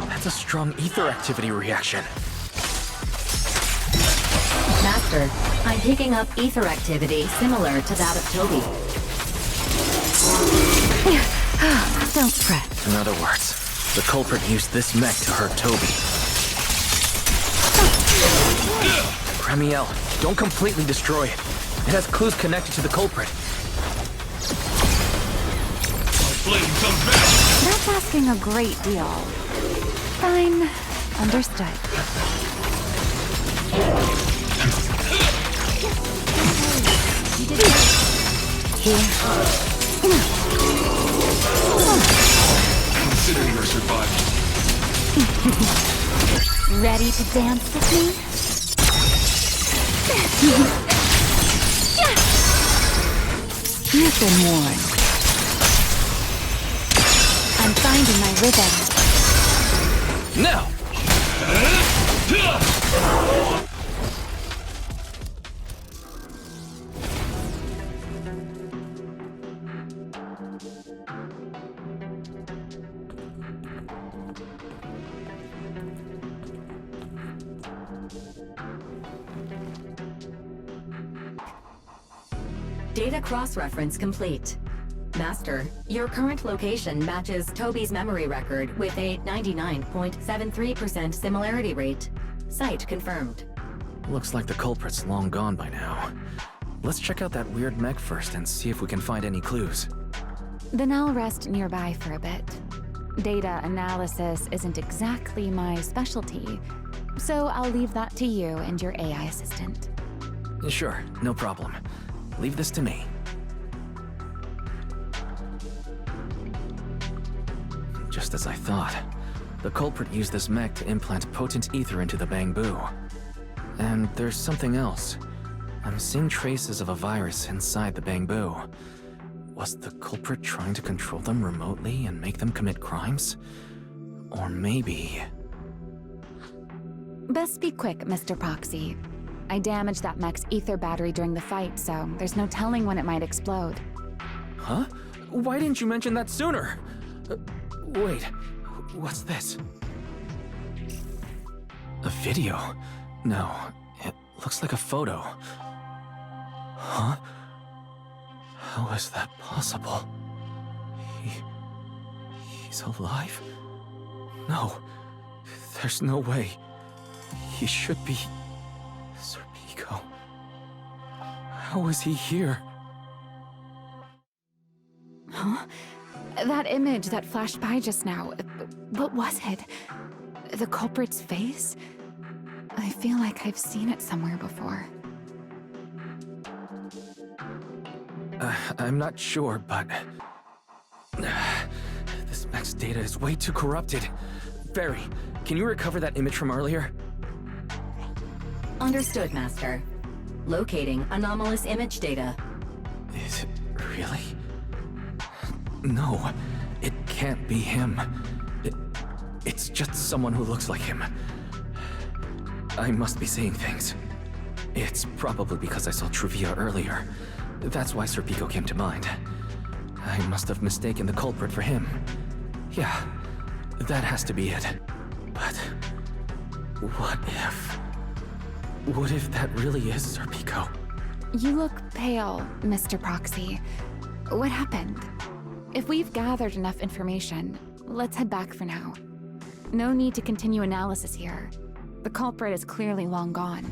That's a strong ether activity reaction. Master, I'm picking up ether activity similar to that of Toby. Don't fret. In other words, the culprit used this mech to hurt Toby. Remielle, don't completely destroy it. It has clues connected to the culprit. That's asking a great deal. Fine. Understood. Consider your survival. Ready to dance with me? You've been warned. I'm finding my rhythm. Now! Data cross-reference complete. Master, your current location matches Toby's memory record with a 99.73% similarity rate. Site confirmed. Looks like the culprit's long gone by now. Let's check out that weird mech first and see if we can find any clues. Then I'll rest nearby for a bit. Data analysis isn't exactly my specialty, so I'll leave that to you and your AI assistant. Sure, no problem. Leave this to me. Just as I thought. The culprit used this mech to implant potent ether into the bamboo. And there's something else. I'm seeing traces of a virus inside the bamboo. Was the culprit trying to control them remotely and make them commit crimes? Or maybe... Best be quick, Mr. Proxy. I damaged that mech's ether battery during the fight, so there's no telling when it might explode. Huh? Why didn't you mention that sooner? Wait, what's this? A video? No, it looks like a photo. Huh? How is that possible? He's alive? No, there's no way. He should be... Serpico. How is he here? Huh? That image that flashed by just now, what was it? The culprit's face? I feel like I've seen it somewhere before. I'm not sure, but... this mech's data is way too corrupted. Barry, can you recover that image from earlier? Understood, Master. Locating anomalous image data. Is it really? No, it can't be him. It's just someone who looks like him. I must be seeing things. It's probably because I saw Truvia earlier. That's why Serpico came to mind. I must have mistaken the culprit for him. Yeah, that has to be it. But what if... What if that really is Serpico? You look pale, Mr. Proxy. What happened? If we've gathered enough information, let's head back for now. No need to continue analysis here. The culprit is clearly long gone.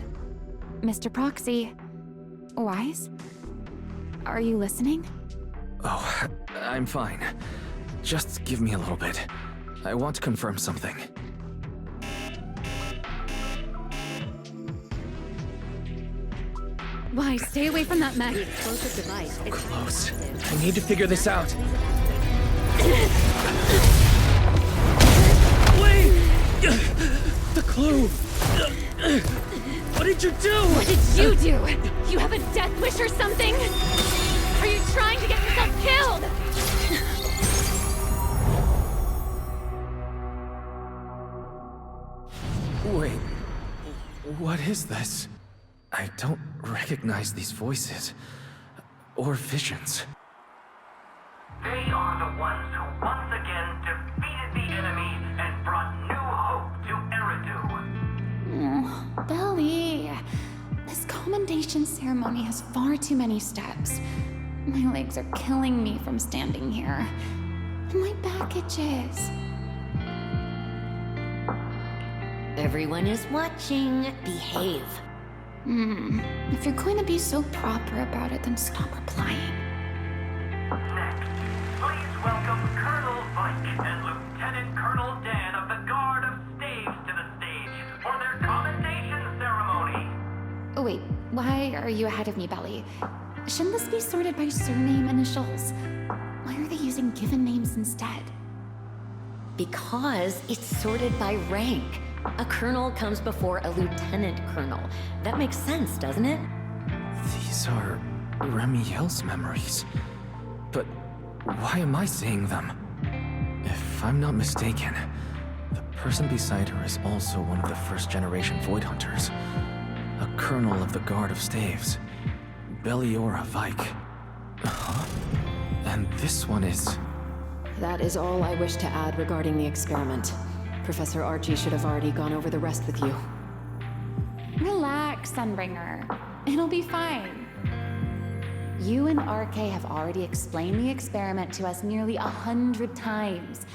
Mr. Proxy... Wise? Are you listening? Oh, I'm fine. Just give me a little bit. I want to confirm something. Why, stay away from that mech. Close. I need to figure this out. Wait! The clue! What did you do? What did you do? You have a death wish or something? Are you trying to get yourself killed? Wait, what is this? I don't recognize these voices. Or visions. They are the ones who once again defeated the enemy and brought new hope to Eridu. Belly, this commendation ceremony has far too many steps. My legs are killing me from standing here. And my back itches. Everyone is watching. Behave. If you're going to be so proper about it, then stop replying. Next, please welcome Colonel Vike and Lieutenant Colonel Dan of the Guard of Staves to the stage for their commendation ceremony. Oh wait, why are you ahead of me, Belly? Shouldn't this be sorted by surname initials? Why are they using given names instead? Because it's sorted by rank. A colonel comes before a lieutenant colonel. That makes sense, doesn't it? These are Remielle's memories. But why am I seeing them? If I'm not mistaken, the person beside her is also one of the first-generation Void Hunters. A colonel of the Guard of Staves. Belliora Vike. Huh? And this one is... That is all I wish to add regarding the experiment. Professor Archie should have already gone over the rest with you. Relax, Sunbringer. It'll be fine. You and RK have already explained the experiment to us nearly 100 times,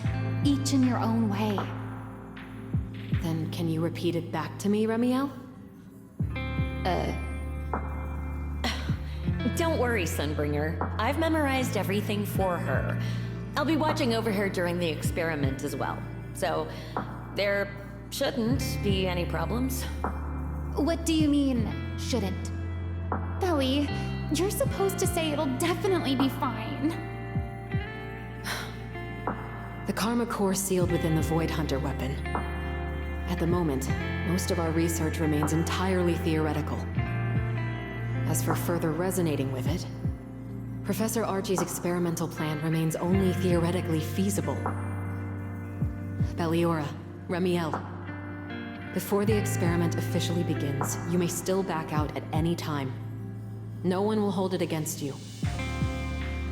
each in your own way. Then can you repeat it back to me, Remielle? Don't worry, Sunbringer. I've memorized everything for her. I'll be watching over her during the experiment as well. So, there shouldn't be any problems. What do you mean, shouldn't? Belly, you're supposed to say it'll definitely be fine. The Karma Core sealed within the Void Hunter weapon. At the moment, most of our research remains entirely theoretical. As for further resonating with it, Professor Archie's experimental plan remains only theoretically feasible. Belliora, Remielle, before the experiment officially begins, you may still back out at any time. No one will hold it against you.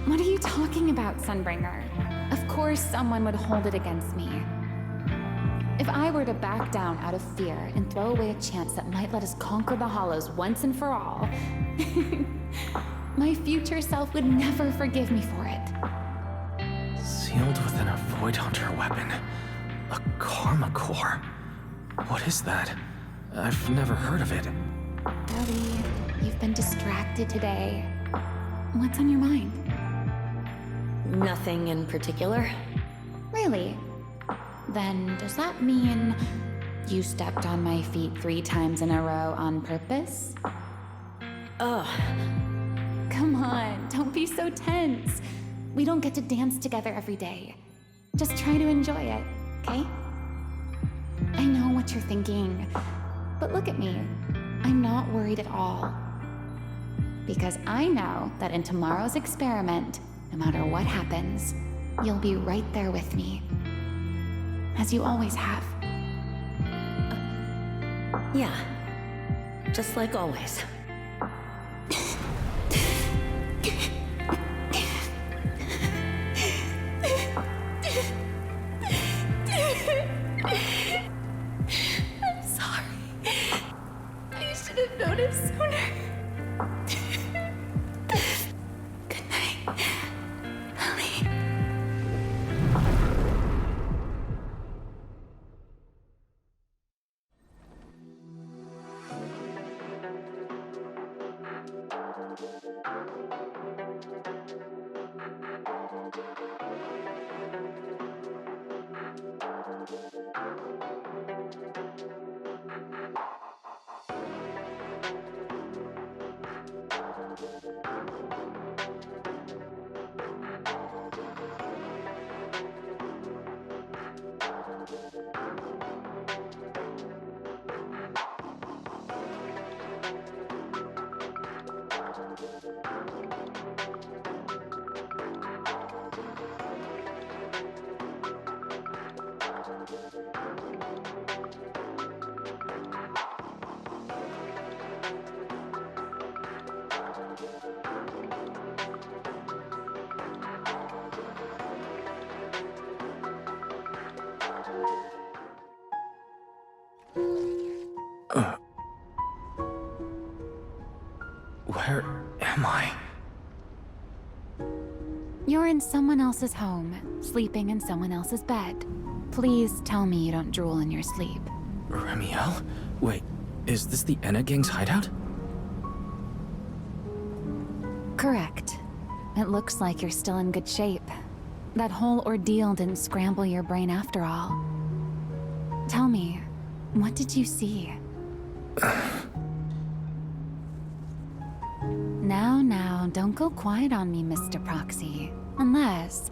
What are you talking about, Sunbringer? Of course someone would hold it against me. If I were to back down out of fear and throw away a chance that might let us conquer the Hollows once and for all, my future self would never forgive me for it. Sealed within a Void Hunter weapon. A Karma Core. What is that? I've never heard of it. Belly, you've been distracted today. What's on your mind? Nothing in particular. Really? Then does that mean you stepped on my feet 3 times in a row on purpose? Ugh. Come on, don't be so tense. We don't get to dance together every day. Just try to enjoy it, okay? I know what you're thinking, but look at me. I'm not worried at all. Because I know that in tomorrow's experiment, no matter what happens, you'll be right there with me. As you always have. Yeah. Just like always. I'm sorry. I should have noticed sooner. Good night, Ellie. Where am I? You're in someone else's home, sleeping in someone else's bed. Please tell me you don't drool in your sleep. Remielle? Wait, is this the Enna Gang's hideout? Correct. It looks like you're still in good shape. That whole ordeal didn't scramble your brain after all. Tell me, what did you see? Now, don't go quiet on me, Mr. Proxy. Unless,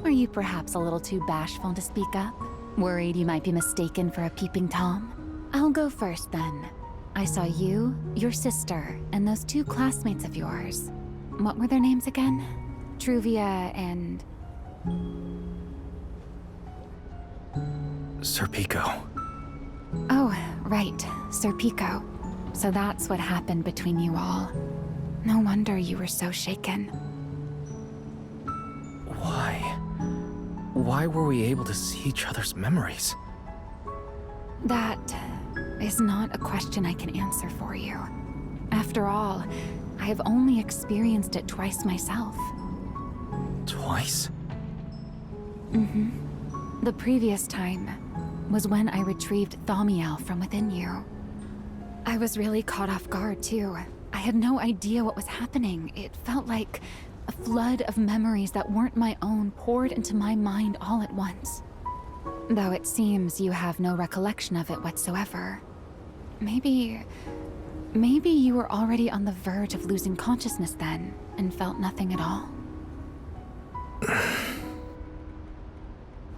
are you perhaps a little too bashful to speak up? Worried you might be mistaken for a peeping Tom? I'll go first then. I saw you, your sister, and those two classmates of yours. What were their names again? Truvia and... Sir Pico. Oh, right, Sir Pico. So that's what happened between you all. No wonder you were so shaken. Why? Why were we able to see each other's memories? That is not a question I can answer for you. After all, I have only experienced it twice myself. Twice? Mm-hmm. The previous time was when I retrieved Thaumiel from within you. I was really caught off guard, too. I had no idea what was happening. It felt like a flood of memories that weren't my own poured into my mind all at once. Though it seems you have no recollection of it whatsoever. Maybe you were already on the verge of losing consciousness then, and felt nothing at all.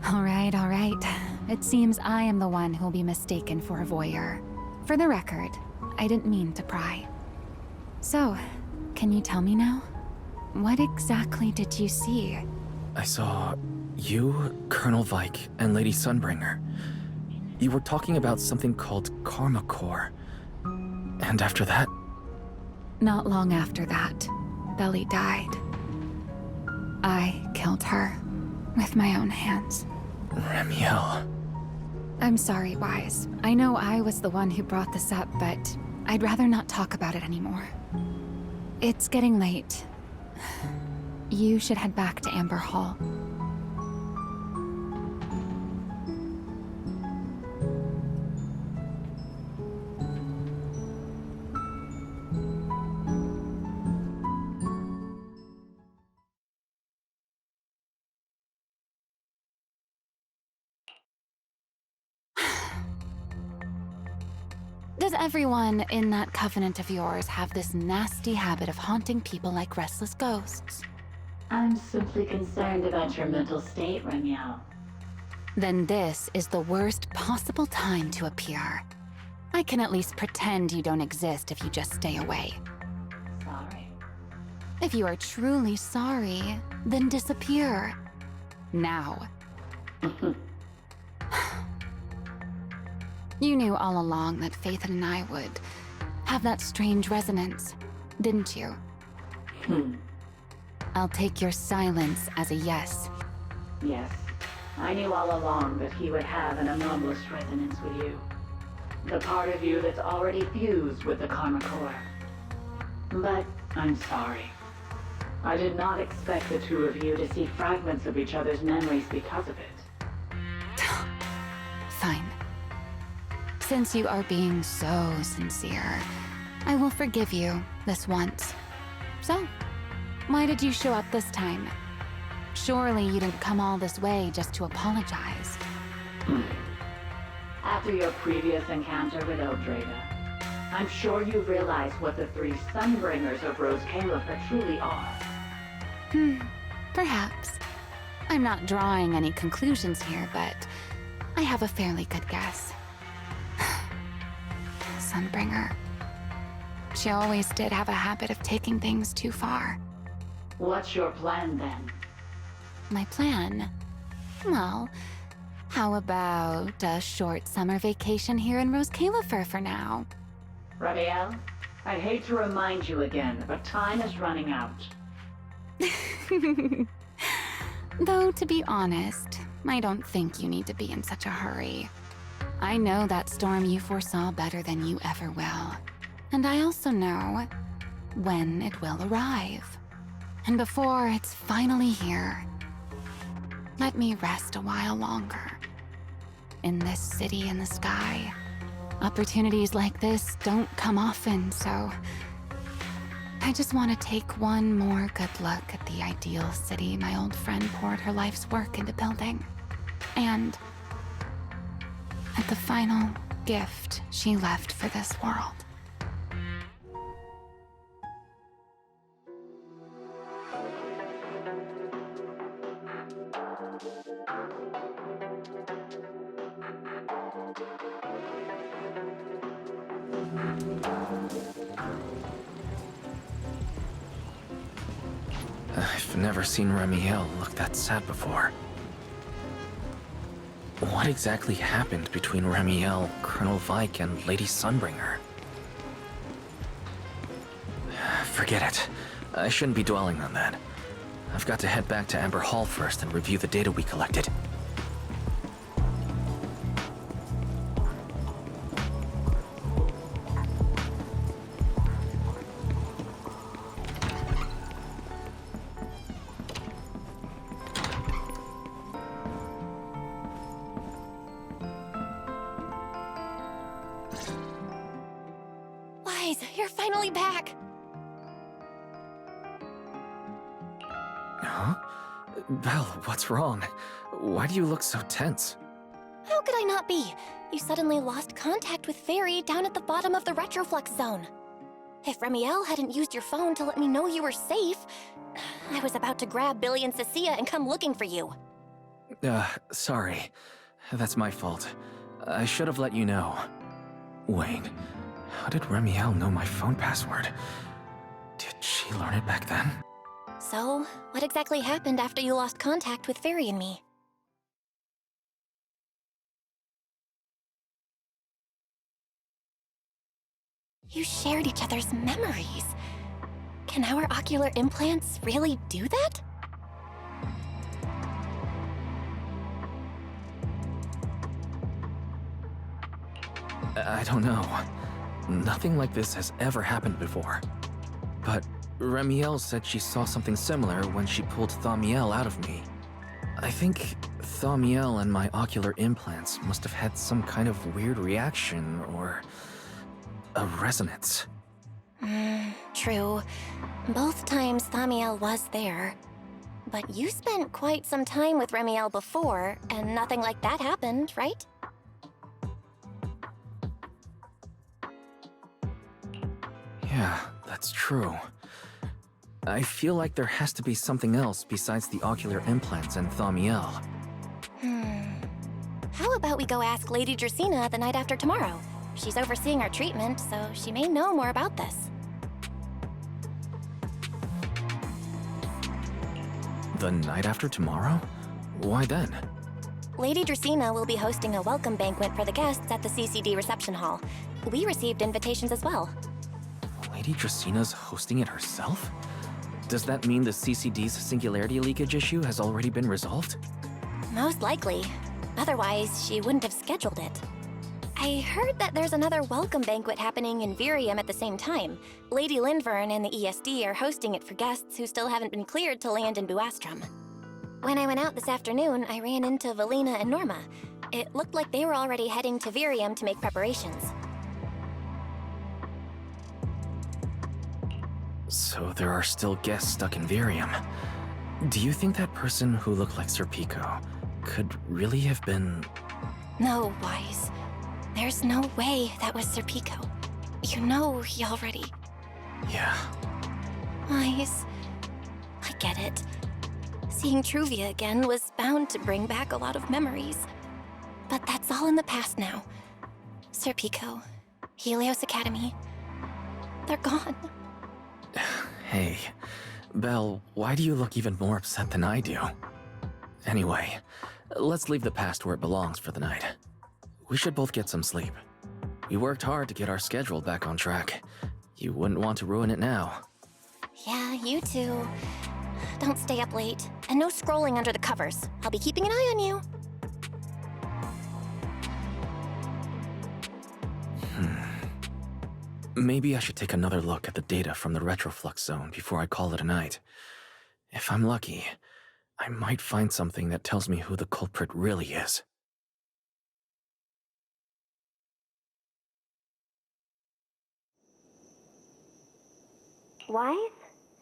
All right. It seems I am the one who'll be mistaken for a voyeur. For the record, I didn't mean to pry. So, can you tell me now? What exactly did you see? I saw you, Colonel Vike, and Lady Sunbringer. You were talking about something called Karma Core. And after that? Not long after that, Belly died. I killed her with my own hands. Remielle. I'm sorry, Wise. I know I was the one who brought this up, but I'd rather not talk about it anymore. It's getting late. You should head back to Amber Hall. Does everyone in that covenant of yours have this nasty habit of haunting people like restless ghosts? I'm simply concerned about your mental state, Remielle. Then this is the worst possible time to appear. I can at least pretend you don't exist if you just stay away. Sorry. If you are truly sorry, then disappear. Now. You knew all along that Faith and I would have that strange resonance, didn't you? I'll take your silence as a yes. Yes. I knew all along that he would have an anomalous resonance with you. The part of you that's already fused with the Karma Core. But I'm sorry. I did not expect the two of you to see fragments of each other's memories because of it. Fine. Since you are being so sincere, I will forgive you this once. So, why did you show up this time? Surely you didn't come all this way just to apologize. After your previous encounter with Eldreda, I'm sure you realize what the three Sunbringers of Rose Califer truly are. Perhaps. I'm not drawing any conclusions here, but I have a fairly good guess. Sunbringer. She always did have a habit of taking things too far. What's your plan then? My plan? Well, how about a short summer vacation here in Roscalifer for now? Remielle, I hate to remind you again, but time is running out. Though, to be honest, I don't think you need to be in such a hurry. I know that storm you foresaw better than you ever will. And I also know when it will arrive. And before it's finally here, let me rest a while longer. In this city in the sky, opportunities like this don't come often, so I just want to take one more good look at the ideal city my old friend poured her life's work into building. And at the final gift she left for this world. I've never seen Remielle look that sad before. What exactly happened between Remielle, Colonel Vike, and Lady Sunbringer? Forget it. I shouldn't be dwelling on that. I've got to head back to Amber Hall first and review the data we collected. You're finally back! Huh? Belle, what's wrong? Why do you look so tense? How could I not be? You suddenly lost contact with Fairy down at the bottom of the retroflux zone. If Remielle hadn't used your phone to let me know you were safe, I was about to grab Billy and Cecilia and come looking for you. Sorry. That's my fault. I should have let you know. Wait. How did Remielle know my phone password? Did she learn it back then? So, what exactly happened after you lost contact with Fairy and me? You shared each other's memories. Can our ocular implants really do that? I don't know. Nothing like this has ever happened before. But Remielle said she saw something similar when she pulled Thaumiel out of me. I think Thaumiel and my ocular implants must have had some kind of weird reaction or a resonance. True. Both times Thaumiel was there. But you spent quite some time with Remielle before, and nothing like that happened, right? Yeah, that's true. I feel like there has to be something else besides the ocular implants and Thaumiel. How about we go ask Lady Dracaena the night after tomorrow? She's overseeing our treatment, so she may know more about this. The night after tomorrow? Why then? Lady Dracaena will be hosting a welcome banquet for the guests at the CCD reception hall. We received invitations as well. Lady Dracaena's hosting it herself? Does that mean the CCD's singularity leakage issue has already been resolved? Most likely. Otherwise, she wouldn't have scheduled it. I heard that there's another welcome banquet happening in Virium at the same time. Lady Lindvern and the ESD are hosting it for guests who still haven't been cleared to land in Buastrom. When I went out this afternoon, I ran into Valina and Norma. It looked like they were already heading to Virium to make preparations. So there are still guests stuck in Virium. Do you think that person who looked like Sir Pico could really have been... No, Wise. There's no way that was Sir Pico. You know he already... Yeah. Wise, I get it. Seeing Truvia again was bound to bring back a lot of memories. But that's all in the past now. Sir Pico, Helios Academy. They're gone. Hey, Belle, why do you look even more upset than I do? Anyway, let's leave the past where it belongs for the night. We should both get some sleep. We worked hard to get our schedule back on track. You wouldn't want to ruin it now. Yeah, you too. Don't stay up late. And no scrolling under the covers. I'll be keeping an eye on you. Maybe I should take another look at the data from the retroflux zone before I call it a night. If I'm lucky, I might find something that tells me who the culprit really is. Wise?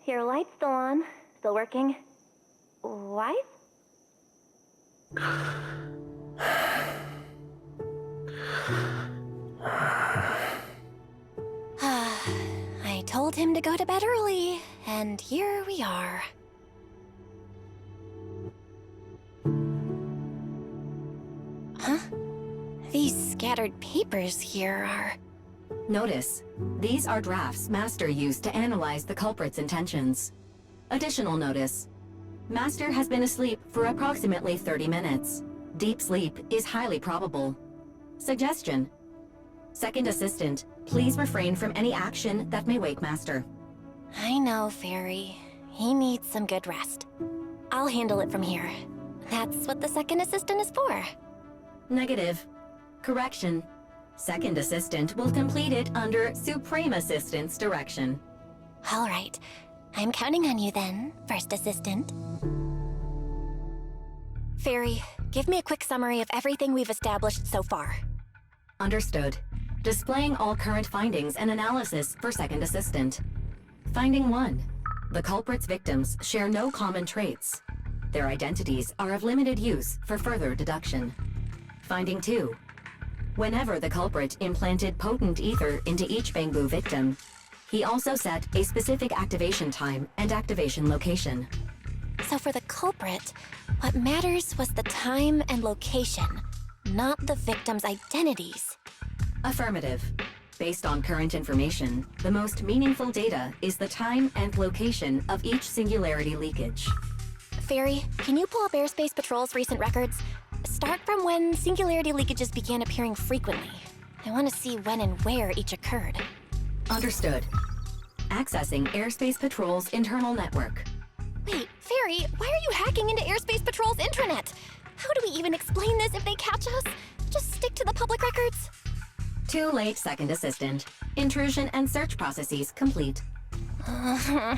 Your light's still on. Still working. Wise? I told him to go to bed early, and here we are. Huh? These scattered papers here are... Notice, these are drafts Master used to analyze the culprit's intentions. Additional notice, Master has been asleep for approximately 30 minutes. Deep sleep is highly probable. Suggestion: Second Assistant, please refrain from any action that may wake Master. I know, Fairy. He needs some good rest. I'll handle it from here. That's what the Second Assistant is for. Negative. Correction. Second Assistant will complete it under Supreme Assistant's direction. All right. I'm counting on you then, First Assistant. Fairy, give me a quick summary of everything we've established so far. Understood. Displaying all current findings and analysis for Second Assistant. Finding 1. The culprit's victims share no common traits. Their identities are of limited use for further deduction. Finding 2. Whenever the culprit implanted potent ether into each Bangbu victim, he also set a specific activation time and activation location. So for the culprit, what matters was the time and location, not the victims' identities. Affirmative. Based on current information, the most meaningful data is the time and location of each singularity leakage. Fairy, can you pull up Airspace Patrol's recent records? Start from when singularity leakages began appearing frequently. I want to see when and where each occurred. Understood. Accessing Airspace Patrol's internal network. Wait, Fairy, why are you hacking into Airspace Patrol's intranet? How do we even explain this if they catch us? Just stick to the public records? Too late, Second Assistant. Intrusion and search processes complete. A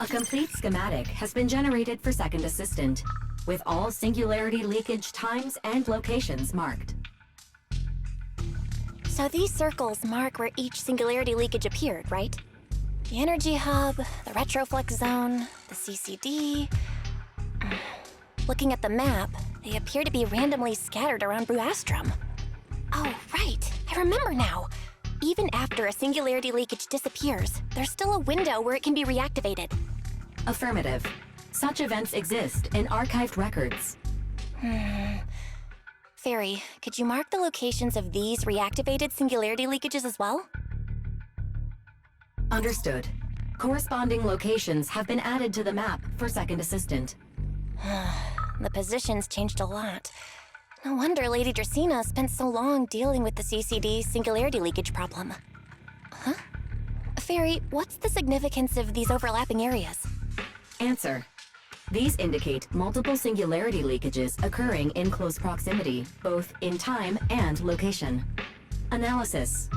complete schematic has been generated for Second Assistant, with all singularity leakage times and locations marked. So these circles mark where each singularity leakage appeared, right? The energy hub, the retroflux zone, the CCD... Looking at the map, they appear to be randomly scattered around Bruastrum. Oh, right. I remember now. Even after a singularity leakage disappears, there's still a window where it can be reactivated. Affirmative. Such events exist in archived records. Fairy, could you mark the locations of these reactivated singularity leakages as well? Understood. Corresponding locations have been added to the map for Second Assistant. The positions changed a lot. No wonder Lady Dracaena spent so long dealing with the CCD singularity leakage problem. Huh? Fairy, what's the significance of these overlapping areas? Answer. These indicate multiple singularity leakages occurring in close proximity, both in time and location. Analysis.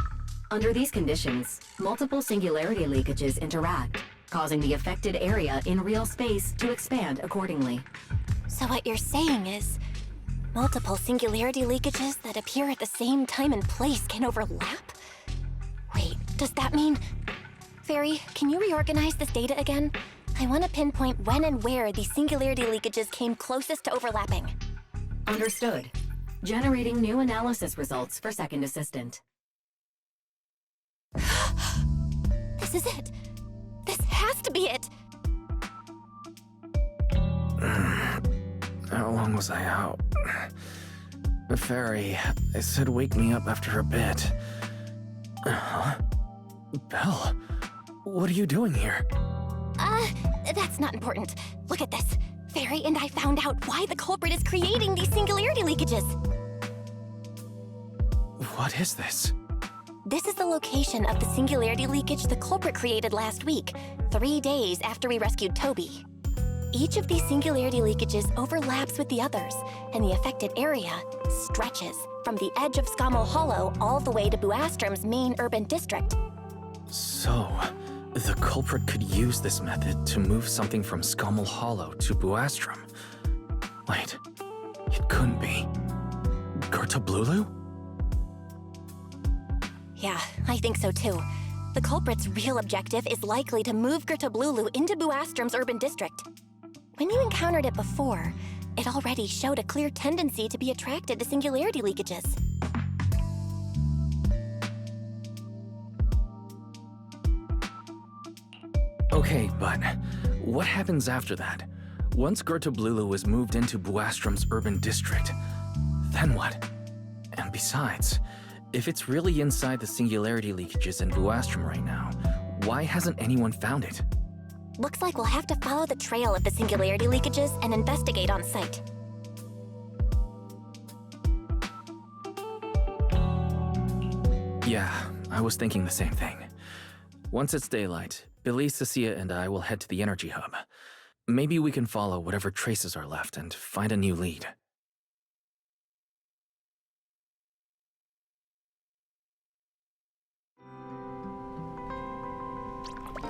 Under these conditions, multiple singularity leakages interact, causing the affected area in real space to expand accordingly. So what you're saying is, multiple singularity leakages that appear at the same time and place can overlap? Wait, does that mean... Fairy, can you reorganize this data again? I want to pinpoint when and where these singularity leakages came closest to overlapping. Understood. Generating new analysis results for Second Assistant. This is it. This has to be it. How long was I out? Fairy, I said wake me up after a bit. Huh? Belle, what are you doing here? That's not important. Look at this. Fairy and I found out why the culprit is creating these singularity leakages. What is this? This is the location of the singularity leakage the culprit created last week, 3 days after we rescued Toby. Each of these singularity leakages overlaps with the others, and the affected area stretches from the edge of Scommel Hollow all the way to Buastrom's main urban district. So, the culprit could use this method to move something from Scommel Hollow to Buastrom. Wait, it couldn't be. Gertablulu? Yeah, I think so too. The culprit's real objective is likely to move Gertablulu into Buastrom's urban district. When you encountered it before, it already showed a clear tendency to be attracted to singularity leakages. Okay, but what happens after that? Once Gertablulu is moved into Buastrom's urban district, then what? And besides, if it's really inside the singularity leakages in Buastrom right now, why hasn't anyone found it? Looks like we'll have to follow the trail of the singularity leakages and investigate on site. Yeah, I was thinking the same thing. Once it's daylight, Billy, Cecilia, and I will head to the energy hub. Maybe we can follow whatever traces are left and find a new lead.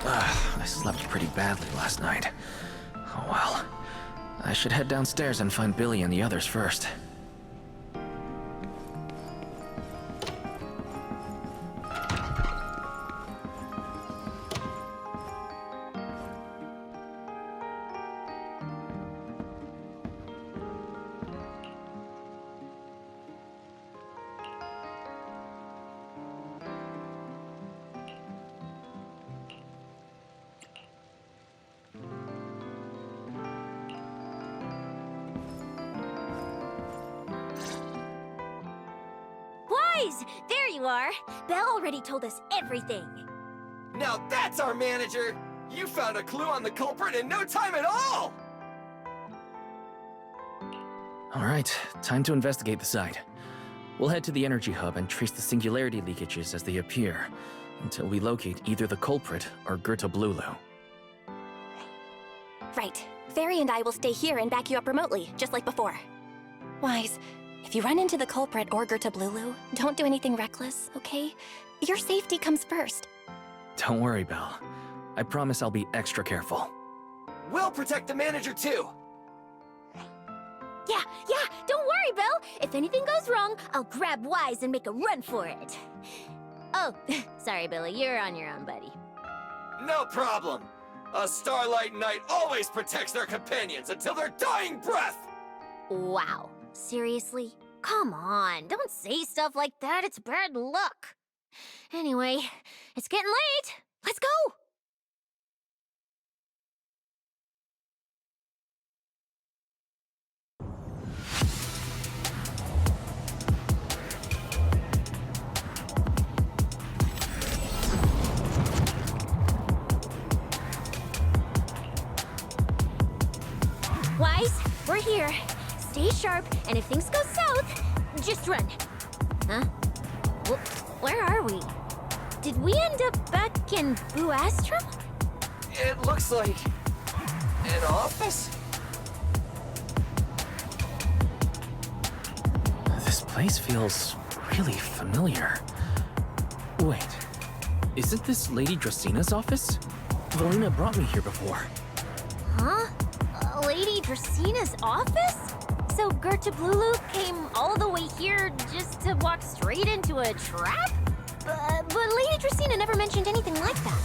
I slept pretty badly last night. Oh well. I should head downstairs and find Billy and the others first. There you are! Belle already told us everything. Now that's our manager! You found a clue on the culprit in no time at all! Alright, time to investigate the site. We'll head to the energy hub and trace the singularity leakages as they appear, until we locate either the culprit or Gertablulu. Right. Fairy and I will stay here and back you up remotely, just like before. Wise, if you run into the culprit or Gertablulu, don't do anything reckless, okay? Your safety comes first. Don't worry, Belle. I promise I'll be extra careful. We'll protect the manager too! Yeah, don't worry, Belle! If anything goes wrong, I'll grab Wise and make a run for it. Oh, sorry, Billy, you're on your own, buddy. No problem! A Starlight Knight always protects their companions until their dying breath! Wow. Seriously? Come on, don't say stuff like that, it's bad luck. Anyway, it's getting late. Let's go! Wise, we're here. Stay sharp, and if things go south, just run. Huh? Where are we? Did we end up back in Buastrom? It looks like an office? This place feels really familiar. Wait, isn't this Lady Dracina's office? Valina brought me here before. Huh? Lady Dracina's office? So Gertablulu came all the way here just to walk straight into a trap? But Lady Dracina never mentioned anything like that.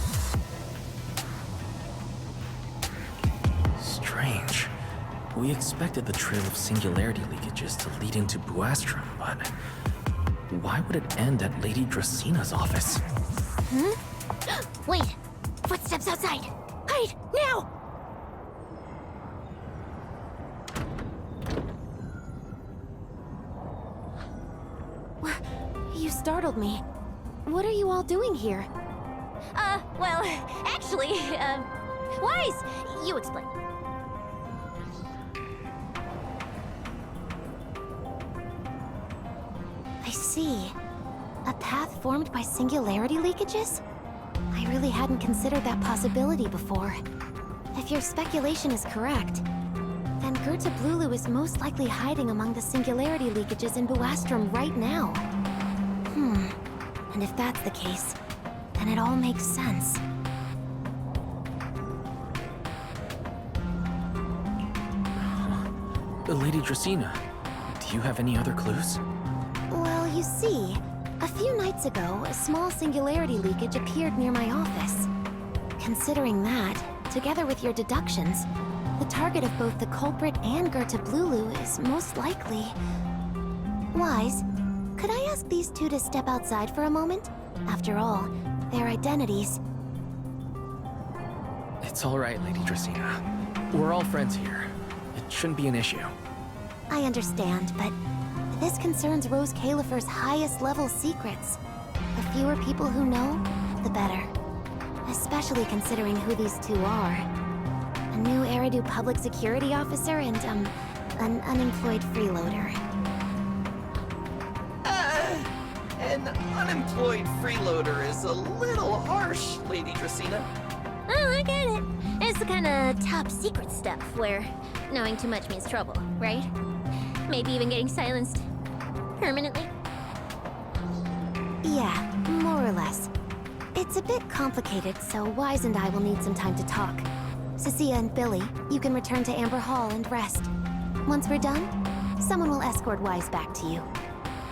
Strange. We expected the trail of singularity leakages to lead into Buastrom, but why would it end at Lady Dracina's office? Wait! Footsteps outside! Hide! Now! You startled me. What are you all doing here? Well, actually, Wise, you explain. I see. A path formed by singularity leakages? I really hadn't considered that possibility before. If your speculation is correct, then Goethe Blulu is most likely hiding among the singularity leakages in Buastrom right now. And if that's the case, then it all makes sense. Lady Dracaena, do you have any other clues? Well, you see, a few nights ago, a small singularity leakage appeared near my office. Considering that, together with your deductions, the target of both the culprit and Goethe Blulu is most likely... Wise, could I ask these two to step outside for a moment? After all, their identities... It's all right, Lady Dracaena. We're all friends here. It shouldn't be an issue. I understand, but this concerns Rose Califer's highest level secrets. The fewer people who know, the better. Especially considering who these two are. A new Eridu public security officer and, an unemployed freeloader. An unemployed freeloader is a little harsh, Lady Dracaena. Oh, I get it. It's the kind of top secret stuff where knowing too much means trouble, right? Maybe even getting silenced permanently. Yeah, more or less. It's a bit complicated, so Wise and I will need some time to talk. Cecilia and Billy, you can return to Amber Hall and rest. Once we're done, someone will escort Wise back to you.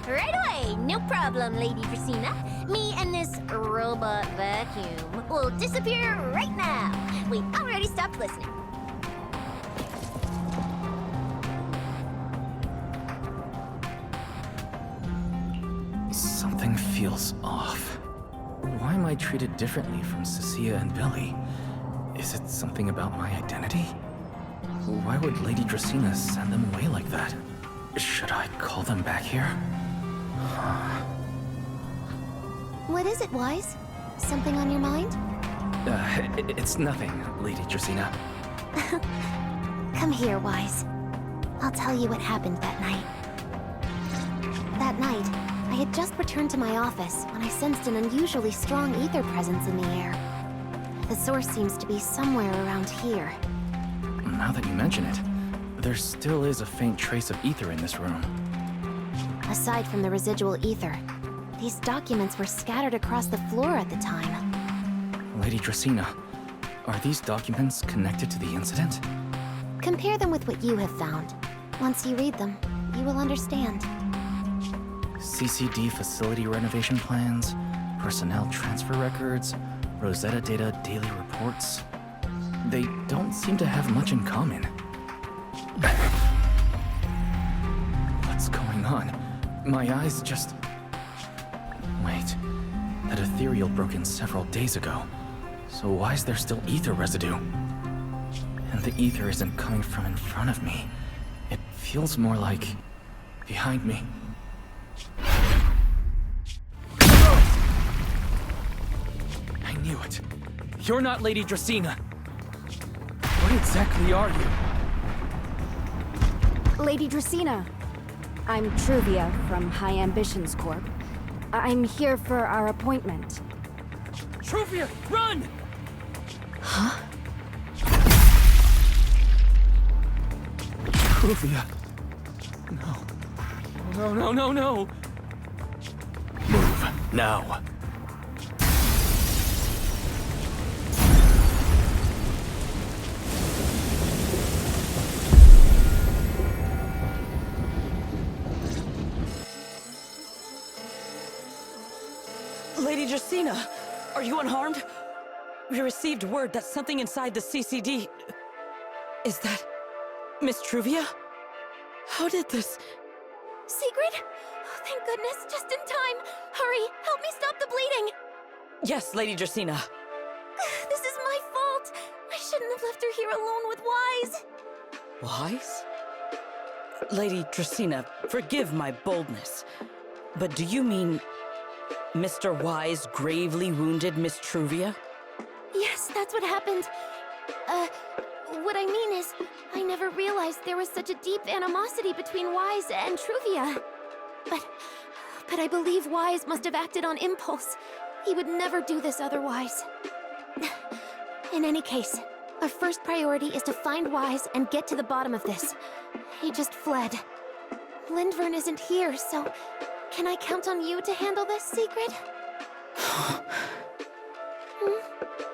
Right away, no problem, Lady Dracaena. Me and this robot vacuum will disappear right now. We've already stopped listening. Something feels off. Why am I treated differently from Cecilia and Billy? Is it something about my identity? Why would Lady Dracaena send them away like that? Should I call them back here? What is it, Wise? Something on your mind? It's nothing, Lady Dracaena. Come here, Wise. I'll tell you what happened that night. That night, I had just returned to my office when I sensed an unusually strong ether presence in the air. The source seems to be somewhere around here. Now that you mention it, there still is a faint trace of ether in this room. Aside from the residual ether, these documents were scattered across the floor at the time. Lady Dracaena, are these documents connected to the incident? Compare them with what you have found. Once you read them, you will understand. CCD facility renovation plans, personnel transfer records, Rosetta Data daily reports. They don't seem to have much in common. What's going on? My eyes just... Wait, that ethereal broke in several days ago. So why is there still ether residue? And the ether isn't coming from in front of me. It feels more like... behind me. I knew it. You're not Lady Dracaena. What exactly are you? Lady Dracaena. I'm Truvia from High Ambitions Corp. I'm here for our appointment. Truvia, run! Huh? Truvia. No. Move, now. Lady Dracaena, are you unharmed? We received word that something inside the CCD... Is that... Miss Truvia? How did this... Secret? Oh, thank goodness, just in time. Hurry, help me stop the bleeding. Yes, Lady Dracaena. This is my fault. I shouldn't have left her here alone with Wise. Wise? Lady Dracaena, forgive my boldness. But do you mean... Mr. Wise gravely wounded Miss Truvia? Yes, that's what happened. What I mean is, I never realized there was such a deep animosity between Wise and Truvia. But I believe Wise must have acted on impulse. He would never do this otherwise. In any case, our first priority is to find Wise and get to the bottom of this. He just fled. Lindvern isn't here, so can I count on you to handle this, Secret?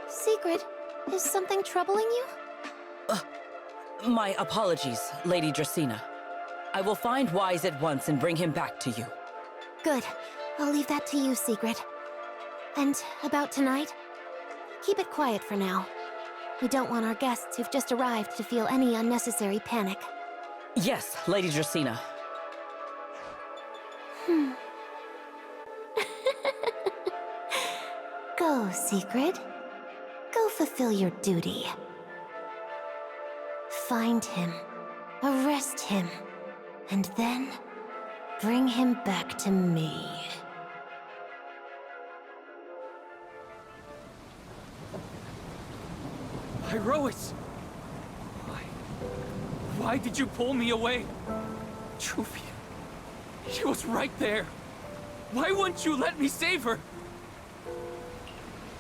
Secret, is something troubling you? My apologies, Lady Dracena. I will find Wise at once and bring him back to you. Good. I'll leave that to you, Secret. And about tonight? Keep it quiet for now. We don't want our guests who've just arrived to feel any unnecessary panic. Yes, Lady Dracena. Go, Secret. Go fulfill your duty. Find him, arrest him, and then bring him back to me. Pyrois! Why did you pull me away? Truvia, she was right there. Why wouldn't you let me save her?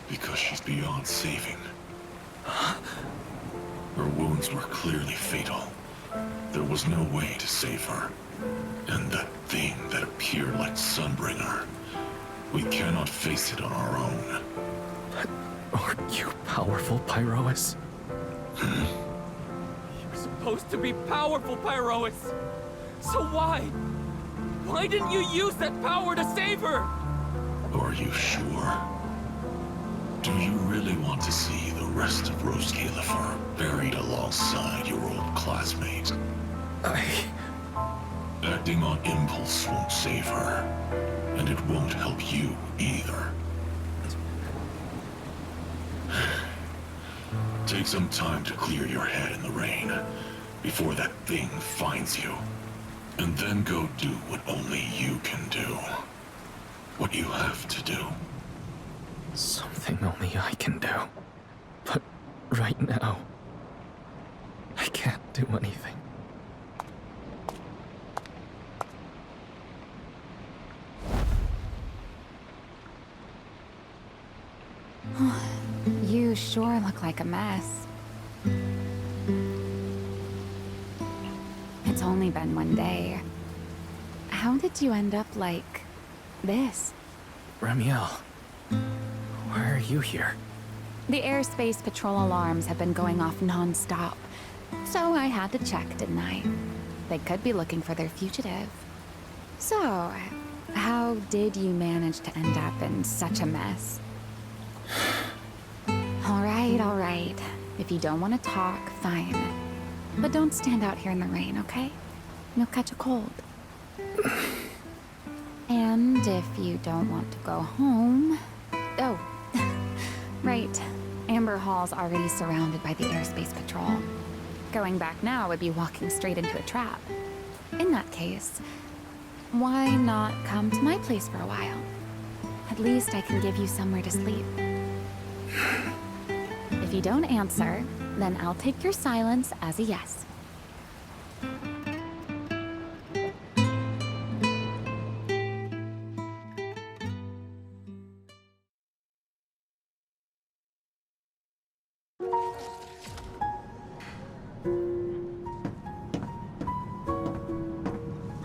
Because she's beyond saving. Her wounds were clearly fatal. There was no way to save her. And that thing that appeared like Sunbringer, we cannot face it on our own. But aren't you powerful, Pyrois? You're supposed to be powerful, Pyrois. So why? Why didn't you use that power to save her? Are you sure? Do you really want to see the rest of Rose Califer buried alongside your old classmate? Acting on impulse won't save her, and it won't help you either. Take some time to clear your head in the rain before that thing finds you. And then go do what only you can do. What you have to do. Something only I can do. But right now, I can't do anything. You sure look like a mess. It's only been one day. How did you end up like this? Remielle, why are you here? The airspace patrol alarms have been going off non-stop, so I had to check, didn't I? They could be looking for their fugitive. So, how did you manage to end up in such a mess? All right. If you don't want to talk, fine. But don't stand out here in the rain, okay? You'll catch a cold. And if you don't want to go home... Oh, right. Amber Hall's already surrounded by the airspace patrol. Going back now would be walking straight into a trap. In that case, why not come to my place for a while? At least I can give you somewhere to sleep. If you don't answer, then I'll take your silence as a yes.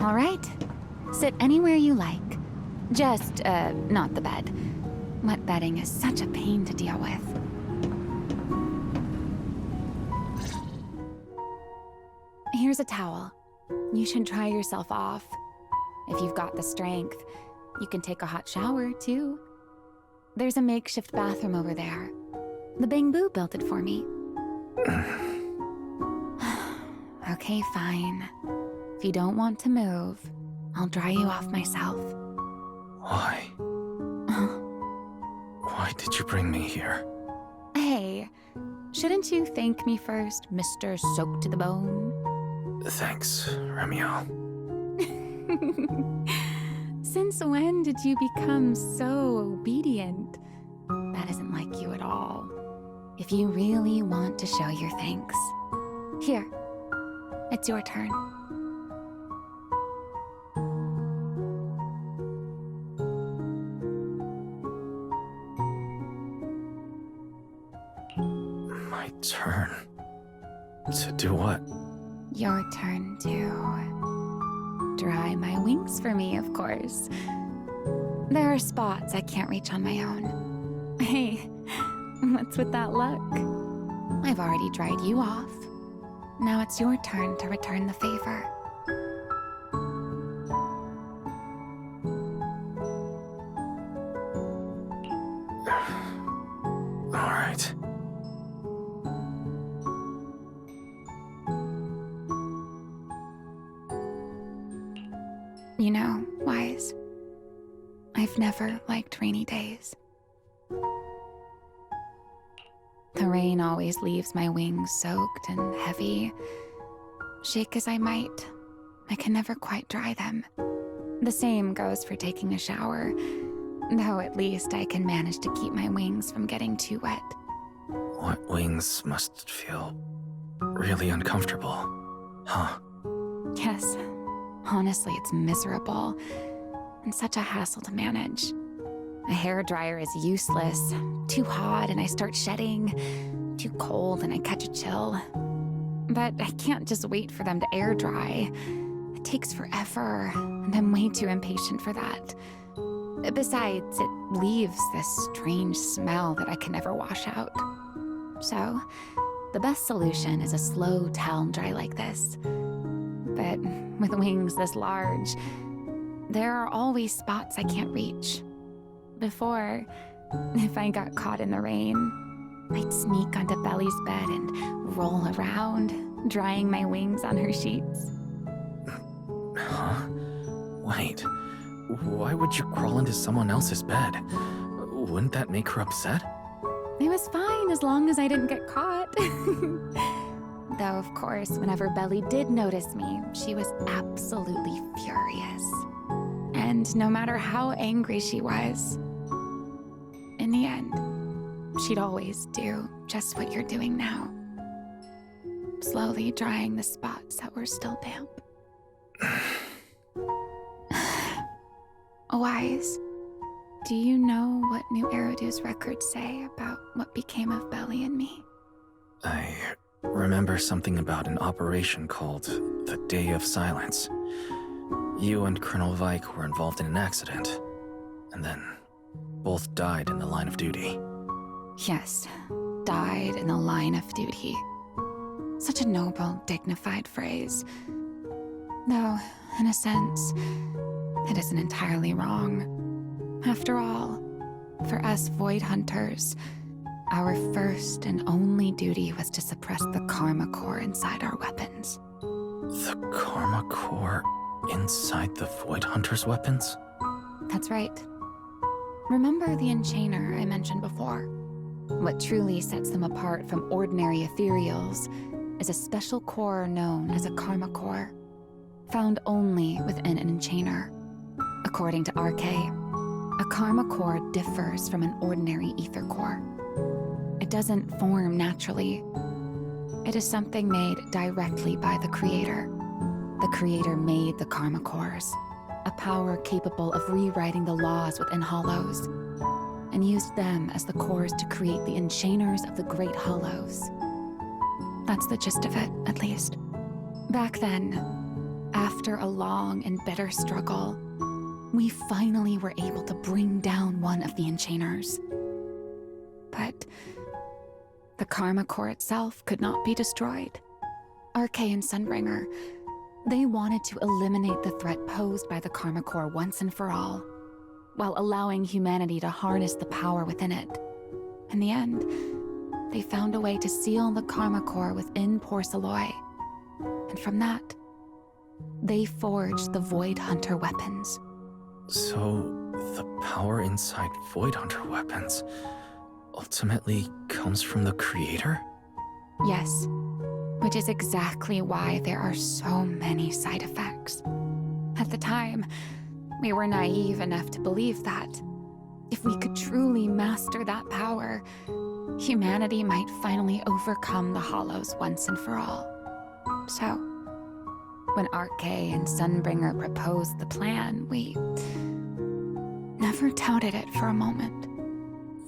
All right. Sit anywhere you like. Just, not the bed. Wet bedding is such a pain to deal with. Here's a towel. You should dry yourself off. If you've got the strength, you can take a hot shower, too. There's a makeshift bathroom over there. The Bamboo built it for me. Okay, fine. If you don't want to move, I'll dry you off myself. Why? Why did you bring me here? Hey, shouldn't you thank me first, Mr. Soaked to the Bone? Thanks, Remielle. Since when did you become so obedient? That isn't like you at all. If you really want to show your thanks, here, it's your turn. My turn? To do what? Your turn to dry my wings for me, of course. There are spots I can't reach on my own. Hey, what's with that look? I've already dried you off. Now it's your turn to return the favor. All right. You know, Wise, I've never liked rainy days. The rain always leaves my wings soaked and heavy. Shake as I might, I can never quite dry them. The same goes for taking a shower, though at least I can manage to keep my wings from getting too wet. Wet wings must feel really uncomfortable, huh? Yes, honestly, it's miserable and such a hassle to manage. A hairdryer is useless. Too hot and I start shedding. Too cold and I catch a chill. But I can't just wait for them to air dry. It takes forever, and I'm way too impatient for that. Besides, it leaves this strange smell that I can never wash out. So, the best solution is a slow towel dry like this. But with wings this large, there are always spots I can't reach. Before, if I got caught in the rain, I'd sneak onto Belly's bed and roll around, drying my wings on her sheets. Huh? Wait, why would you crawl into someone else's bed? Wouldn't that make her upset? It was fine as long as I didn't get caught. Though, of course, whenever Belly did notice me, she was absolutely furious. And no matter how angry she was, in the end, she'd always do just what you're doing now. Slowly drying the spots that were still damp. Wise, do you know what New Eridu's records say about what became of Belly and me? I remember something about an operation called the Day of Silence. You and Colonel Vike were involved in an accident, and then both died in the line of duty. Yes, died in the line of duty. Such a noble, dignified phrase. Though, in a sense, it isn't entirely wrong. After all, for us Void Hunters, our first and only duty was to suppress the Karma Core inside our weapons. The Karma Core inside the Void Hunter's weapons? That's right. Remember the Enchainer I mentioned before? What truly sets them apart from ordinary ethereals is a special core known as a Karma Core, found only within an Enchainer. According to RK, a Karma Core differs from an ordinary ether core. It doesn't form naturally. It is something made directly by the Creator. The Creator made the Karma Cores, a power capable of rewriting the laws within Hollows, and used them as the cores to create the Enchainers of the Great Hollows. That's the gist of it, at least. Back then, after a long and bitter struggle, we finally were able to bring down one of the Enchainers. But the Karma Core itself could not be destroyed. RK and Sunbringer, they wanted to eliminate the threat posed by the Karma Core once and for all, while allowing humanity to harness the power within it. In the end, they found a way to seal the Karma Core within Porceloy. And from that, they forged the Void Hunter weapons. So, the power inside Void Hunter weapons ultimately comes from the Creator? Yes, which is exactly why there are so many side effects. At the time, We were naive enough to believe that if we could truly master that power, humanity might finally overcome the Hollows once and for all. So, when Arche and Sunbringer proposed the plan, we never doubted it for a moment.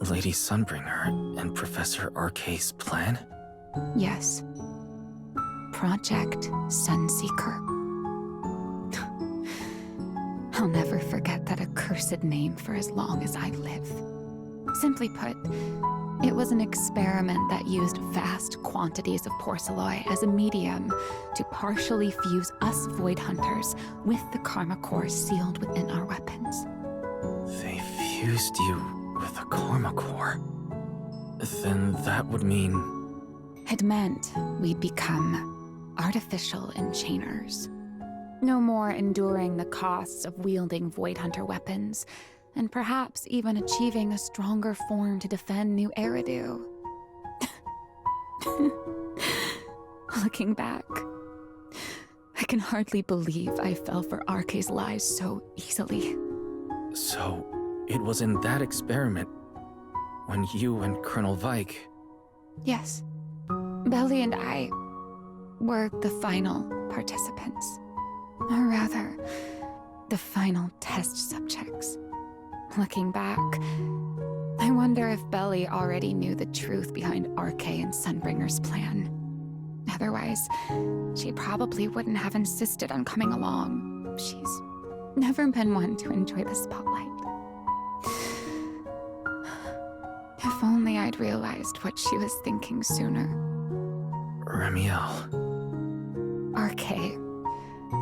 Lady Sunbringer and Professor Arche's plan? Yes. Project Sunseeker. I'll never forget that accursed name for as long as I live. Simply put, it was an experiment that used vast quantities of porcelloi as a medium to partially fuse us Void Hunters with the Karma Core sealed within our weapons. They fused you with a Karma Core. Then that would mean... It meant we'd become artificial enchainers. No more enduring the costs of wielding Void Hunter weapons, and perhaps even achieving a stronger form to defend New Eridu. Looking back, I can hardly believe I fell for Arche's lies so easily. So, it was in that experiment when you and Colonel Vike... Yes. Belly and I were the final participants. Or rather, the final test subjects. Looking back, I wonder if Belly already knew the truth behind Arche and Sunbringer's plan. Otherwise, she probably wouldn't have insisted on coming along. She's never been one to enjoy the spotlight. If only I'd realized what she was thinking sooner. Remielle. Arche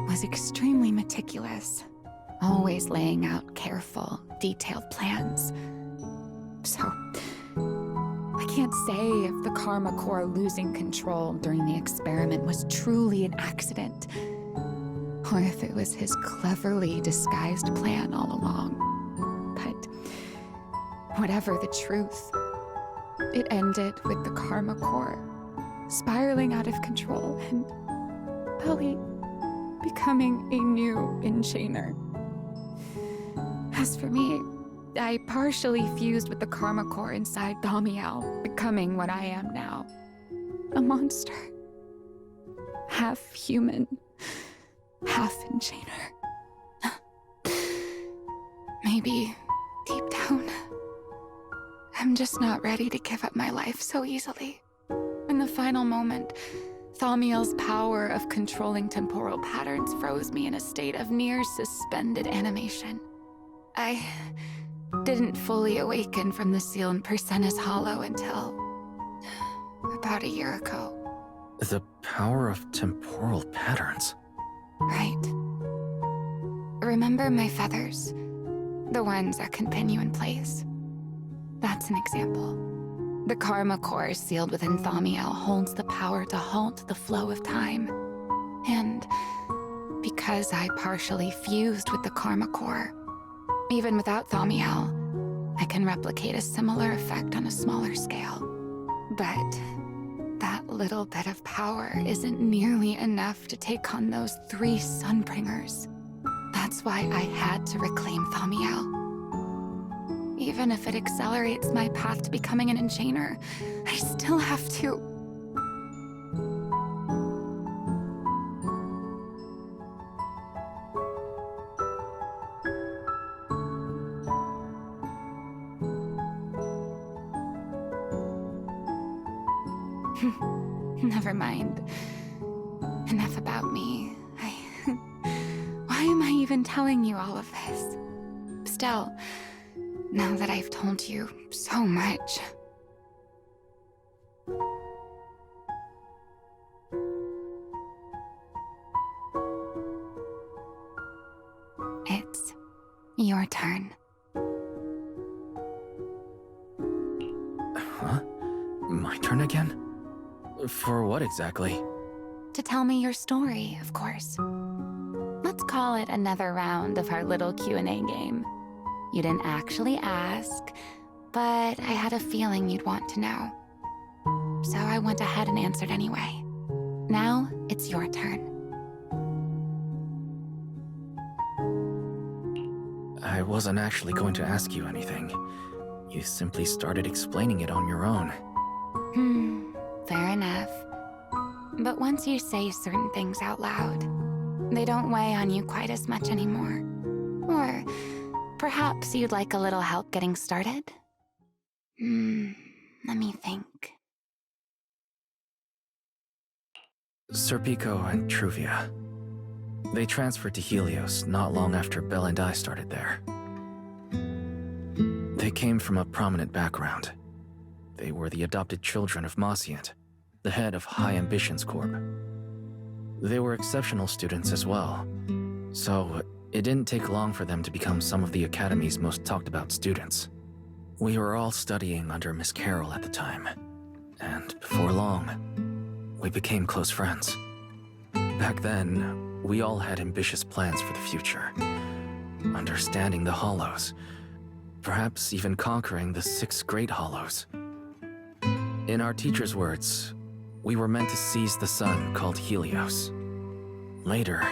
was extremely meticulous, always laying out careful, detailed plans. So, I can't say if the Karma Core losing control during the experiment was truly an accident, or if it was his cleverly disguised plan all along. But whatever the truth, it ended with the Karma Core spiraling out of control and Belly becoming a new enchainer. As for me, I partially fused with the Karma Core inside Thaumiel, becoming what I am now. A monster. Half human, half enchainer. Maybe, deep down, I'm just not ready to give up my life so easily. In the final moment, Thaumiel's power of controlling temporal patterns froze me in a state of near suspended animation. I didn't fully awaken from the seal in Persena's Hollow until about a year ago. The power of temporal patterns. Right. Remember my feathers? The ones that can pin you in place? That's an example. The Karma Core sealed within Thaumiel holds the power to halt the flow of time. And because I partially fused with the Karma Core, even without Thaumiel, I can replicate a similar effect on a smaller scale. But that little bit of power isn't nearly enough to take on those 3 Sunbringers. That's why I had to reclaim Thaumiel. Even if it accelerates my path to becoming an enchainer, I still have to... Never mind. Enough about me. Why am I even telling you all of this? Still, now that I've told you so much... It's your turn. Huh? My turn again? For what exactly? To tell me your story, of course. Let's call it another round of our little Q&A game. You didn't actually ask, but I had a feeling you'd want to know. So I went ahead and answered anyway. Now, it's your turn. wasn't actually going to ask you anything. You simply started explaining it on your own. Fair enough. But once you say certain things out loud, they don't weigh on you quite as much anymore. Or perhaps you'd like a little help getting started? Let me think. Serpico and Truvia. They transferred to Helios not long after Belle and I started there. They came from a prominent background. They were the adopted children of Mosient, the head of High Ambitions Corp. They were exceptional students as well, so it didn't take long for them to become some of the Academy's most talked about students. We were all studying under Miss Carroll at the time, and before long, we became close friends. Back then, we all had ambitious plans for the future. Understanding the Hollows, perhaps even conquering the 6 Great Hollows. In our teacher's words, we were meant to seize the sun called Helios. Later,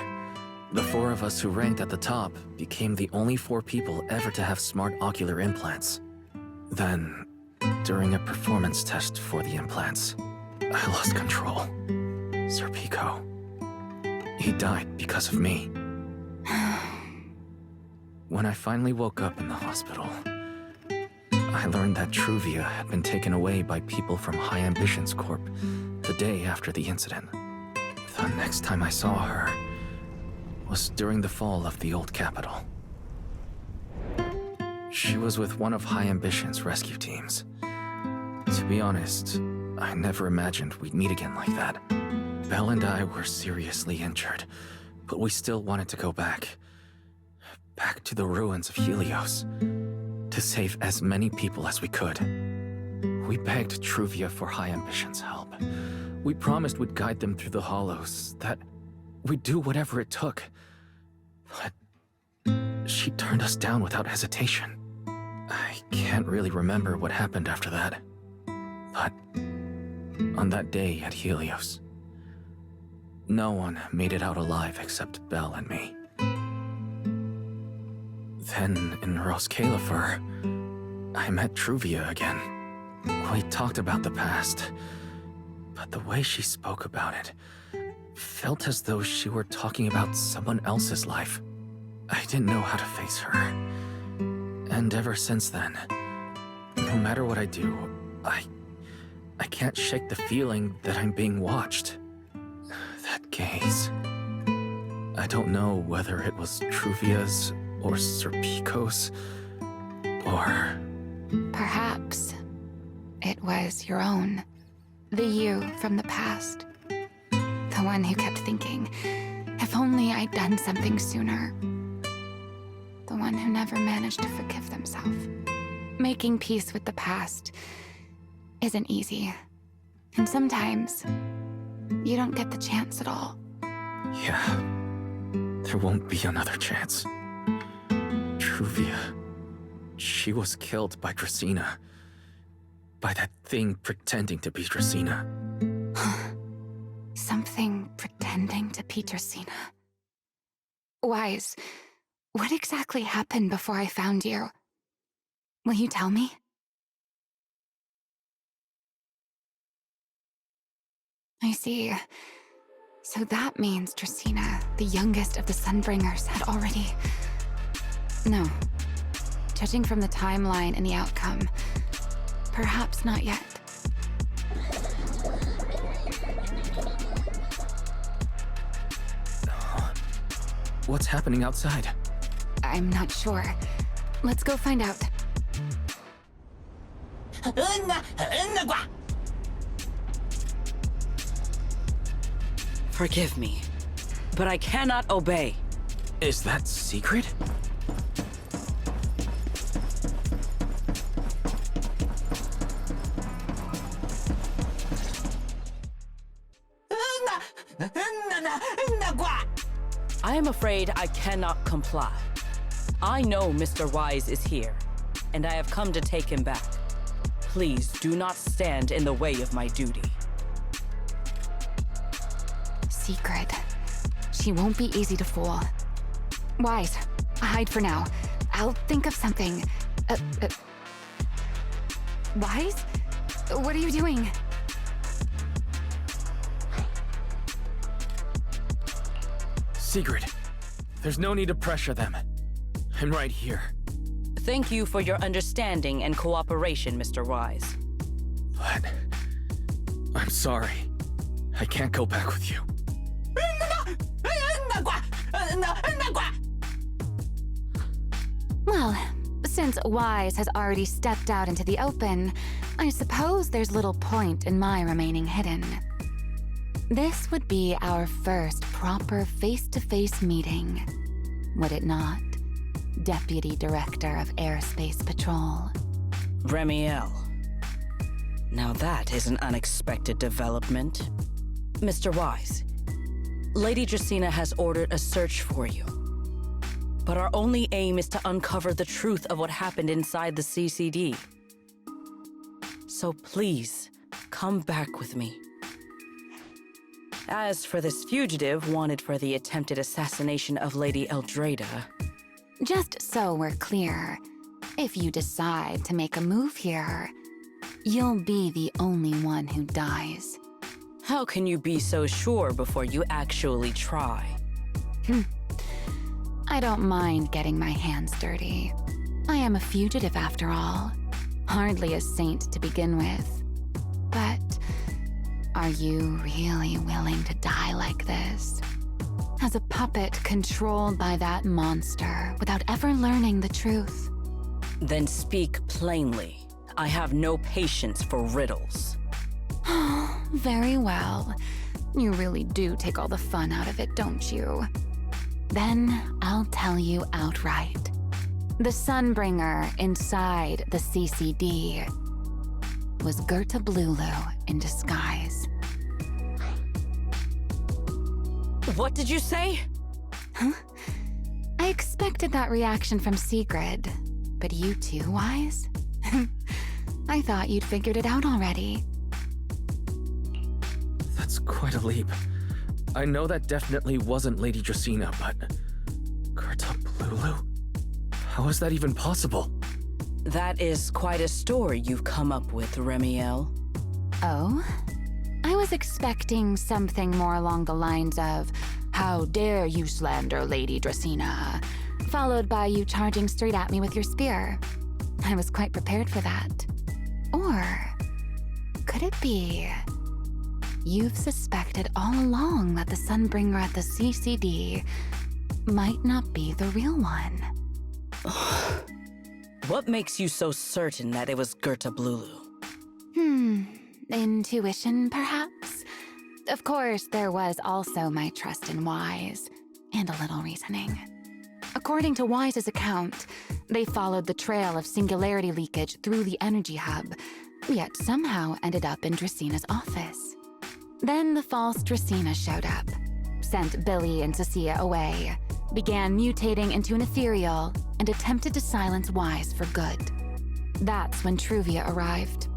the 4 of us who ranked at the top became the only 4 people ever to have smart ocular implants. Then, during a performance test for the implants, I lost control. Serpico. He died because of me. When I finally woke up in the hospital, I learned that Truvia had been taken away by people from High Ambitions Corp the day after the incident. The next time I saw her was during the fall of the old capital. She was with one of High Ambitions' rescue teams. To be honest, I never imagined we'd meet again like that. Belle and I were seriously injured, but we still wanted to go back. Back to the ruins of Helios, to save as many people as we could. We begged Truvia for High Ambitions' help. We promised we'd guide them through the Hollows, that we'd do whatever it took. But she turned us down without hesitation. I can't really remember what happened after that. But on that day at Helios, no one made it out alive except Belle and me. Then in Roscalifer, I met Truvia again. We talked about the past, but the way she spoke about it felt as though she were talking about someone else's life. I didn't know how to face her. And ever since then, no matter what I do, I can't shake the feeling that I'm being watched. That gaze. I don't know whether it was Truvia's or Serpico's, or... Perhaps it was your own. The you from the past. The one who kept thinking, if only I'd done something sooner. The one who never managed to forgive themselves. Making peace with the past isn't easy. And sometimes, you don't get the chance at all. Yeah, there won't be another chance. Truvia, she was killed by Dracena. By that thing pretending to be Dracena. Something pretending to be Dracena. Wise, what exactly happened before I found you? Will you tell me? I see. So that means Dracena, the youngest of the Sunbringers, had already... No. Judging from the timeline and the outcome, perhaps not yet. What's happening outside? I'm not sure. Let's go find out. Forgive me, but I cannot obey. Is that secret? I am afraid I cannot comply. I know Mr. Wise is here, and I have come to take him back. Please do not stand in the way of my duty. Secret. She won't be easy to fool. Wise, hide for now. I'll think of something. Wise? What are you doing? Sigrid, there's no need to pressure them. I'm right here. Thank you for your understanding and cooperation, Mr. Wise. But I'm sorry. I can't go back with you. Well, since Wise has already stepped out into the open, I suppose there's little point in my remaining hidden. This would be our first proper face-to-face meeting, would it not, Deputy Director of Airspace Patrol? Remielle. Now that is an unexpected development. Mr. Wise, Lady Dracaena has ordered a search for you. But our only aim is to uncover the truth of what happened inside the CCD. So please, come back with me. As for this fugitive wanted for the attempted assassination of Lady Eldrada... Just so we're clear, if you decide to make a move here, you'll be the only one who dies. How can you be so sure before you actually try? I don't mind getting my hands dirty. I am a fugitive after all. Hardly a saint to begin with. But are you really willing to die like this? As a puppet controlled by that monster without ever learning the truth? Then speak plainly. I have no patience for riddles. Very well. You really do take all the fun out of it, don't you? Then I'll tell you outright. The Sunbringer inside the CCD was Gerta Blulu in disguise. What did you say? Huh? I expected that reaction from Sigrid, but you too, Wise? I thought you'd figured it out already. That's quite a leap. I know that definitely wasn't Lady Dracaena, but... Gerta Blulu? How is that even possible? That is quite a story you've come up with, Remielle. Oh? I was expecting something more along the lines of, "How dare you slander Lady Dracaena?" followed by you charging straight at me with your spear. I was quite prepared for that. Or could it be you've suspected all along that the Sunbringer at the CCD might not be the real one? What makes you so certain that it was Gerta Blulu? Intuition, perhaps? Of course, there was also my trust in Wise, and a little reasoning. According to Wise's account, they followed the trail of singularity leakage through the energy hub, yet somehow ended up in Dracaena's office. Then the false Dracaena showed up, sent Billy and Cecilia away, began mutating into an ethereal, and attempted to silence Wise for good. That's when Truvia arrived.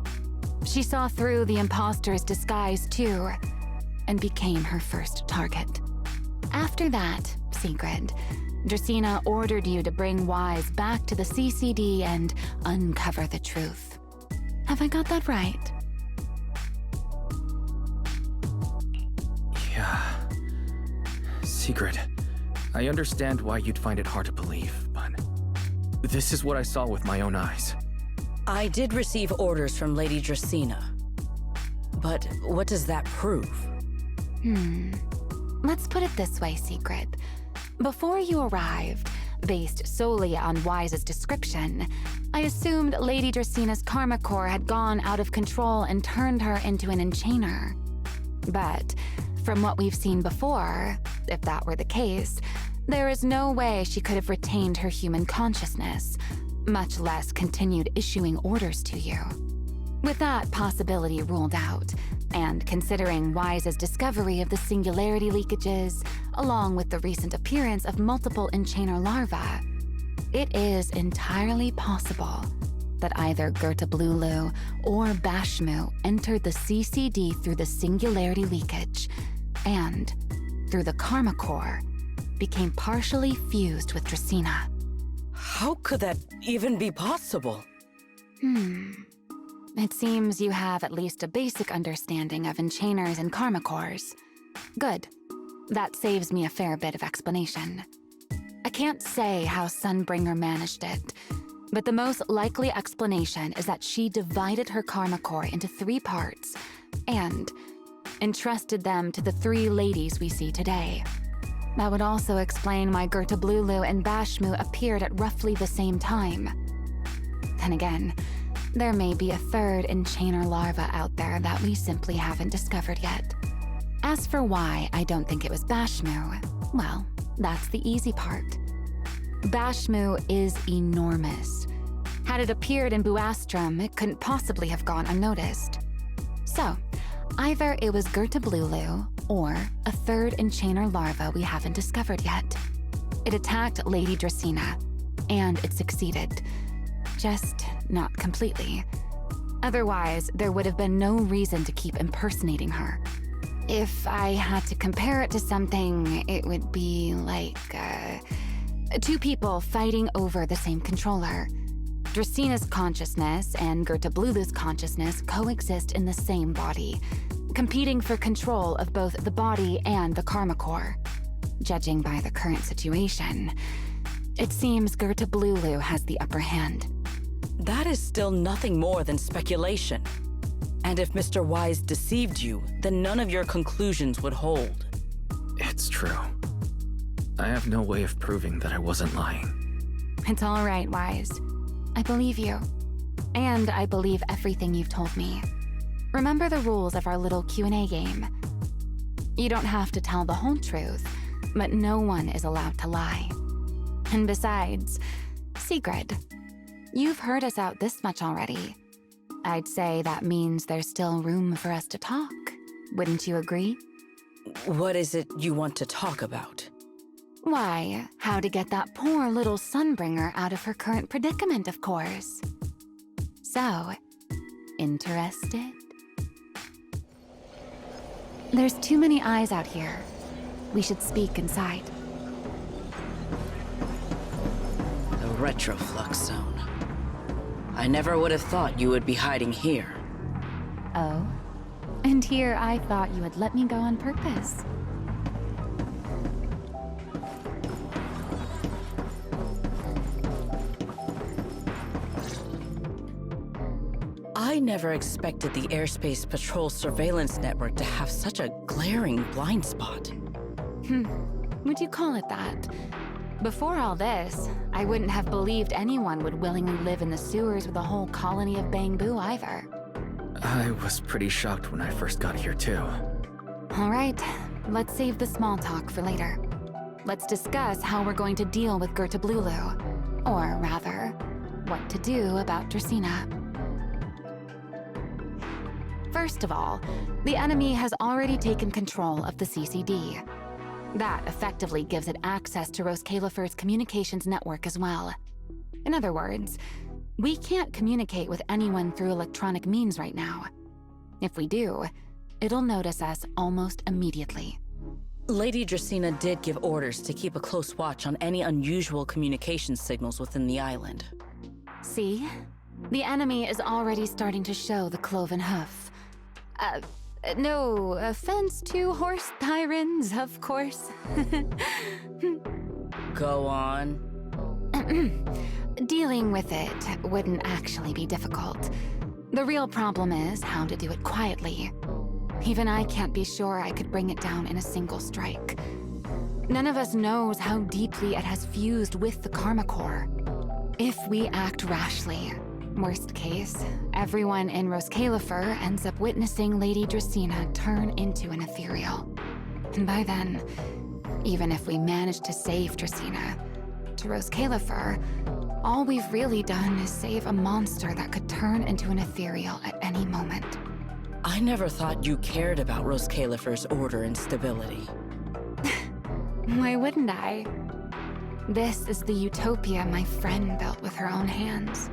She saw through the imposter's disguise too, and became her first target. After that, Sigrid, Dracaena ordered you to bring Wise back to the CCD and uncover the truth. Have I got that right? Yeah. Sigrid, I understand why you'd find it hard to believe, but this is what I saw with my own eyes. I did receive orders from Lady Dracaena. But what does that prove? Let's put it this way, Sigrid. Before you arrived, based solely on Wise's description, I assumed Lady Dracaena's karma core had gone out of control and turned her into an enchainer. But from what we've seen before, if that were the case, there is no way she could have retained her human consciousness, much less continued issuing orders to you. With that possibility ruled out, and considering Wise's discovery of the singularity leakages, along with the recent appearance of multiple enchainer larvae, it is entirely possible that either Gerta Blulu or Bashmu entered the CCD through the singularity leakage, and, through the karma core, became partially fused with Dracaena. How could that even be possible? It seems you have at least a basic understanding of enchainers and karma cores. Good. That saves me a fair bit of explanation. I can't say how Sunbringer managed it, but the most likely explanation is that she divided her karma core into 3 parts and entrusted them to the 3 ladies we see today. That would also explain why Gertablulu and Bashmu appeared at roughly the same time. Then again, there may be a 3rd enchainer larva out there that we simply haven't discovered yet. As for why I don't think it was Bashmu, well, that's the easy part. Bashmu is enormous. Had it appeared in Buastrum, it couldn't possibly have gone unnoticed. So, either it was Gertablulu or a 3rd enchainer larva we haven't discovered yet. It attacked Lady Dracena, and it succeeded. Just not completely. Otherwise, there would have been no reason to keep impersonating her. If I had to compare it to something, it would be like, 2 people fighting over the same controller. Dracena's consciousness and Gertablulu's consciousness coexist in the same body, competing for control of both the body and the karma core. Judging by the current situation, it seems Gertablulu has the upper hand. That is still nothing more than speculation. And if Mr. Wise deceived you, then none of your conclusions would hold. It's true. I have no way of proving that I wasn't lying. It's all right, Wise. I believe you. And I believe everything you've told me. Remember the rules of our little Q&A game. You don't have to tell the whole truth, but no one is allowed to lie. And besides, Sigrid, you've heard us out this much already. I'd say that means there's still room for us to talk. Wouldn't you agree? What is it you want to talk about? Why, how to get that poor little Sunbringer out of her current predicament, of course. So, interested? There's too many eyes out here. We should speak inside. The retroflux zone. I never would have thought you would be hiding here. Oh? And here I thought you would let me go on purpose. I never expected the Airspace Patrol surveillance network to have such a glaring blind spot. Would you call it that? Before all this, I wouldn't have believed anyone would willingly live in the sewers with a whole colony of Bangbu either. I was pretty shocked when I first got here too. All right, let's save the small talk for later. Let's discuss how we're going to deal with Gertablulu. Or rather, what to do about Dracena. First of all, the enemy has already taken control of the CCD. That effectively gives it access to Roskalifer's communications network as well. In other words, we can't communicate with anyone through electronic means right now. If we do, it'll notice us almost immediately. Lady Dracena did give orders to keep a close watch on any unusual communication signals within the island. See? The enemy is already starting to show the cloven hoof. No offense to horse tyrants, of course. Go on. Dealing with it wouldn't actually be difficult. The real problem is how to do it quietly. Even I can't be sure I could bring it down in a single strike. None of us knows how deeply it has fused with the Karma Core. If we act rashly, worst case, everyone in Roskalifer ends up witnessing Lady Dracena turn into an ethereal. And by then, even if we manage to save Dracena, to Roskalifer, all we've really done is save a monster that could turn into an ethereal at any moment. I never thought you cared about Roskalifer's order and stability. Why wouldn't I? This is the utopia my friend built with her own hands.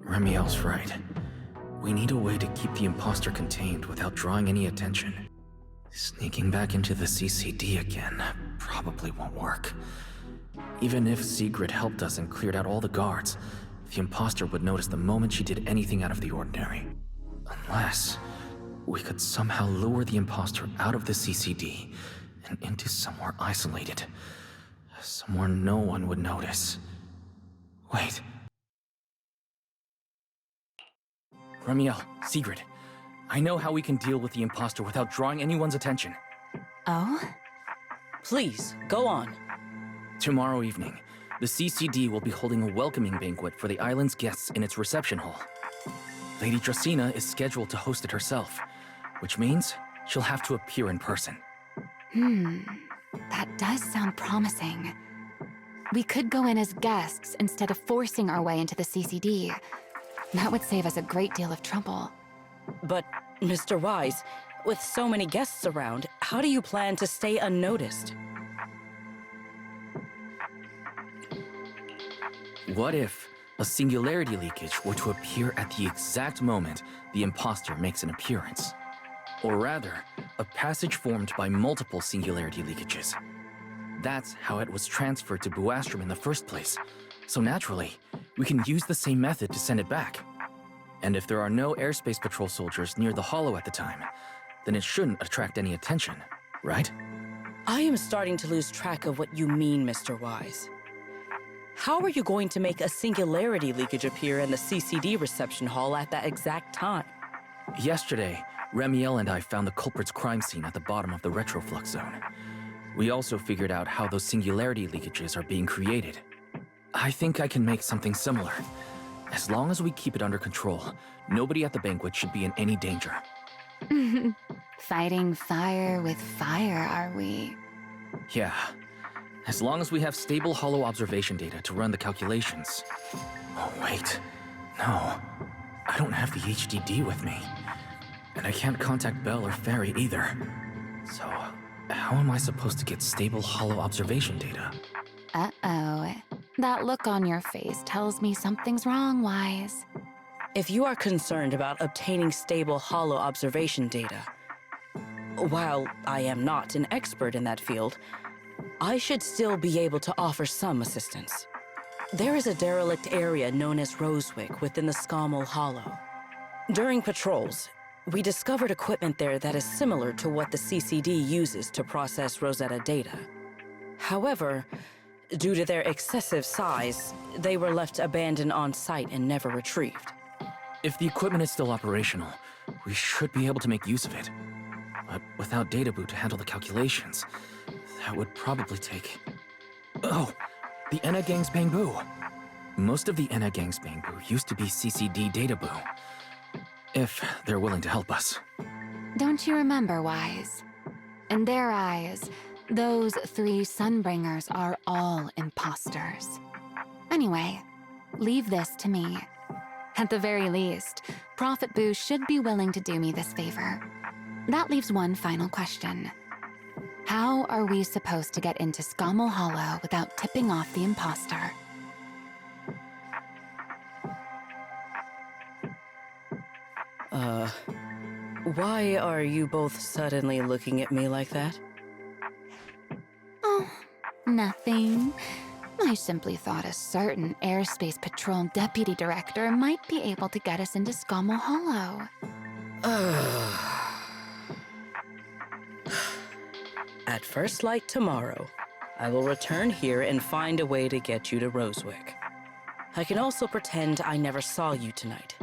Remielle's right. We need a way to keep the imposter contained without drawing any attention. Sneaking back into the CCD again probably won't work. Even if Sigrid helped us and cleared out all the guards, the imposter would notice the moment she did anything out of the ordinary. Unless we could somehow lure the imposter out of the CCD and into somewhere isolated. Somewhere no one would notice. Wait. Remielle, Sigrid, I know how we can deal with the imposter without drawing anyone's attention. Oh? Please, go on. Tomorrow evening, the CCD will be holding a welcoming banquet for the island's guests in its reception hall. Lady Dracaena is scheduled to host it herself, which means she'll have to appear in person. That does sound promising. We could go in as guests instead of forcing our way into the CCD. That would save us a great deal of trouble. But, Mr. Wise, with so many guests around, how do you plan to stay unnoticed? What if a singularity leakage were to appear at the exact moment the imposter makes an appearance? Or rather, a passage formed by multiple singularity leakages. That's how it was transferred to Buastrom in the first place. So naturally, we can use the same method to send it back. And if there are no airspace patrol soldiers near the hollow at the time, then it shouldn't attract any attention, right? I am starting to lose track of what you mean, Mr. Wise. How are you going to make a singularity leakage appear in the CCD reception hall at that exact time? Yesterday, Remielle and I found the culprit's crime scene at the bottom of the retroflux zone. We also figured out how those singularity leakages are being created. I think I can make something similar. As long as we keep it under control, nobody at the banquet should be in any danger. Fighting fire with fire, are we? Yeah. As long as we have stable hollow observation data to run the calculations. Oh, wait. No. I don't have the HDD with me. And I can't contact Belle or Ferry either. So, how am I supposed to get stable hollow observation data? Uh-oh. That look on your face tells me something's wrong, Wise. If you are concerned about obtaining stable hollow observation data, while I am not an expert in that field, I should still be able to offer some assistance. There is a derelict area known as Rosewick within the Scommel Hollow. During patrols, we discovered equipment there that is similar to what the CCD uses to process Rosetta data. However, due to their excessive size, they were left abandoned on site and never retrieved. If the equipment is still operational, we should be able to make use of it. But without data boot to handle the calculations, that would probably take... Oh, the Enna Gang's Bamboo. Most of the Enna Gang's Bamboo used to be CCD data boo. If they're willing to help us. Don't you remember, Wise? In their eyes, those 3 Sunbringers are all imposters. Anyway, leave this to me. At the very least, Prophet Boo should be willing to do me this favor. That leaves one final question. How are we supposed to get into Scommel Hollow without tipping off the imposter? Why are you both suddenly looking at me like that? Oh, nothing. I simply thought a certain airspace patrol deputy director might be able to get us into Scommel Hollow. At first light tomorrow, I will return here and find a way to get you to Rosewick. I can also pretend I never saw you tonight.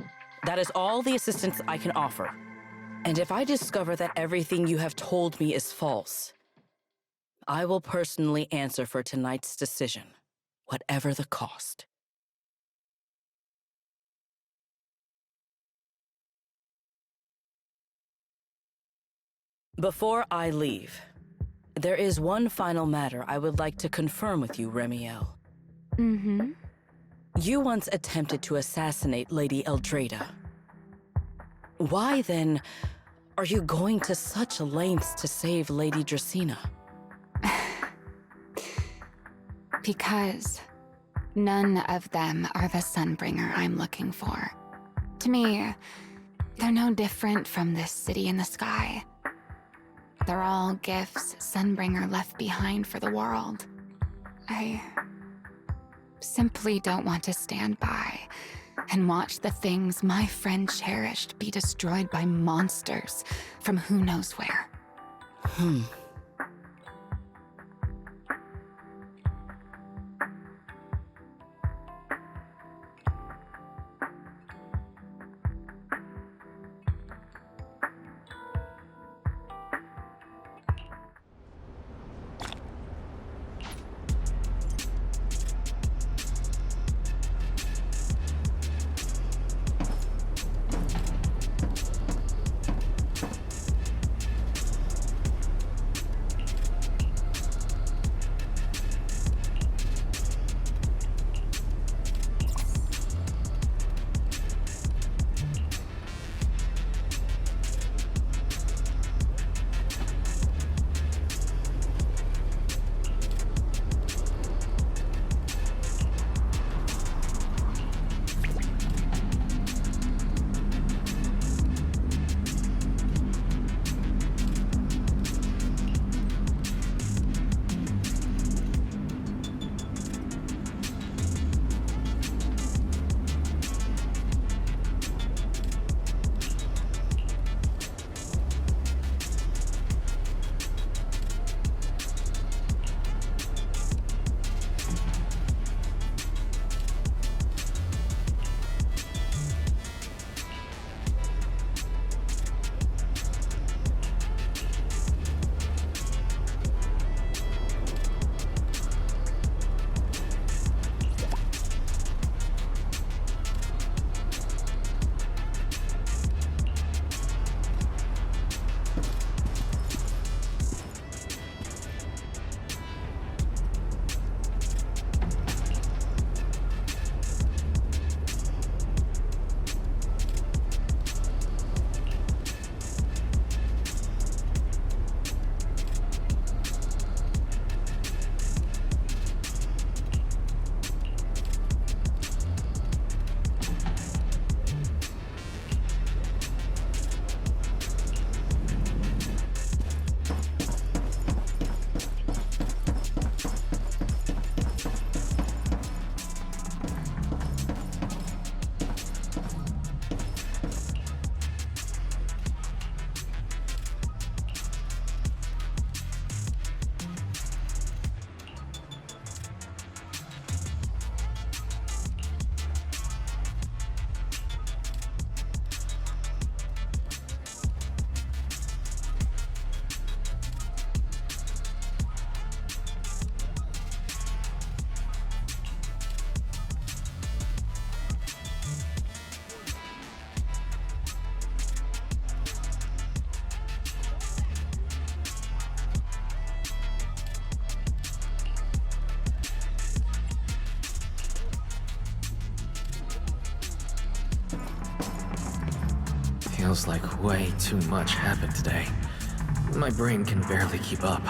That is all the assistance I can offer. And if I discover that everything you have told me is false, I will personally answer for tonight's decision, whatever the cost. Before I leave, there is one final matter I would like to confirm with you, Remielle. Mm-hmm. You once attempted to assassinate Lady Eldrada. Why, then, are you going to such lengths to save Lady Dracaena? Because none of them are the Sunbringer I'm looking for. To me, they're no different from this city in the sky. They're all gifts Sunbringer left behind for the world. I simply don't want to stand by and watch the things my friend cherished be destroyed by monsters from who knows where. Feels like way too much happened today. My brain can barely keep up.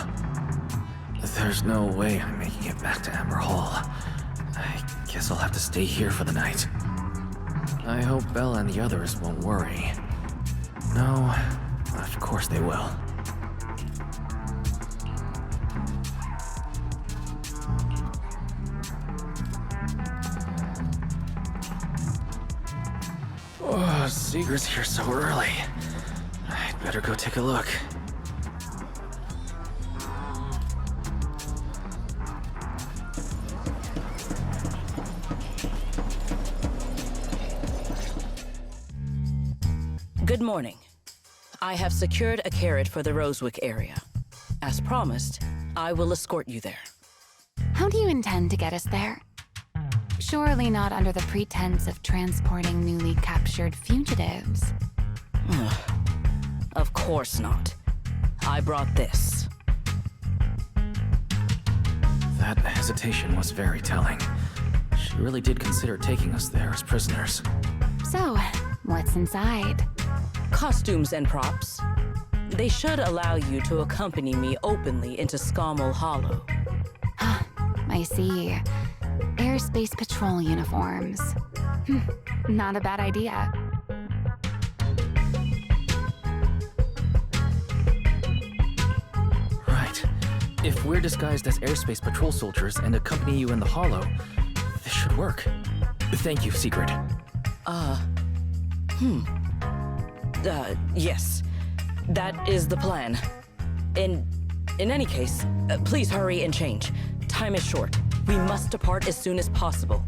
There's no way I'm making it back to Amber Hall. I guess I'll have to stay here for the night. I hope Bella and the others won't worry. No, of course they will. Oh, Seeger's here so early. I'd better go take a look. Good morning. I have secured a carrot for the Rosewick area. As promised, I will escort you there. How do you intend to get us there? Surely not under the pretense of transporting newly captured fugitives. Of course not. I brought this. That hesitation was very telling. She really did consider taking us there as prisoners. So, what's inside? Costumes and props. They should allow you to accompany me openly into Scommel Hollow. I see. Airspace patrol uniforms. Not a bad idea. If we're disguised as airspace patrol soldiers and accompany you in the hollow, this should work. Thank you, Secret. Yes. That is the plan. In any case, please hurry and change. Time is short. We must depart as soon as possible.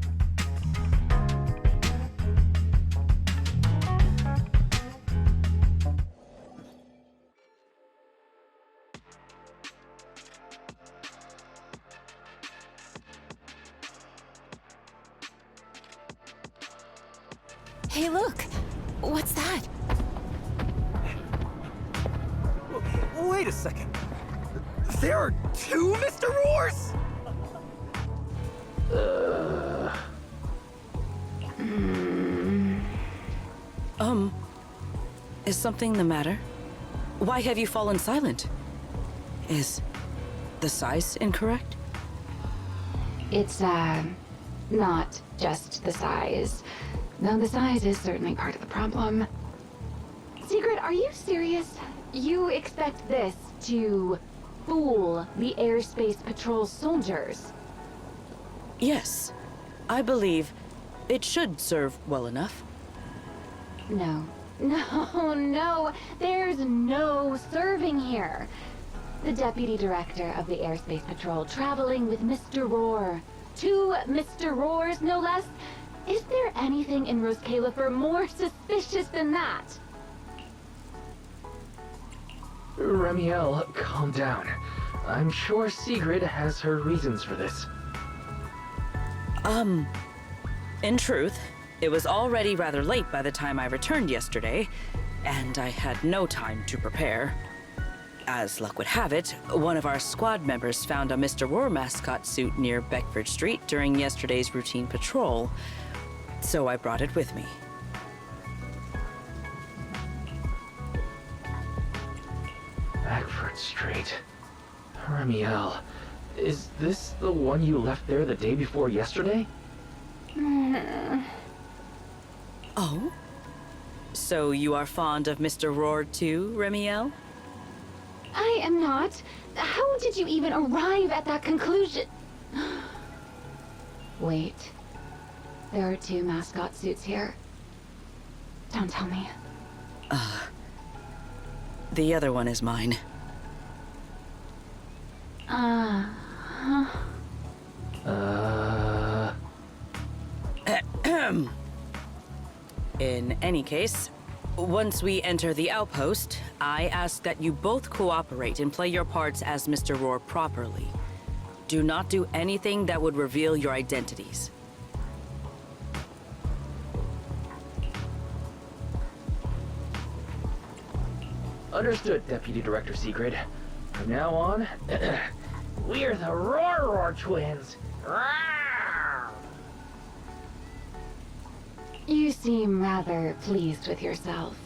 Hey, look! What's that? Wait a second. There are two Mr. Roars? Is something the matter? Why have you fallen silent? Is the size incorrect? It's, not just the size. Though the size is certainly part of the problem. Secret, are you serious? You expect this to fool the airspace patrol soldiers? Yes. I believe it should serve well enough. No. No. There's no serving here. The Deputy Director of the Airspace Patrol traveling with Mr. Roar. 2 Mr. Roars, no less. Is there anything in Rose Califer more suspicious than that? Remielle, calm down. I'm sure Sigrid has her reasons for this. In truth, it was already rather late by the time I returned yesterday, and I had no time to prepare. As luck would have it, one of our squad members found a Mr. Roar mascot suit near Beckford Street during yesterday's routine patrol, so I brought it with me. Beckford Street. Remielle, is this the one you left there the day before yesterday? Oh? So you are fond of Mr. Roar too, Remielle? I am not. How did you even arrive at that conclusion? Wait. There are 2 mascot suits here. Don't tell me. The other one is mine. In any case, once we enter the outpost, I ask that you both cooperate and play your parts as Mr. Roar properly. Do not do anything that would reveal your identities. Understood, Deputy Director Sigrid. From now on, we're the Roar twins. You seem rather pleased with yourself.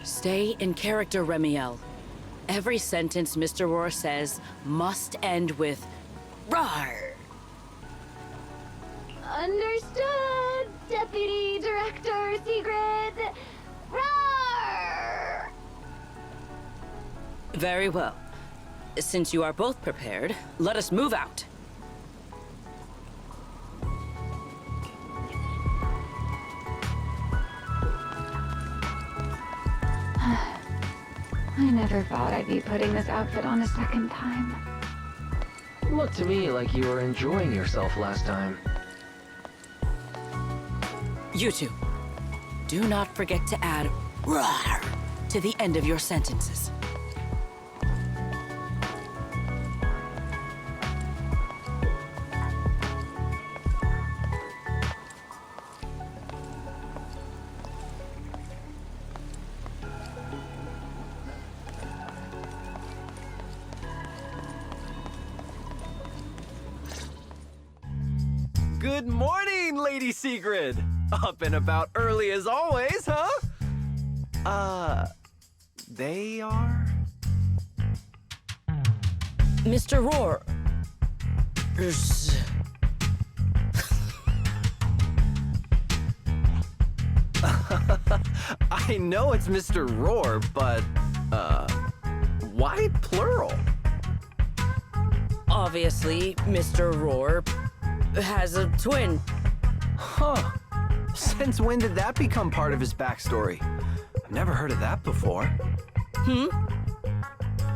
Stay in character, Remielle. Every sentence Mr. Roar says must end with "Rawr." Understood, Deputy Director Sigrid. Roar! Very well. Since you are both prepared, let us move out. I never thought I'd be putting this outfit on a second time. Looked to me like you were enjoying yourself last time. You two, do not forget to add "rawr" to the end of your sentences. Good morning, Lady Sigrid! Up and about early as always, huh? They are? Mr. Roar. I know it's Mr. Roar, but, Why plural? Obviously, Mr. Roar has a twin. Huh. Since when did that become part of his backstory? I've never heard of that before.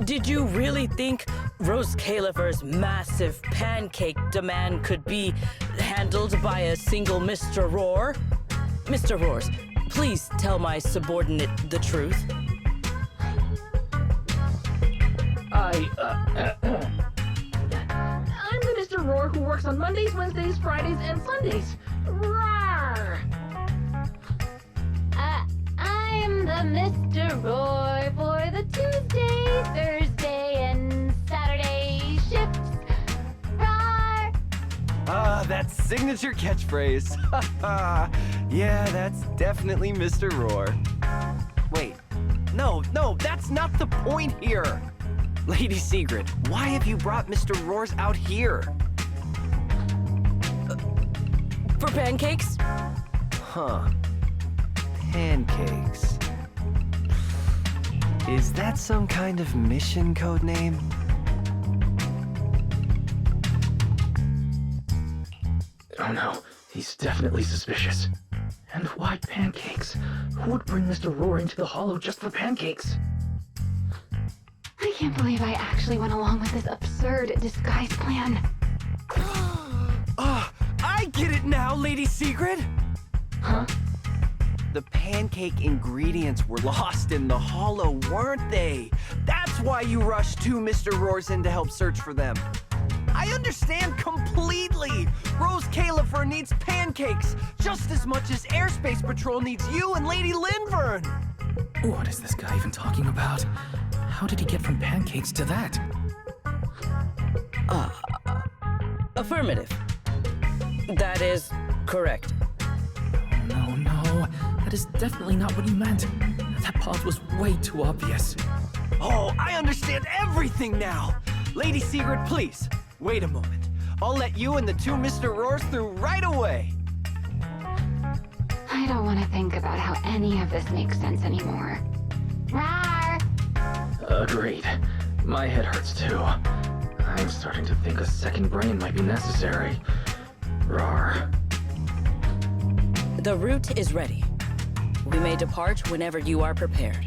Did you really think Rose Califer's massive pancake demand could be handled by a single Mr. Roar? Mr. Roars, please tell my subordinate the truth. I'm the Mr. Roar who works on Mondays, Wednesdays, Fridays, and Sundays. Rawr! I'm the Mr. Roar for the Tuesday, Thursday, and Saturday shifts. Rawr! That signature catchphrase. Yeah, that's definitely Mr. Roar. Wait, no, that's not the point here. Lady Sigrid, why have you brought Mr. Roars out here? For pancakes? Huh. Pancakes. Is that some kind of mission code name? Oh no, he's definitely suspicious. And why pancakes? Who would bring Mr. Roar into the Hollow just for pancakes? I can't believe I actually went along with this absurd disguise plan. I get it now, Lady Sigrid! Huh? The pancake ingredients were lost in the Hollow, weren't they? That's why you rushed two Mr. Roars in to help search for them. I understand completely! Rose Califer needs pancakes just as much as Airspace Patrol needs you and Lady Linvern! What is this guy even talking about? How did he get from pancakes to that? Affirmative. That is correct. No, that is definitely not what he meant. That pause was way too obvious. Oh, I understand everything now! Lady Sigrid, please, wait a moment. I'll let you and the two Mr. Roars through right away. I don't want to think about how any of this makes sense anymore. Rawr! Agreed. My head hurts too. I'm starting to think a second brain might be necessary. Rawr. The route is ready. We may depart whenever you are prepared.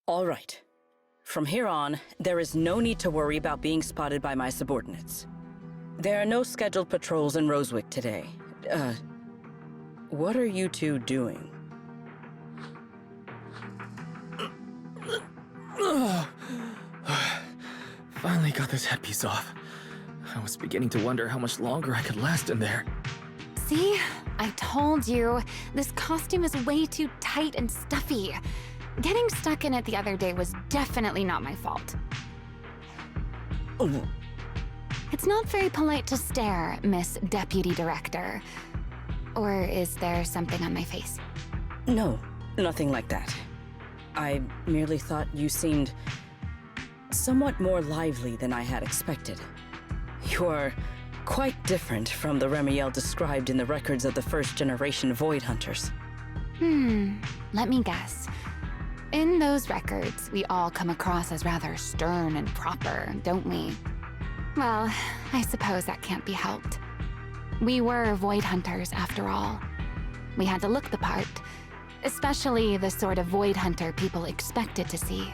All right. From here on, there is no need to worry about being spotted by my subordinates. There are no scheduled patrols in Rosewick today. What are you two doing? Finally got this headpiece off. I was beginning to wonder how much longer I could last in there. See? I told you. This costume is way too tight and stuffy. Getting stuck in it the other day was definitely not my fault. Oh. It's not very polite to stare, Miss Deputy Director. Or is there something on my face? No, nothing like that. I merely thought you seemed somewhat more lively than I had expected. You are quite different from the Remielle described in the records of the first-generation Void Hunters. Let me guess. In those records, we all come across as rather stern and proper, don't we? Well, I suppose that can't be helped. We were Void Hunters, after all. We had to look the part, especially the sort of Void Hunter people expected to see.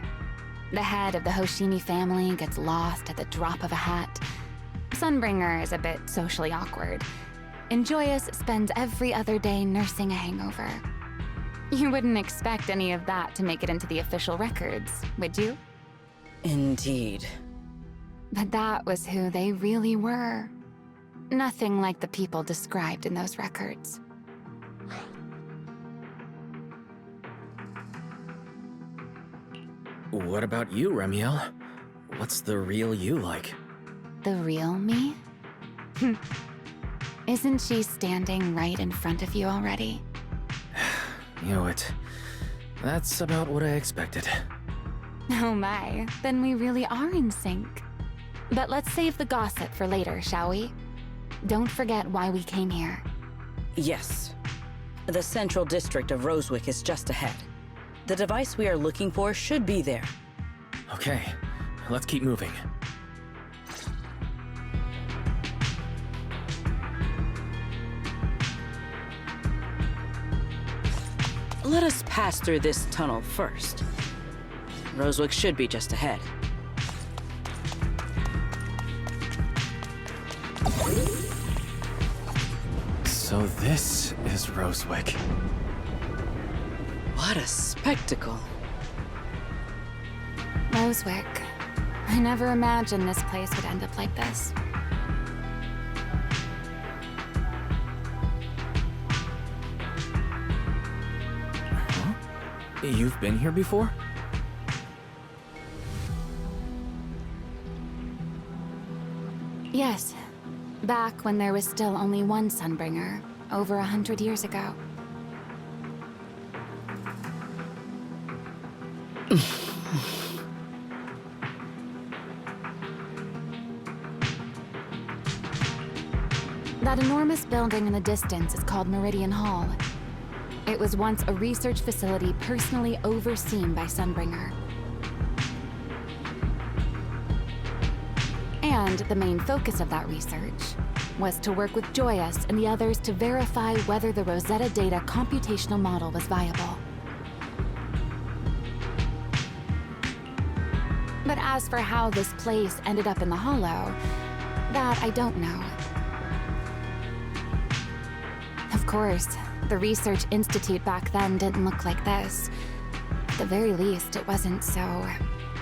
The head of the Hoshimi family gets lost at the drop of a hat. Sunbringer is a bit socially awkward. And Joyous spends every other day nursing a hangover. You wouldn't expect any of that to make it into the official records, would you? Indeed. But that was who they really were. Nothing like the people described in those records. What about you, Remielle? What's the real you like? The real me? Isn't she standing right in front of you already? Knew it. That's about what I expected. Oh my, then we really are in sync. But let's save the gossip for later, shall we? Don't forget why we came here. Yes. The central district of Rosewick is just ahead. The device we are looking for should be there. Okay, let's keep moving. Let us pass through this tunnel first. Rosewick should be just ahead. So this is Rosewick. What a spectacle. Rosewick. I never imagined this place would end up like this. Huh? You've been here before? Yes. Back when there was still only one Sunbringer, over 100 years ago. That enormous building in the distance is called Meridian Hall. It was once a research facility personally overseen by Sunbringer. And the main focus of that research was to work with Joyous and the others to verify whether the Rosetta Data computational model was viable. But as for how this place ended up in the Hollow, that I don't know. Of course, the Research Institute back then didn't look like this. At the very least, it wasn't so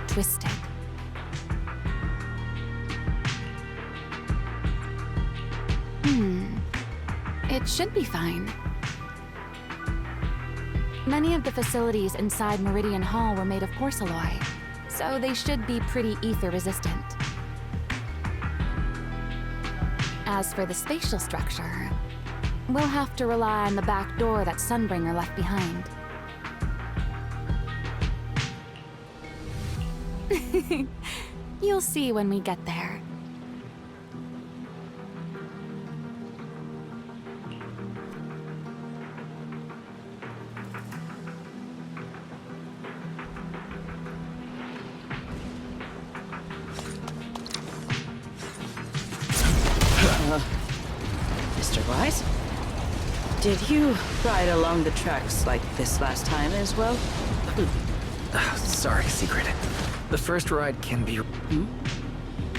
twisted. It should be fine. Many of the facilities inside Meridian Hall were made of porcelain, so they should be pretty ether-resistant. As for the spatial structure, we'll have to rely on the back door that Sunbringer left behind. You'll see when we get there. Mr. Wise? Did you ride along the tracks like this last time as well? Sorry, Secret. The first ride can be...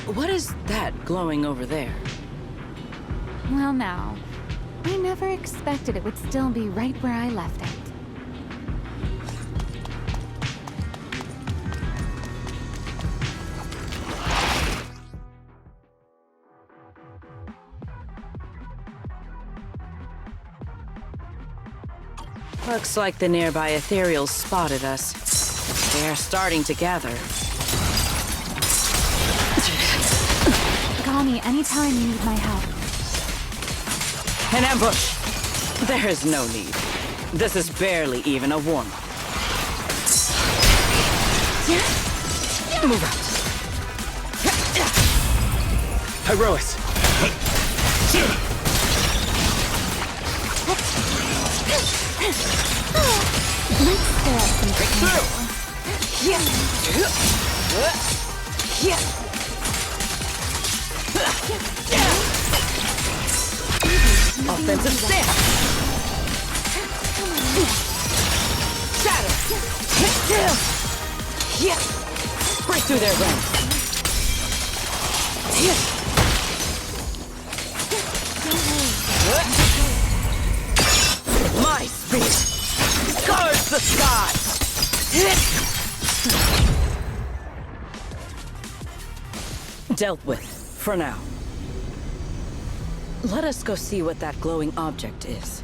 What is that glowing over there? Well now, I never expected it would still be right where I left it. Looks like the nearby ethereals spotted us. They're starting to gather. Call me anytime you need my help. An ambush! There is no need. This is barely even a warm-up. Move out. Hyrois! Let's stir up some breakthrough. Offensive stance! Shatter! Break through their ranks! My speed guards the skies! Dealt with, for now. Let us go see what that glowing object is.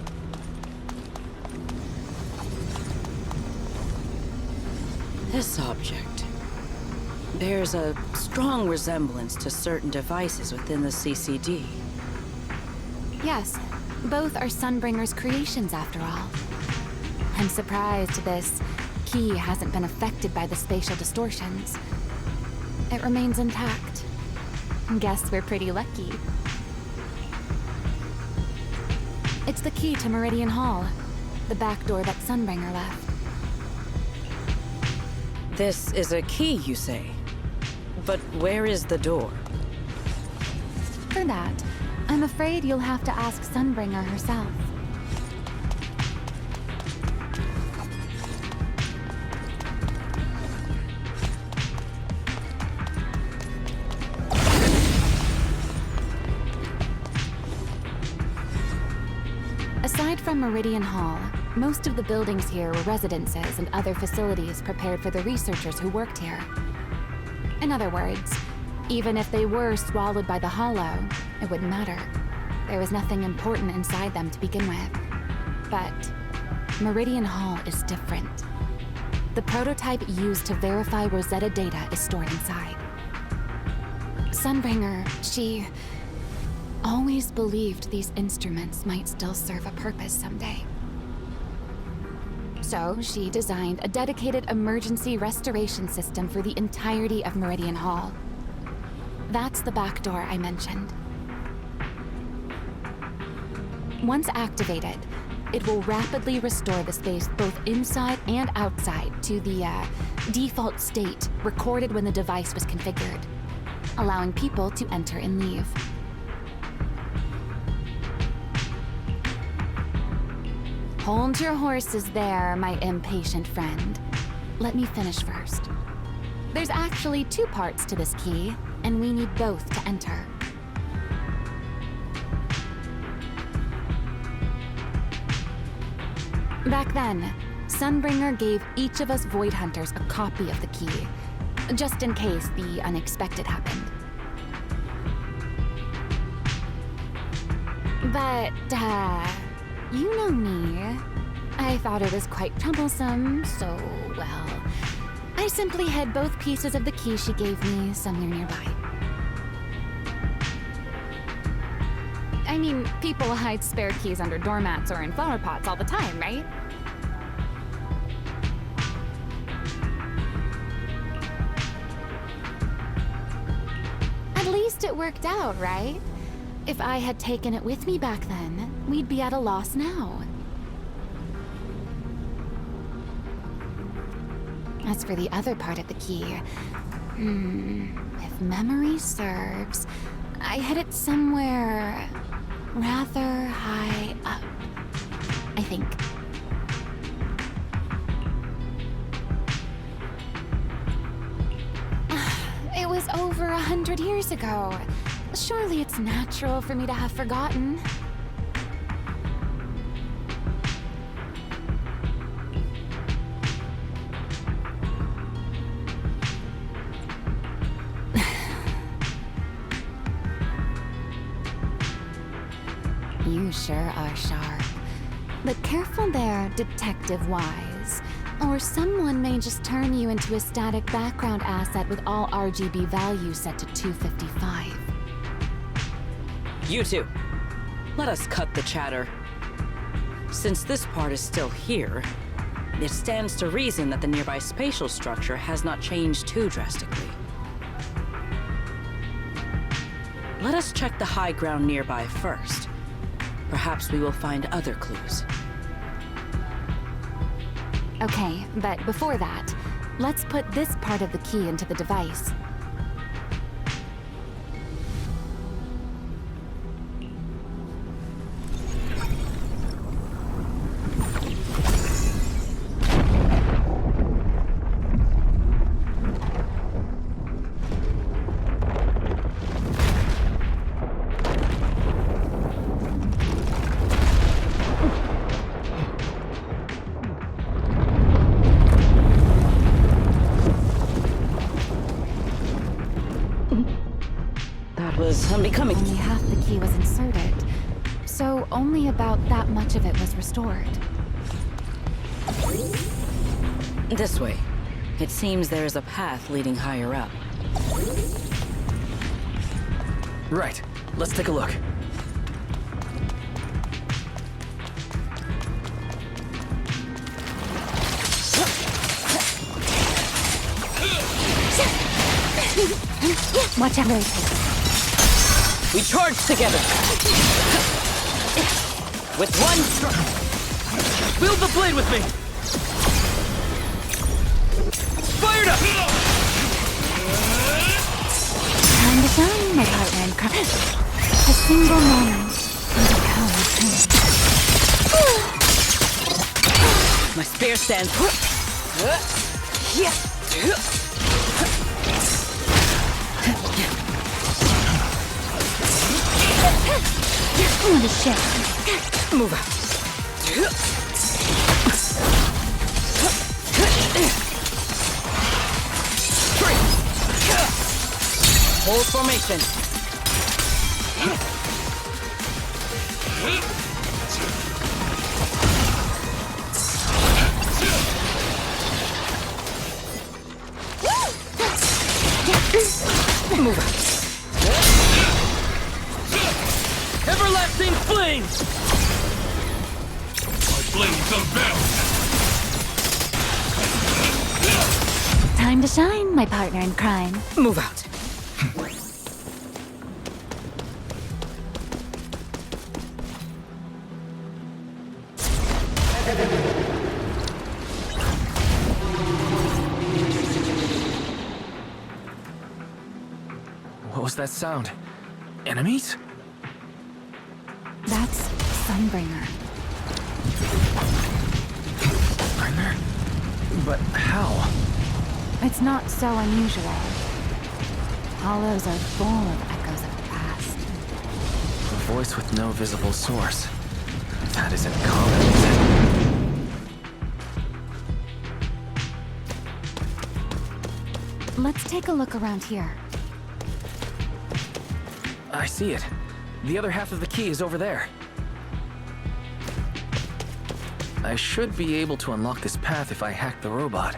This object bears a strong resemblance to certain devices within the CCD. Yes, both are Sunbringer's creations after all. I'm surprised this key hasn't been affected by the spatial distortions. It remains intact. Guess we're pretty lucky. It's the key to Meridian Hall, the back door that Sunbringer left. This is a key, you say? But where is the door? For that, I'm afraid you'll have to ask Sunbringer herself. Aside from Meridian Hall, most of the buildings here were residences and other facilities prepared for the researchers who worked here. In other words, even if they were swallowed by the Hollow, it wouldn't matter. There was nothing important inside them to begin with. But Meridian Hall is different. The prototype used to verify Rosetta data is stored inside. Sunbringer, she always believed these instruments might still serve a purpose someday. So she designed a dedicated emergency restoration system for the entirety of Meridian Hall. That's the back door I mentioned. Once activated, it will rapidly restore the space both inside and outside to the default state recorded when the device was configured, allowing people to enter and leave. Hold your horses there, my impatient friend. Let me finish first. There's actually two parts to this key, and we need both to enter. Back then, Sunbringer gave each of us Void Hunters a copy of the key, just in case the unexpected happened. But, you know me. I thought it was quite troublesome, so, well, I simply hid both pieces of the key she gave me somewhere nearby. I mean, people hide spare keys under doormats or in flower pots all the time, right? At least it worked out, right? If I had taken it with me back then, we'd be at a loss now. As for the other part of the key, if memory serves, I hid it somewhere rather high up, I think. It was over 100 years ago. Surely it's natural for me to have forgotten. You sure are sharp. But careful there, Detective Wise. Or someone may just turn you into a static background asset with all RGB values set to 255. You two, let us cut the chatter. Since this part is still here, it stands to reason that the nearby spatial structure has not changed too drastically. Let us check the high ground nearby first. Perhaps we will find other clues. Okay, but before that, let's put this part of the key into the device. Unbecoming. Only half the key was inserted, so only about that much of it was restored. This way. It seems there is a path leading higher up. Right. Let's take a look. Watch out. We charge together! With one strike! Wield the blade with me! Fired up! Time to shine, my partner in crime. A single moment and the power turns. My spear stands. What a shit. Move out. Hold formation. Move out. Everlasting flame! My blade's unbound! Time to shine, my partner in crime. Move out. What was that sound? Enemies? That's Sunbringer. Sunbringer? But how? It's not so unusual. Hollows are full of echoes of the past. A voice with no visible source. That isn't common, is it? Let's take a look around here. I see it. The other half of the key is over there. I should be able to unlock this path if I hack the robot.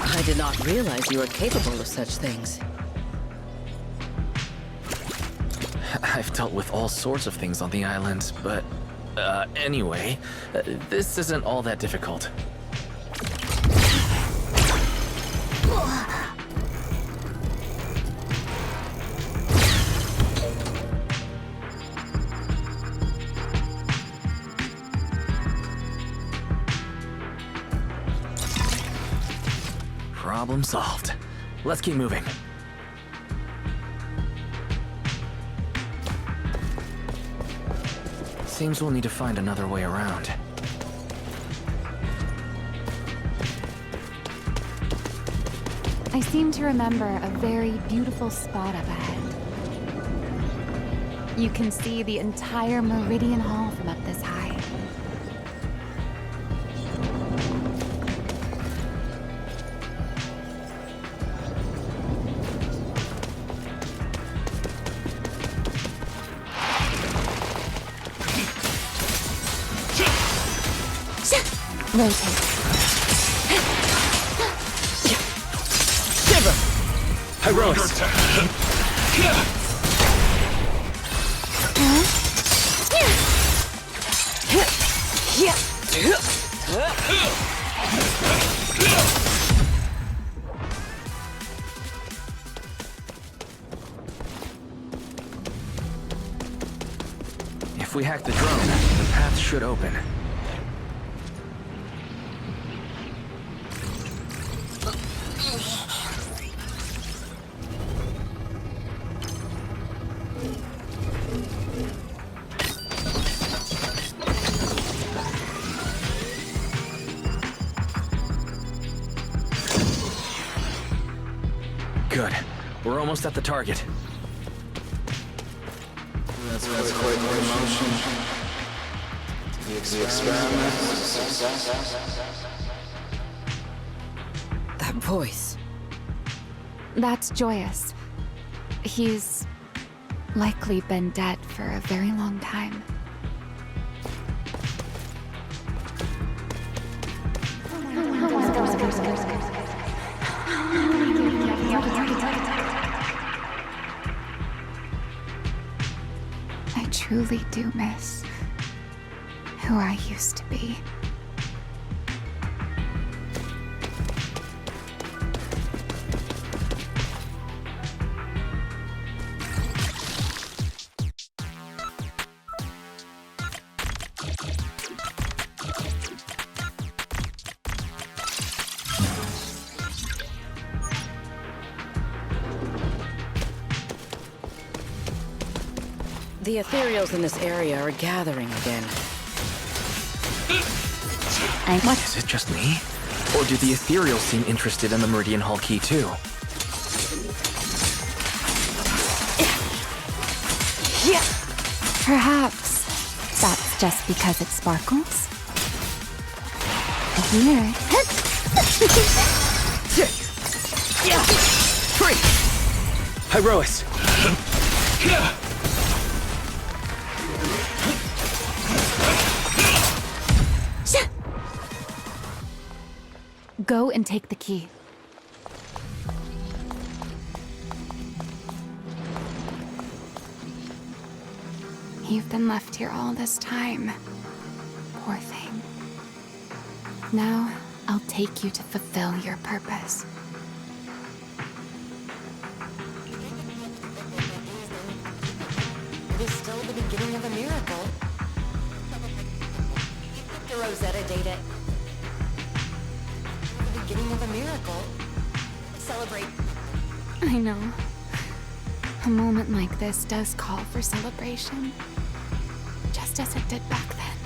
I did not realize you were capable of such things. I've dealt with all sorts of things on the island, but... anyway, this isn't all that difficult. Problem solved. Let's keep moving. Seems we'll need to find another way around. I seem to remember a very beautiful spot up ahead. You can see the entire Meridian Hall from up this high. Rotate. Shiver! Heroes! If we hack the drone, the path should open. Good. We're almost at the target. That's quite an emotion. The experiment. That voice. That's Joyous. He's Likely been dead for a very long time. I truly do miss who I used to be. The ethereals in this area are gathering again. What? Is it just me? Or do the ethereals seem interested in the Meridian Hall key too? Perhaps that's just because it sparkles? Here. Hyrois! Go and take the key. You've been left here all this time. Poor thing. Now, I'll take you to fulfill your purpose. It is still the beginning of a miracle. The Rosetta data. The beginning of a miracle. Celebrate. I know. A moment like this does call for celebration. Just as it did back then.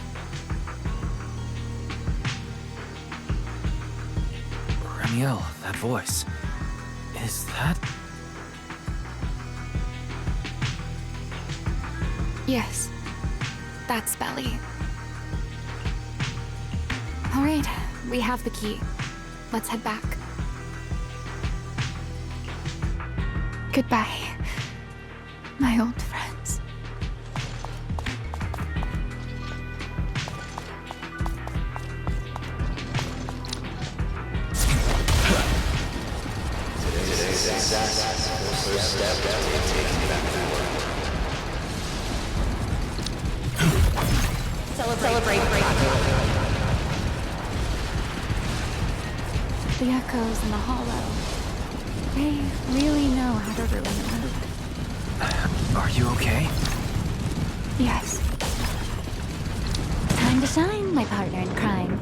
Remielle, that voice. Is that... Yes. That's Belly. All right, we have the key. Let's head back. Goodbye, my old friends. Today's success was the first step in taking back the world. Celebrate. The echoes in the hollow. They really know how to ruin the mood. Are you okay? Yes. Time to shine, my partner in crime.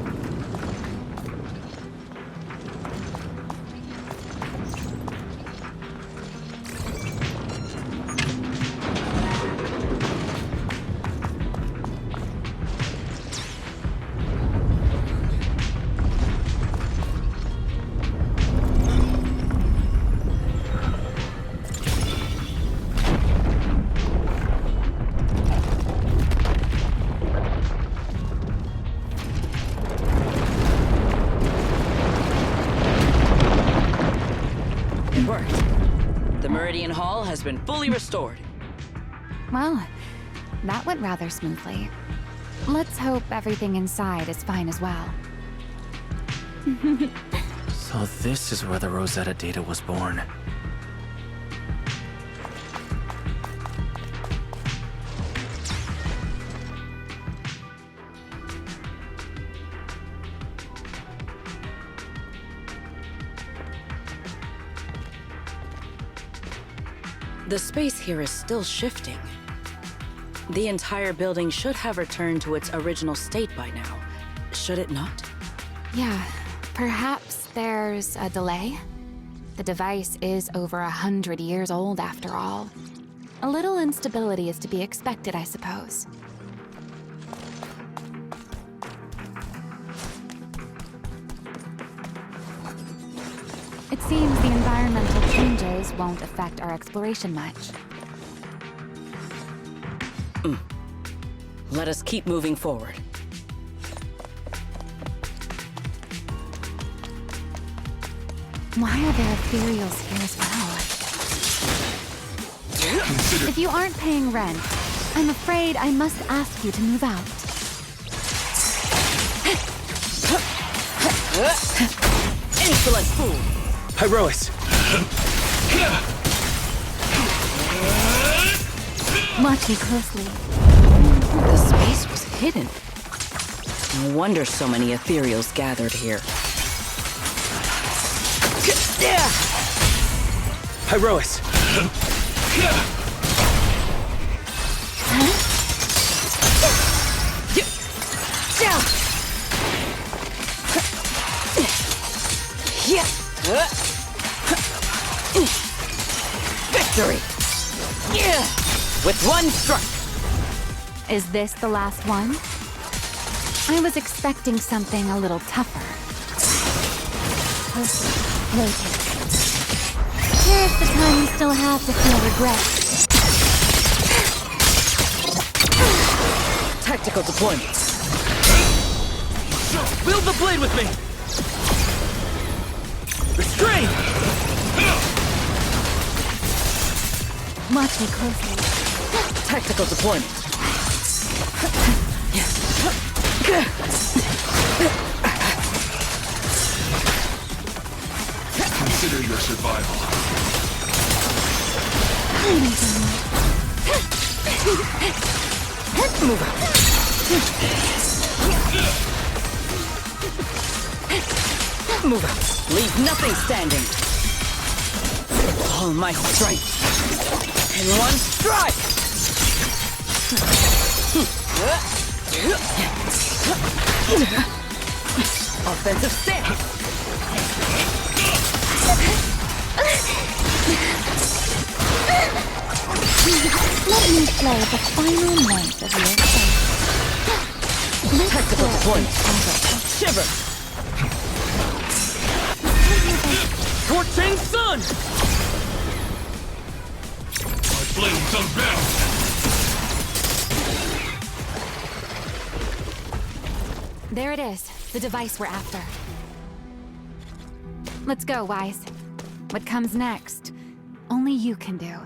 It worked. The Meridian Hall has been fully restored. Well, that went rather smoothly. Let's hope everything inside is fine as well. So this is where the Rosetta data was born. The space here is still shifting. The entire building should have returned to its original state by now, should it not? Yeah, perhaps there's a delay? The device is over 100 years old after all. A little instability is to be expected, I suppose. It seems the environmental changes won't affect our exploration much. Let us keep moving forward. Why are there ethereals here as well? If you aren't paying rent, I'm afraid I must ask you to move out. Insolent fool! Pyrois! Watch me closely. The space was hidden. No wonder so many ethereals gathered here. Pyrois! Victory! With one strike! Is this the last one? I was expecting something a little tougher. Rotate. Here's the time you still have to feel regret. Tactical deployment. Wield the blade with me! Restrain! Watch me closely. Tactical deployment. Consider your survival. Move out. Move out. Leave nothing standing. All my strength. In one strike! Offensive stance! Let me play the final note of your face. Tactical deployment. Shiver! Scorching sun! My flames unbound! There it is, the device we're after. Let's go, Wise. What comes next, only you can do.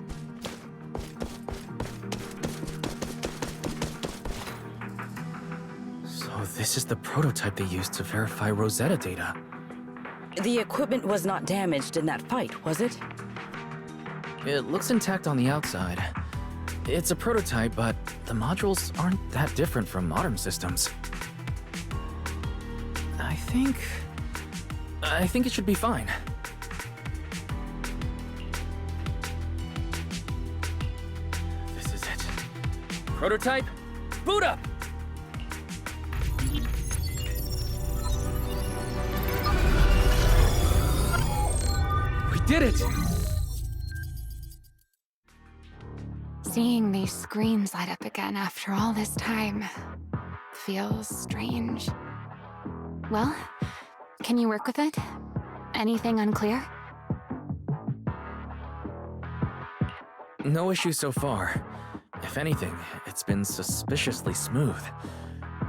So this is the prototype they used to verify Rosetta data. The equipment was not damaged in that fight, was it? It looks intact on the outside. It's a prototype, but the modules aren't that different from modern systems. I think it should be fine. This is it. Prototype, boot up! We did it! Seeing these screens light up again after all this time feels strange. Well, can you work with it? Anything unclear? No issue so far. If anything, it's been suspiciously smooth.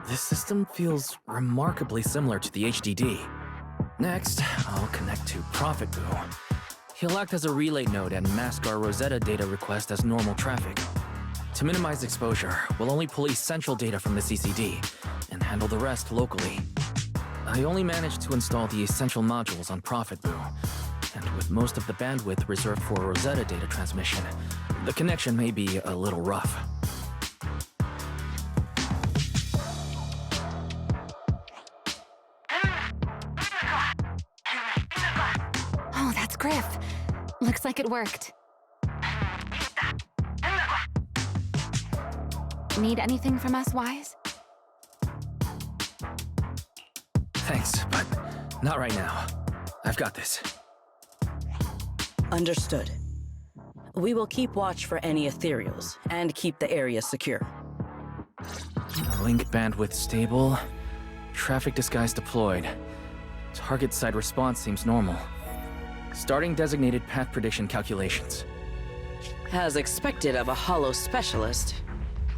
This system feels remarkably similar to the HDD. Next, I'll connect to Prophet Boo. He'll act as a relay node and mask our Rosetta data request as normal traffic. To minimize exposure, we'll only pull essential data from the CCD and handle the rest locally. I only managed to install the essential modules on Prophet Boo, and with most of the bandwidth reserved for Rosetta data transmission, the connection may be a little rough. Oh, that's Griff. Looks like it worked. Need anything from us, Wise? Thanks, but not right now. I've got this. Understood. We will keep watch for any ethereals and keep the area secure. Link bandwidth stable. Traffic disguise deployed. Target side response seems normal. Starting designated path prediction calculations. As expected of a hollow specialist,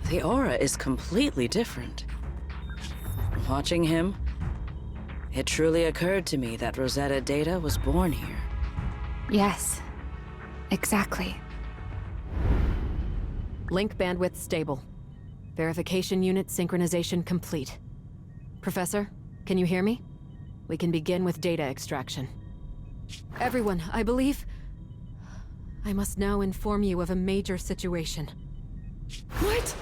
the aura is completely different. Watching him, it truly occurred to me that Rosetta data was born here. Yes, exactly. Link bandwidth stable. Verification unit synchronization complete. Professor, can you hear me? We can begin with data extraction. Everyone, I believe... I must now inform you of a major situation. What?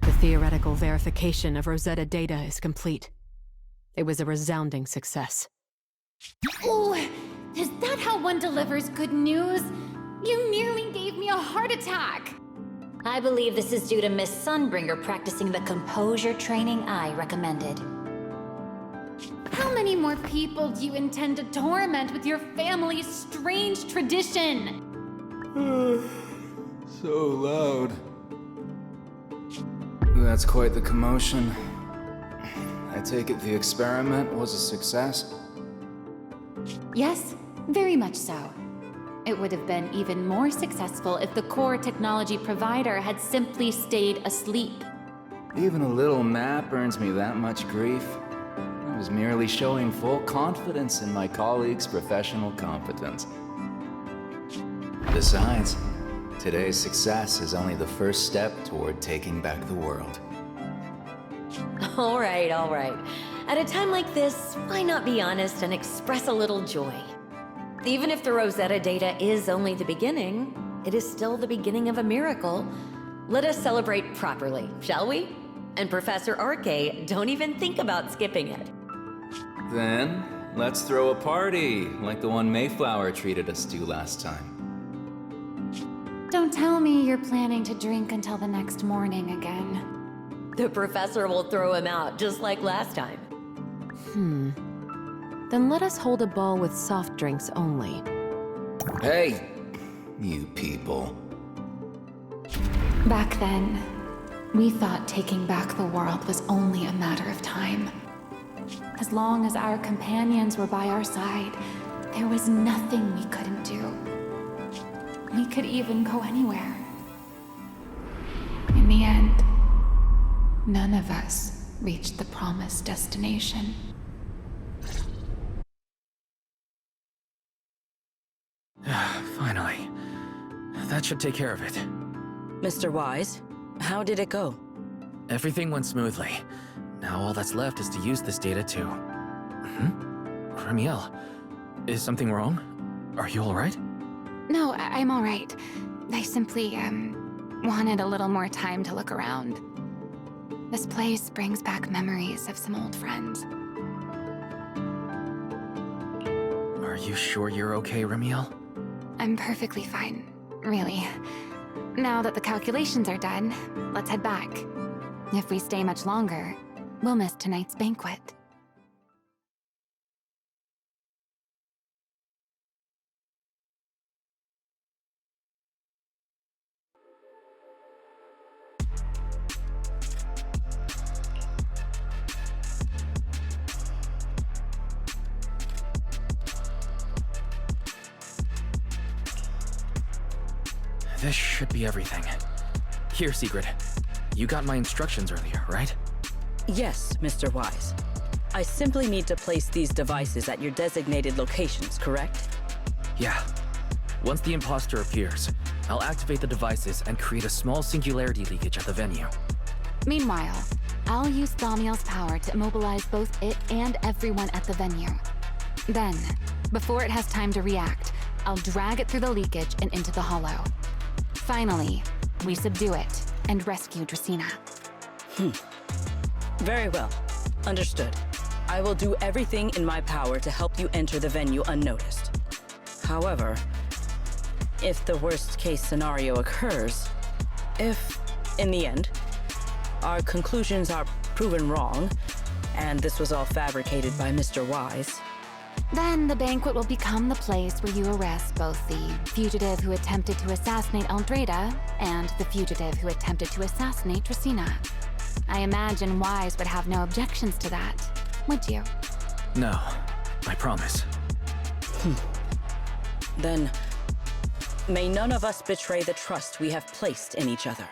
The theoretical verification of Rosetta data is complete. It was a resounding success. Oh, is that how one delivers good news? You nearly gave me a heart attack! I believe this is due to Miss Sunbringer practicing the composure training I recommended. How many more people do you intend to torment with your family's strange tradition? So loud. That's quite the commotion. I take it the experiment was a success? Yes, very much so. It would have been even more successful if the core technology provider had simply stayed asleep. Even a little nap earns me that much grief. I was merely showing full confidence in my colleagues' professional competence. Besides, today's success is only the first step toward taking back the world. All right, all right. At a time like this, why not be honest and express a little joy? Even if the Rosetta data is only the beginning, it is still the beginning of a miracle. Let us celebrate properly, shall we? And Professor Arke, don't even think about skipping it. Then, let's throw a party, like the one Mayflower treated us to last time. Don't tell me you're planning to drink until the next morning again. The professor will throw him out, just like last time. Then let us hold a ball with soft drinks only. Hey, you people. Back then, we thought taking back the world was only a matter of time. As long as our companions were by our side, there was nothing we couldn't do. We could even go anywhere. In the end, none of us reached the promised destination. Finally. That should take care of it. Mr. Wise, how did it go? Everything went smoothly. Now all that's left is to use this data to... Remielle, is something wrong? Are you alright? No, I'm all right. I simply, wanted a little more time to look around. This place brings back memories of some old friends. Are you sure you're okay, Remielle? I'm perfectly fine, really. Now that the calculations are done, let's head back. If we stay much longer, we'll miss tonight's banquet. This should be everything. Here, Secret. You got my instructions earlier, right? Yes, Mr. Wise. I simply need to place these devices at your designated locations, correct? Yeah. Once the imposter appears, I'll activate the devices and create a small singularity leakage at the venue. Meanwhile, I'll use Thaumiel's power to immobilize both it and everyone at the venue. Then, before it has time to react, I'll drag it through the leakage and into the hollow. Finally, we subdue it and rescue Dracaena. Very well. Understood. I will do everything in my power to help you enter the venue unnoticed. However, if the worst-case scenario occurs, if, in the end, our conclusions are proven wrong, and this was all fabricated by Mr. Wise, then the banquet will become the place where you arrest both the fugitive who attempted to assassinate Aldreda and the fugitive who attempted to assassinate Dracaena. I imagine Wise would have no objections to that, would you? No, I promise. Then, may none of us betray the trust we have placed in each other.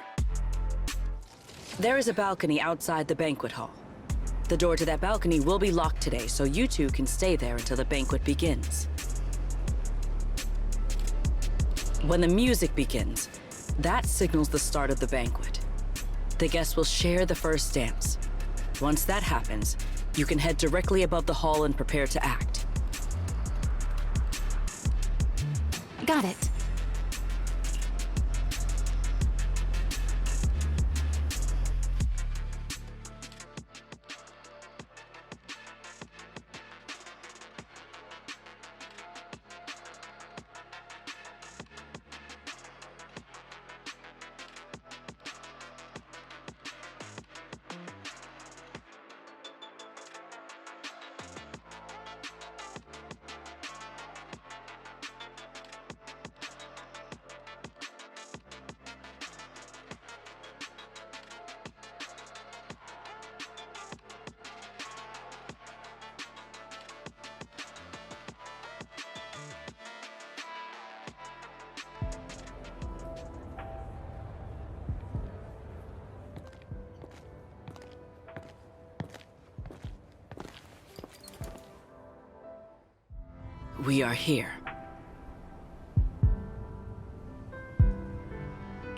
There is a balcony outside the banquet hall. The door to that balcony will be locked today, so you two can stay there until the banquet begins. When the music begins, That signals the start of the banquet. The guests will share the first dance. Once that happens, you can head directly above the hall and prepare to act. Got it. We are here.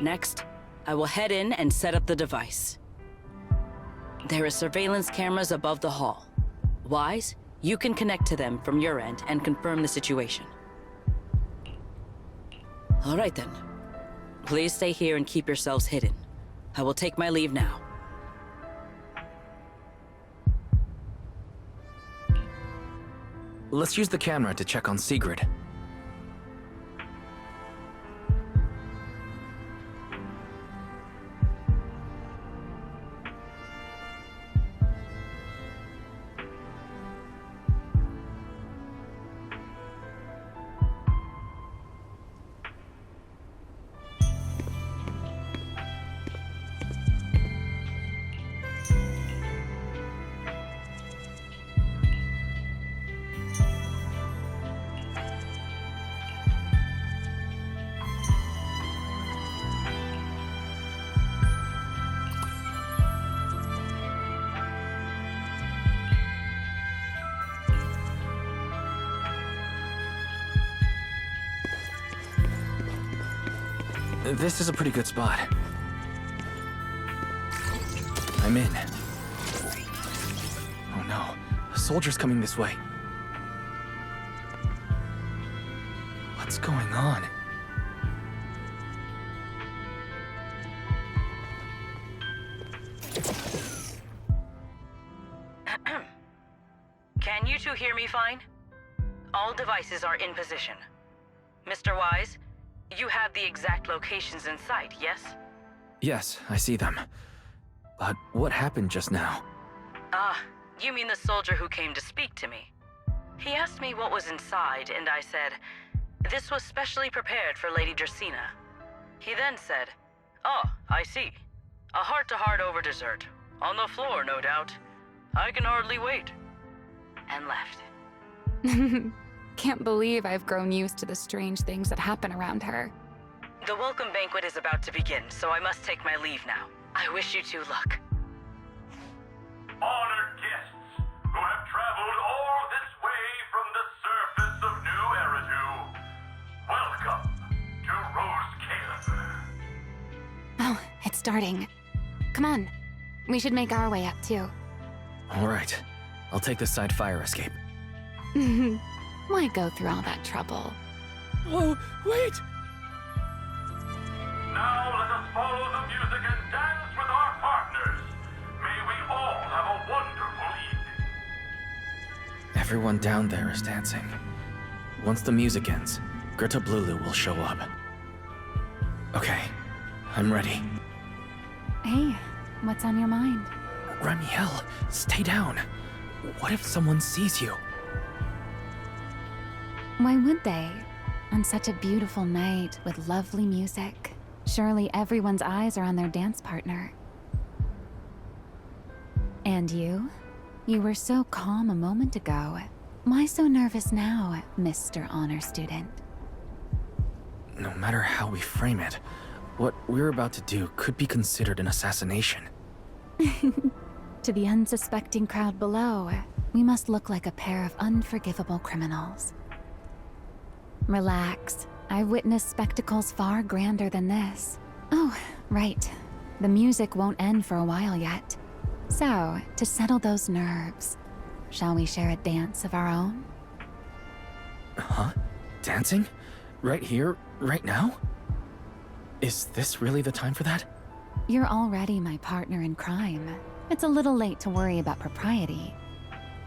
Next, I will head in and set up the device. There are surveillance cameras above the hall. Wise, you can connect to them from your end and confirm the situation. All right then. Please stay here and keep yourselves hidden. I will take my leave now. Let's use the camera to check on Sigrid. This is a pretty good spot. I'm in. Oh no, a soldier's coming this way. What's going on? Can you two hear me fine? All devices are in position. Mr. Wise, you have the exact locations in sight, yes? Yes, I see them. But what happened just now? You mean the soldier who came to speak to me? He asked me what was inside, and I said, this was specially prepared for Lady Dracaena. He then said, oh, I see. A heart-to-heart over dessert. On the floor, no doubt. I can hardly wait. And left. Can't believe I've grown used to the strange things that happen around her. The welcome banquet is about to begin, so I must take my leave now. I wish you two luck. Honored guests who have traveled all this way from the surface of New Eridu, welcome to Rose Caleb. Oh, it's starting. Come on. We should make our way up, too. All right. I'll take this side fire escape. Why go through all that trouble? Whoa, wait! Now let us follow the music and dance with our partners. May we all have a wonderful evening. Everyone down there is dancing. Once the music ends, Greta Blulu will show up. Okay, I'm ready. Hey, what's on your mind? Remielle, stay down. What if someone sees you? Why would they? On such a beautiful night with lovely music, surely everyone's eyes are on their dance partner. And you? You were so calm a moment ago. Why so nervous now, Mr. Honor Student? No matter how we frame it, what we're about to do could be considered an assassination. To the unsuspecting crowd below, we must look like a pair of unforgivable criminals. Relax. I've witnessed spectacles far grander than this. Oh, right. The music won't end for a while yet. So, to settle those nerves, shall we share a dance of our own? Huh? Dancing? Right here? Right now? Is this really the time for that? You're already my partner in crime. It's a little late to worry about propriety.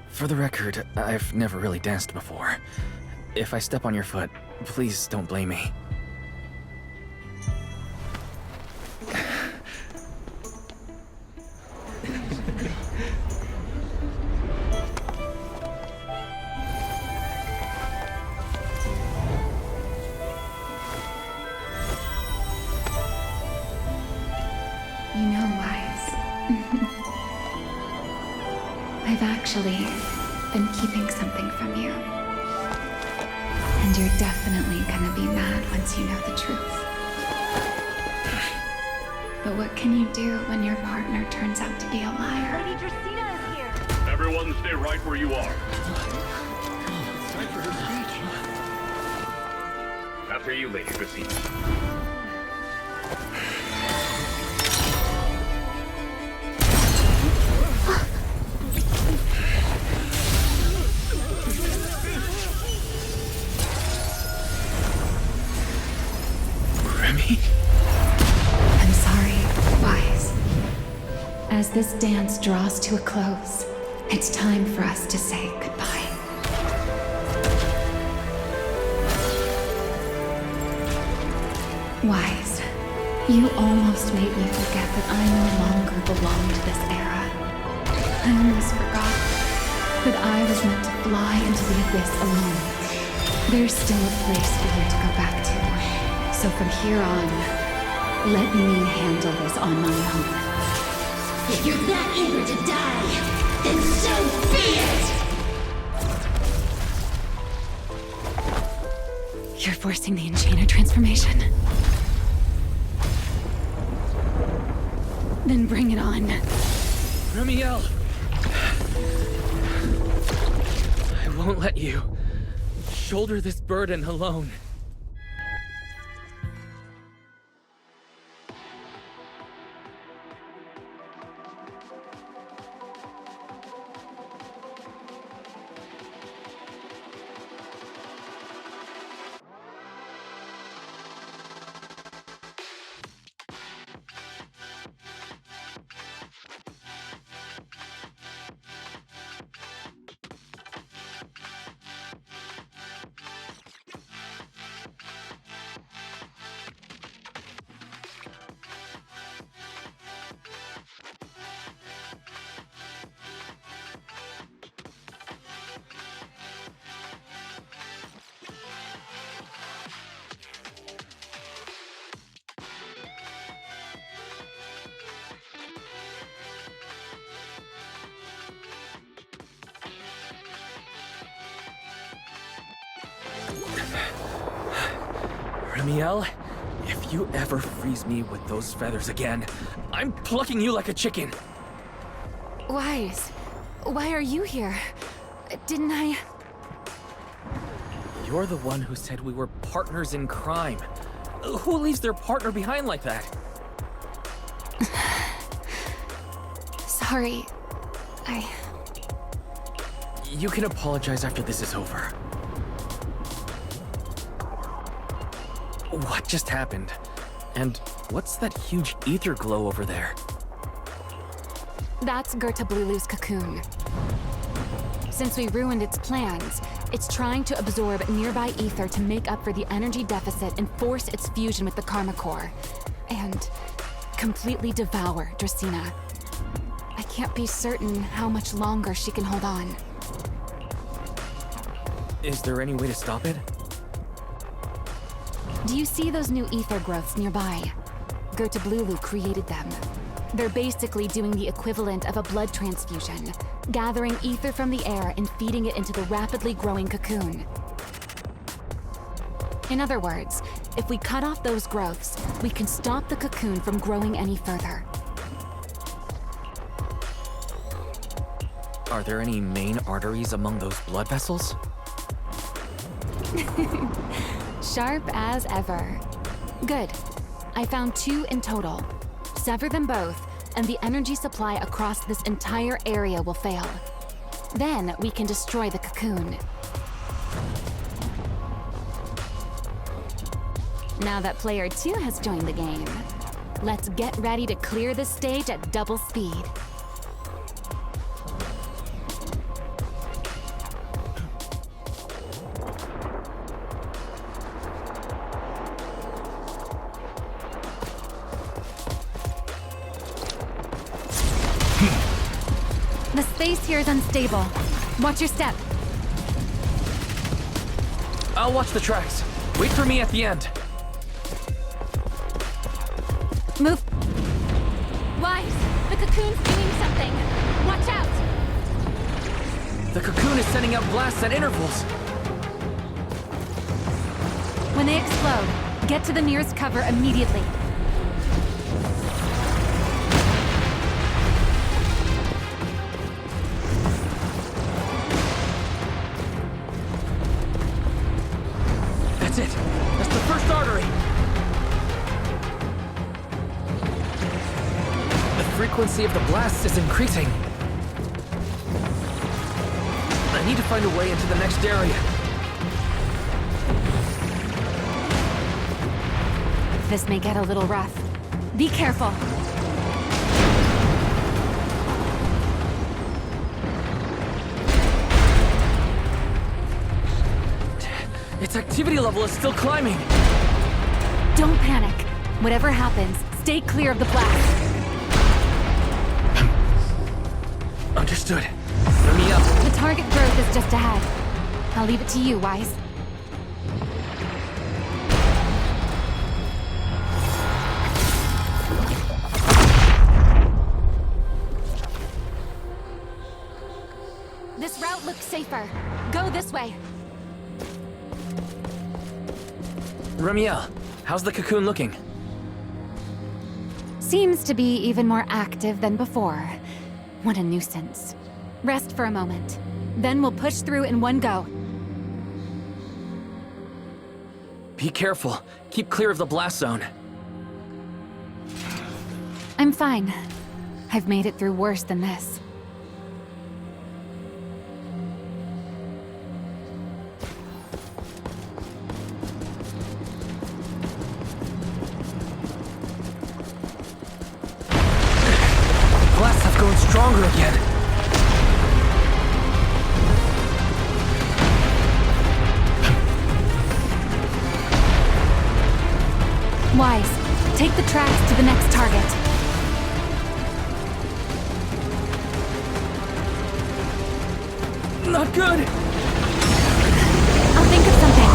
For the record, I've never really danced before. If I step on your foot, please don't blame me. You know, Wise. I've actually been keeping something from you. And you're definitely gonna be mad once you know the truth. But what can you do when your partner turns out to be a liar? Lady Dracaena is here. Everyone stay right where you are. It's time for her speech. After you, Lady Dracaena. I'm sorry, Wise. As this dance draws to a close, it's time for us to say goodbye. Wise, you almost made me forget that I no longer belong to this era. I almost forgot that I was meant to fly into the abyss alone. There's still a place for you to go back to. So from here on, let me handle this on my own. If you're that eager to die, then so be it! You're forcing the Enchainer transformation. Then bring it on. Remielle! I won't let you shoulder this burden alone. Remielle, if you ever freeze me with those feathers again, I'm plucking you like a chicken. Wise, why are you here? Didn't I? You're the one who said we were partners in crime. Who leaves their partner behind like that? Sorry. You can apologize after this is over. What just happened? And what's that huge ether glow over there? That's Gertablulu's cocoon. Since we ruined its plans, it's trying to absorb nearby ether to make up for the energy deficit and force its fusion with the Karma Core. And completely devour Dracaena. I can't be certain how much longer she can hold on. Is there any way to stop it? Do you see those new ether growths nearby? Gertablulu created them. They're basically doing the equivalent of a blood transfusion, gathering ether from the air and feeding it into the rapidly growing cocoon. In other words, if we cut off those growths, we can stop the cocoon from growing any further. Are there any main arteries among those blood vessels? Sharp as ever. Good. I found 2 in total. Sever them both, and the energy supply across this entire area will fail. Then we can destroy the cocoon. Now that player 2 has joined the game, let's get ready to clear the stage at double speed. The space here is unstable. Watch your step. I'll watch the tracks. Wait for me at the end. Move. Wise, the cocoon's doing something. Watch out! The cocoon is sending out blasts at intervals. When they explode, get to the nearest cover immediately. That's it. That's the first artery. The frequency of the blasts is increasing. I need to find a way into the next area. This may get a little rough. Be careful. Its activity level is still climbing. Don't panic. Whatever happens, stay clear of the blast. Understood. Let me up. The target growth is just ahead. I'll leave it to you, Wise. This route looks safer. Go this way. Remielle, how's the cocoon looking? Seems to be even more active than before. What a nuisance. Rest for a moment. Then we'll push through in one go. Be careful. Keep clear of the blast zone. I'm fine. I've made it through worse than this. Blasts have grown stronger again. Wise, take the tracks to the next target. Not good! I'll think of something.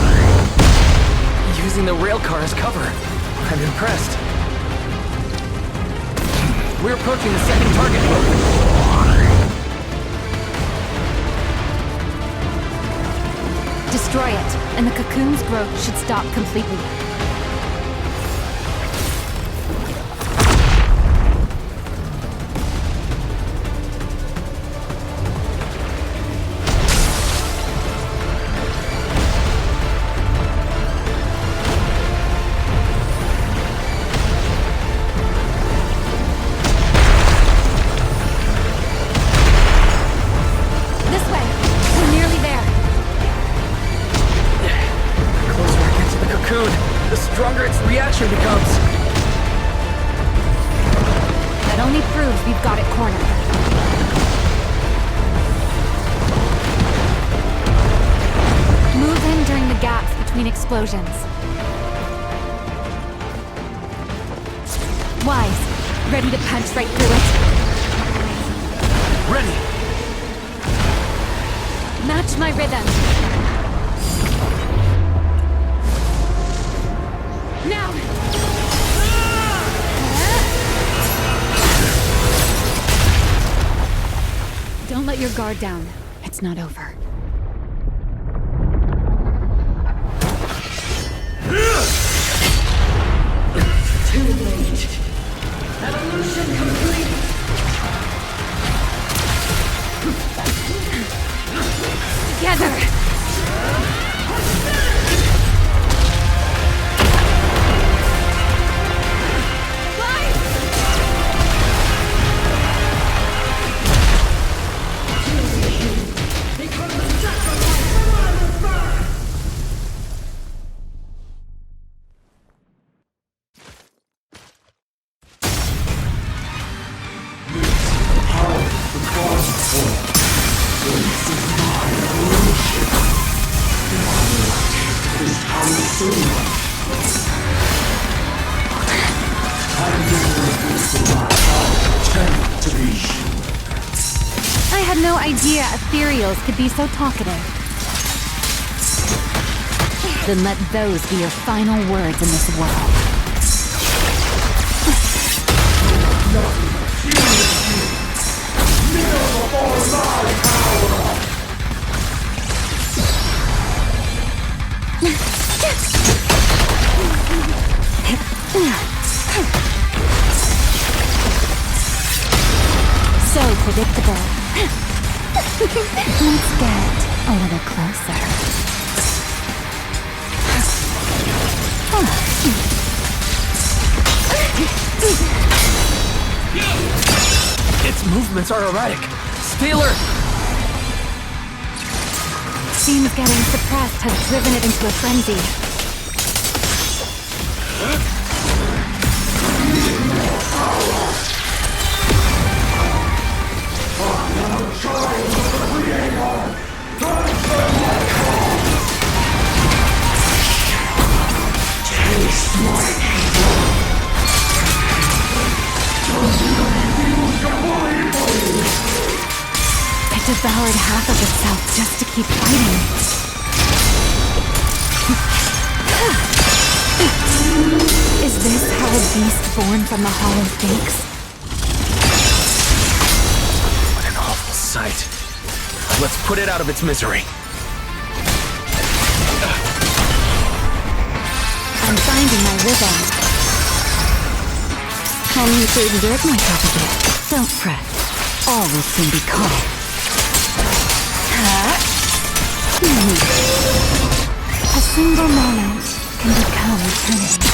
Using the railcar as cover. I'm impressed. We're approaching the second target boat. Destroy it, and the cocoon's growth should stop completely. The stronger its reaction becomes. That only proves we've got it cornered. Move in during the gaps between explosions. Wise, ready to punch right through it. Ready. Match my rhythm. Now! Don't let your guard down. It's not over. Too late. Evolution complete. Together! I had no idea ethereals could be so talkative. Then let those be your final words in this world. So predictable. Let's get a little closer. Its movements are erratic. Stay alert! Seems getting suppressed has driven it into a frenzy. It devoured half of itself just to keep fighting. Is this how a beast born from the hollow thinks? What an awful sight. Let's put it out of its misery. I'm finding my rhythm. I need to exert myself a bit. Don't fret. All will soon be calm. A single moment can become eternity.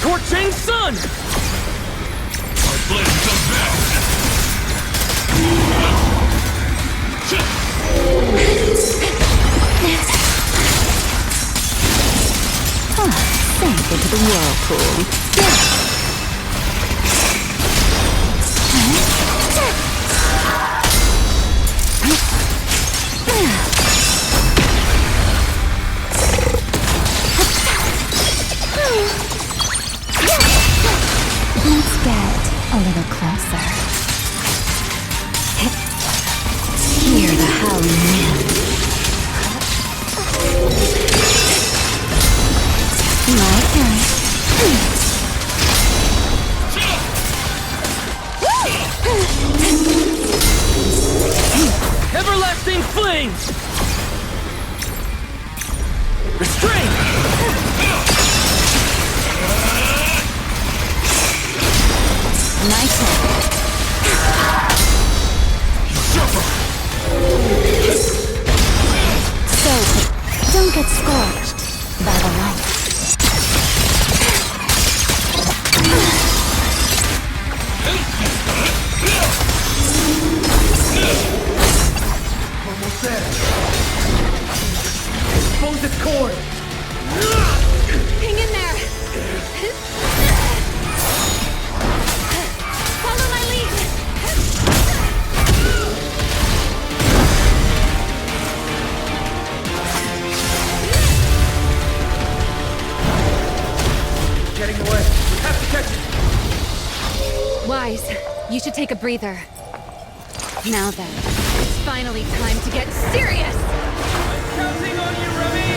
Scorching sun! Our blades abound! Sink into the whirlpool. Let's get a little closer. Hear the howling wind. My turn. Everlasting flames! Restrain! My turn. So, don't get scorched by the light. Almost there. Expose its cord. Hang in there! Follow my lead! Getting away. We have to catch it. Wise, you should take a breather. Now then, it's finally time to get serious! I'm counting on you, Remy!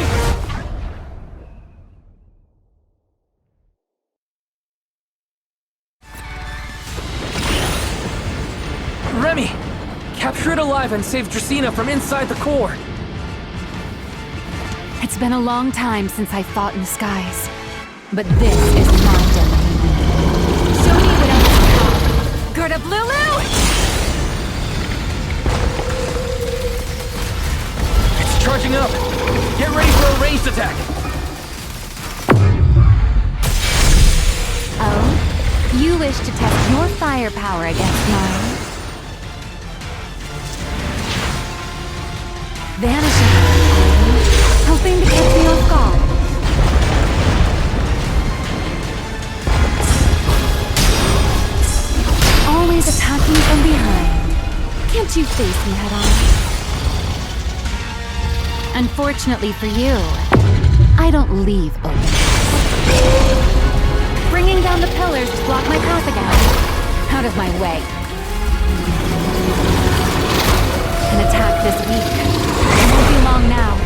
Remy! Capture it alive and save Dracena from inside the core! It's been a long time since I fought in the skies. But this is my domain. Show me what else you got. Gird up, Lulu! It's charging up! Get ready for a ranged attack! Oh? You wish to test your firepower against mine? Vanishing. Hoping to catch me off guard. don't you face me head on? Unfortunately for you, I don't leave open. Bringing down the pillars to block my path again. Out of my way. An attack this week. It won't be long now.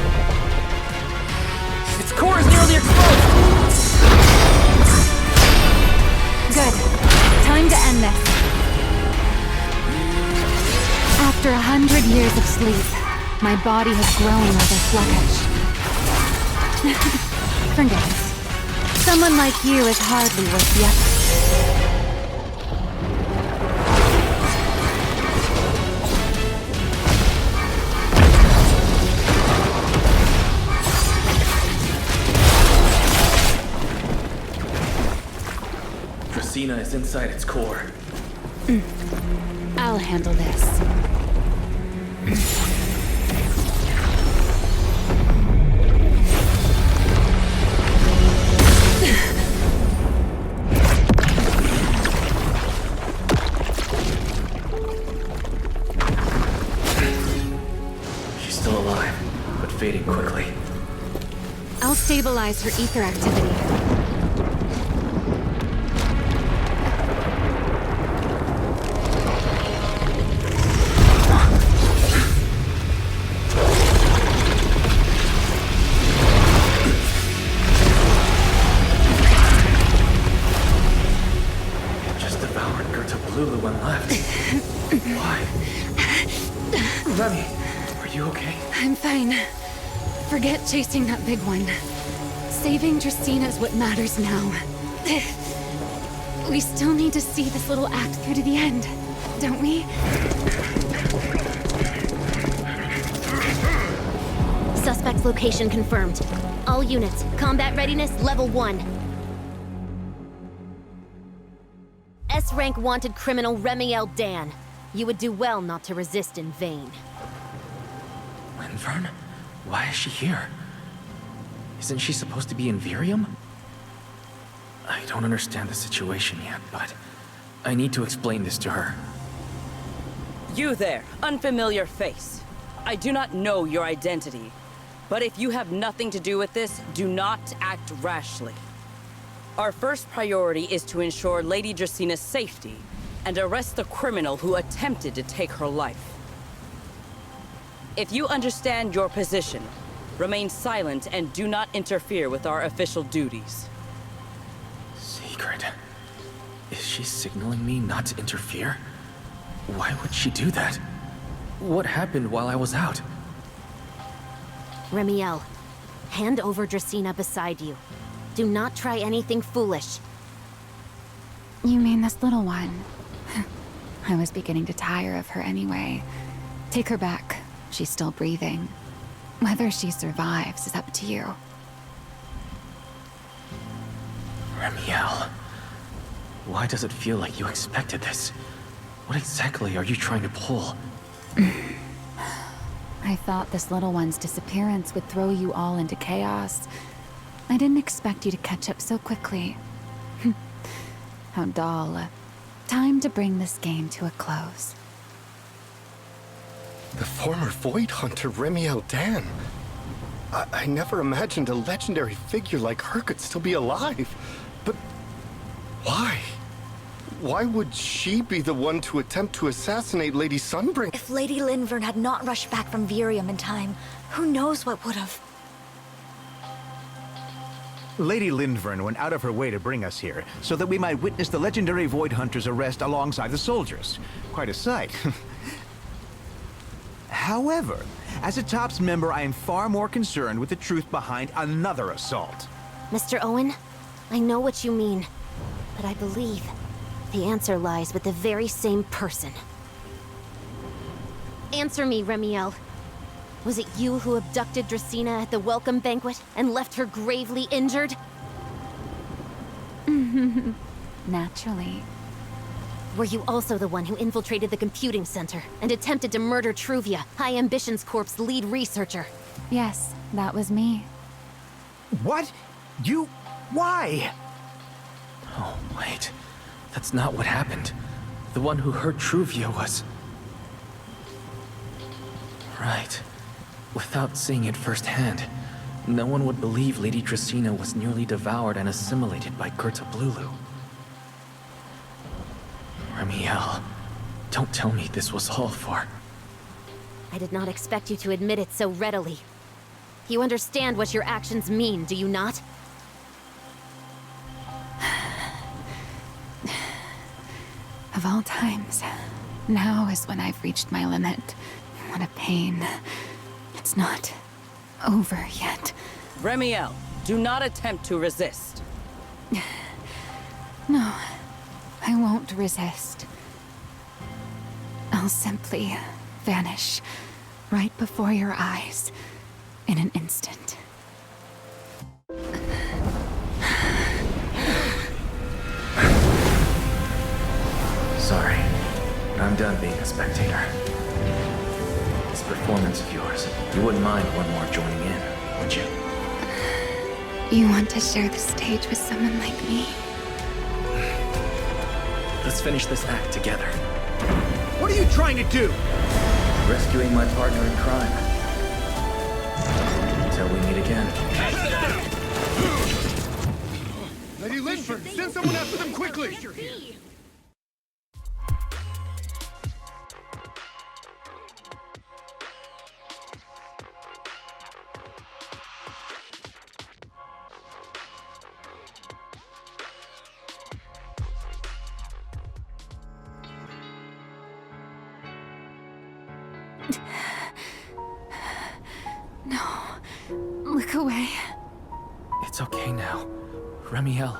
Its core is nearly exposed! Good. Time to end this. After 100 years of sleep, my body has grown like a sluggish. Forget it. Someone like you is hardly worth the effort. Dracaena is inside its core. I'll handle this. She's still alive, but fading quickly. I'll stabilize her ether activity. Just devoured Gertabalulu and left. Why? Remy, are you okay? I'm fine. Forget chasing that big one. Saving Dracaena is what matters now. We still need to see this little act through to the end, don't we? Suspect's location confirmed. All units, combat readiness level 1. S-rank wanted criminal Remielle Dan. You would do well not to resist in vain. Linvern? Why is she here? Isn't she supposed to be in Virium? I don't understand the situation yet, but I need to explain this to her. You there, unfamiliar face. I do not know your identity, but if you have nothing to do with this, do not act rashly. Our first priority is to ensure Lady Draceena's safety and arrest the criminal who attempted to take her life. If you understand your position, remain silent and do not interfere with our official duties. Secret? Is she signaling me not to interfere? Why would she do that? What happened while I was out? Remielle, hand over Dracaena beside you. Do not try anything foolish. You mean this little one? I was beginning to tire of her anyway. Take her back. She's still breathing. Whether she survives is up to you. Remielle, why does it feel like you expected this? What exactly are you trying to pull? I thought this little one's disappearance would throw you all into chaos. I didn't expect you to catch up so quickly. How dull. Time to bring this game to a close. The former Void Hunter Remielle Dan. I never imagined a legendary figure like her could still be alive. But why? Why would she be the one to attempt to assassinate Lady Sunbringer? If Lady Linvern had not rushed back from Virium in time, who knows what would have... Lady Linvern went out of her way to bring us here, so that we might witness the legendary Void Hunter's arrest alongside the soldiers. Quite a sight. However, as a TOPS member, I am far more concerned with the truth behind another assault. Mr. Owen, I know what you mean, but I believe the answer lies with the very same person. Answer me, Remielle. Was it you who abducted Dracaena at the welcome banquet and left her gravely injured? Naturally. Were you also the one who infiltrated the computing center and attempted to murder Truvia, High Ambitions Corp's lead researcher? Yes, that was me. What? You... why? Oh, wait. That's not what happened. The one who hurt Truvia was... Right. Without seeing it firsthand, no one would believe Lady Trisina was nearly devoured and assimilated by Gerta-Blulu. Remielle, don't tell me this was all for... I did not expect you to admit it so readily. You understand what your actions mean, do you not? Of all times, now is when I've reached my limit. What a pain. It's not over yet. Remielle, do not attempt to resist. No, I won't resist. I'll simply vanish right before your eyes in an instant. Sorry, I'm done being a spectator. This performance of yours, you wouldn't mind one more joining in, would you? You want to share the stage with someone like me? Let's finish this act together. What are you trying to do? Rescuing my partner in crime. Until we meet again. Lady Linford, send someone after them quickly! No. Look away. It's okay now. Remielle.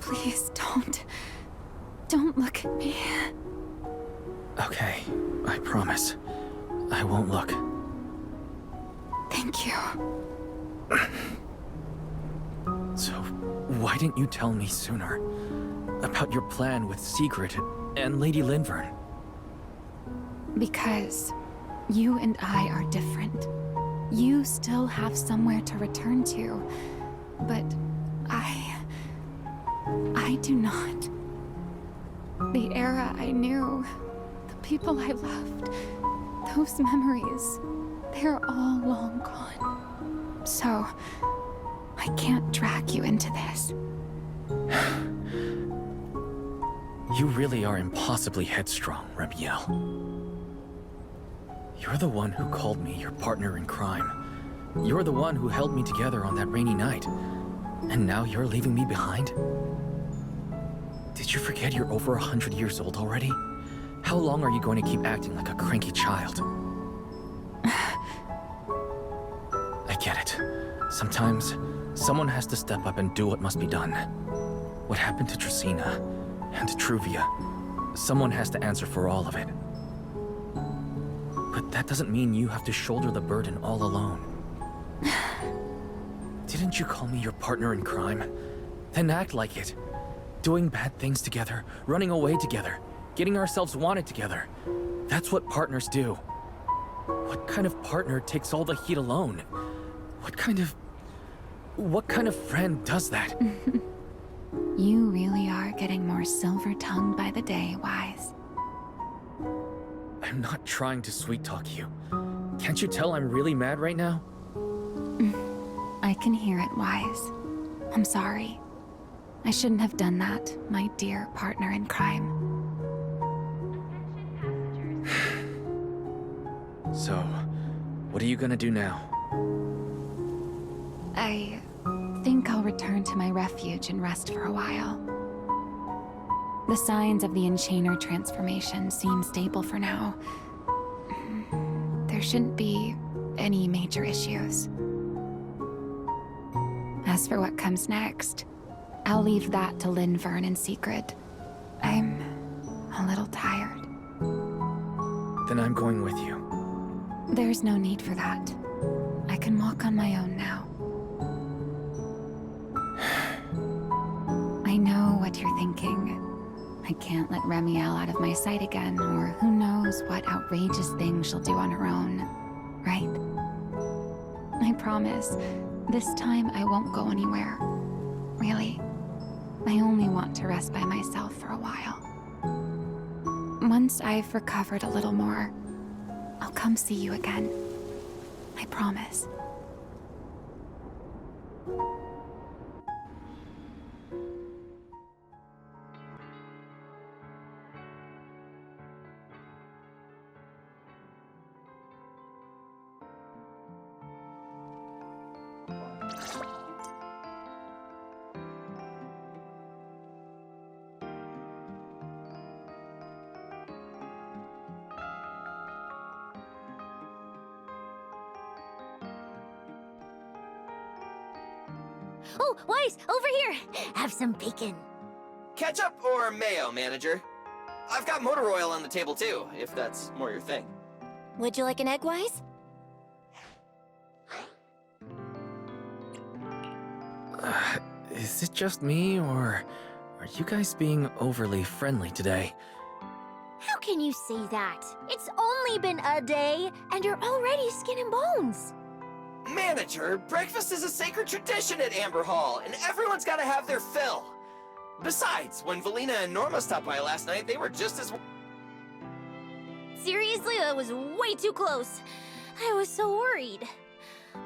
Please don't. Don't look at me. Okay, I promise. I won't look. Thank you. So, why didn't you tell me sooner? About your plan with Sigrid and Lady Linvern? Because you and I are different. You still have somewhere to return to, but I do not. The era I knew, the people I loved, those memories, they're all long gone. So, I can't drag you into this. You really are impossibly headstrong, Remielle. You're the one who called me your partner in crime. You're the one who held me together on that rainy night. And now you're leaving me behind? Did you forget you're over 100 years old already? How long are you going to keep acting like a cranky child? I get it. Sometimes, someone has to step up and do what must be done. What happened to Trisina and to Truvia? Someone has to answer for all of it. But that doesn't mean you have to shoulder the burden all alone. Didn't you call me your partner in crime? Then act like it. Doing bad things together, running away together, getting ourselves wanted together. That's what partners do. What kind of partner takes all the heat alone? What kind of friend does that? You really are getting more silver-tongued by the day, Wise. I'm not trying to sweet-talk you. Can't you tell I'm really mad right now? I can hear it, Wise. I'm sorry. I shouldn't have done that, my dear partner in crime. So, what are you gonna do now? I think I'll return to my refuge and rest for a while. The signs of the Enchainer transformation seem stable for now. There shouldn't be any major issues. As for what comes next, I'll leave that to Linvern and Sigrid. I'm a little tired. Then I'm going with you. There's no need for that. I can walk on my own now. I know what you're thinking. I can't let Remielle out of my sight again, or who knows what outrageous thing she'll do on her own, right? I promise, this time I won't go anywhere. Really. I only want to rest by myself for a while. Once I've recovered a little more, I'll come see you again. I promise. Oh, Weiss, over here! Have some bacon. Ketchup or mayo, manager? I've got motor oil on the table too, if that's more your thing. Would you like an egg, Weiss? Is it just me, or are you guys being overly friendly today? How can you say that? It's only been a day, and you're already skin and bones. Manager, breakfast is a sacred tradition at Amber Hall, and everyone's gotta have their fill. Besides, when Valina and Norma stopped by last night, they were just as... Seriously, that was way too close. I was so worried.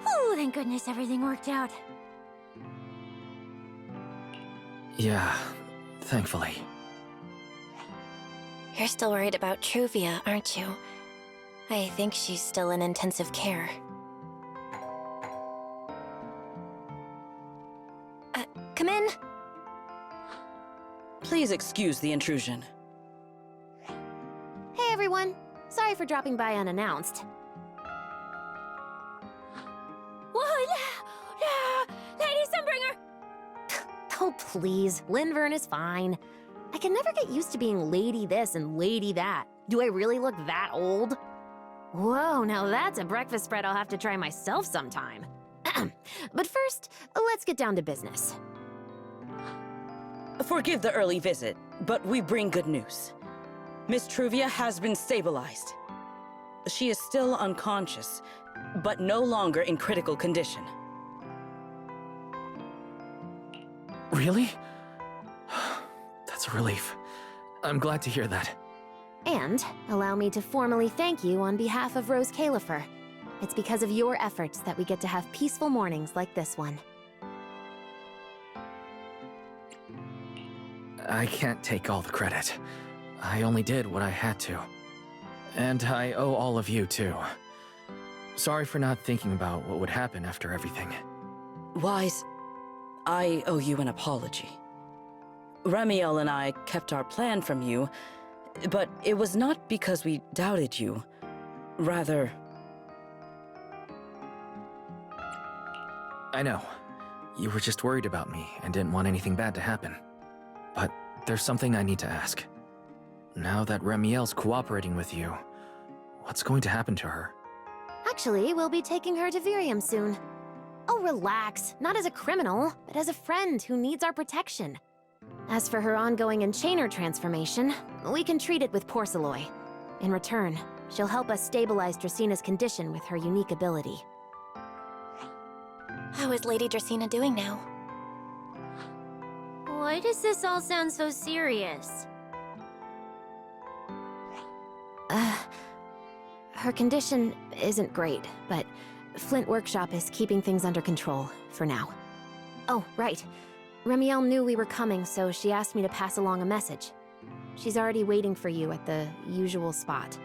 Whew, thank goodness everything worked out. Yeah, thankfully. You're still worried about Truvia, aren't you? I think she's still in intensive care. Come in. Please excuse the intrusion. Hey everyone, sorry for dropping by unannounced. Lady Sunbringer! Oh please, Linvern is fine. I can never get used to being lady this and lady that. Do I really look that old? Whoa, now that's a breakfast spread I'll have to try myself sometime. But first, let's get down to business. Forgive the early visit, but we bring good news. Miss Truvia has been stabilized. She is still unconscious, but no longer in critical condition. Really? That's a relief. I'm glad to hear that. And allow me to formally thank you on behalf of Rose Califer. It's because of your efforts that we get to have peaceful mornings like this one. I can't take all the credit. I only did what I had to. And I owe all of you, too. Sorry for not thinking about what would happen after everything. Weiss, I owe you an apology. Remielle and I kept our plan from you, but it was not because we doubted you. Rather... I know. You were just worried about me and didn't want anything bad to happen. But there's something I need to ask. Now that Remielle's cooperating with you, what's going to happen to her? Actually, we'll be taking her to Virium soon. Oh, relax. Not as a criminal, but as a friend who needs our protection. As for her ongoing enchainer transformation, we can treat it with Porceloy. In return, she'll help us stabilize Dracina's condition with her unique ability. How is Lady Dracina doing now? Why does this all sound so serious? Her condition isn't great, but Flint Workshop is keeping things under control, for now. Oh, right. Remielle knew we were coming, so she asked me to pass along a message. She's already waiting for you at the usual spot.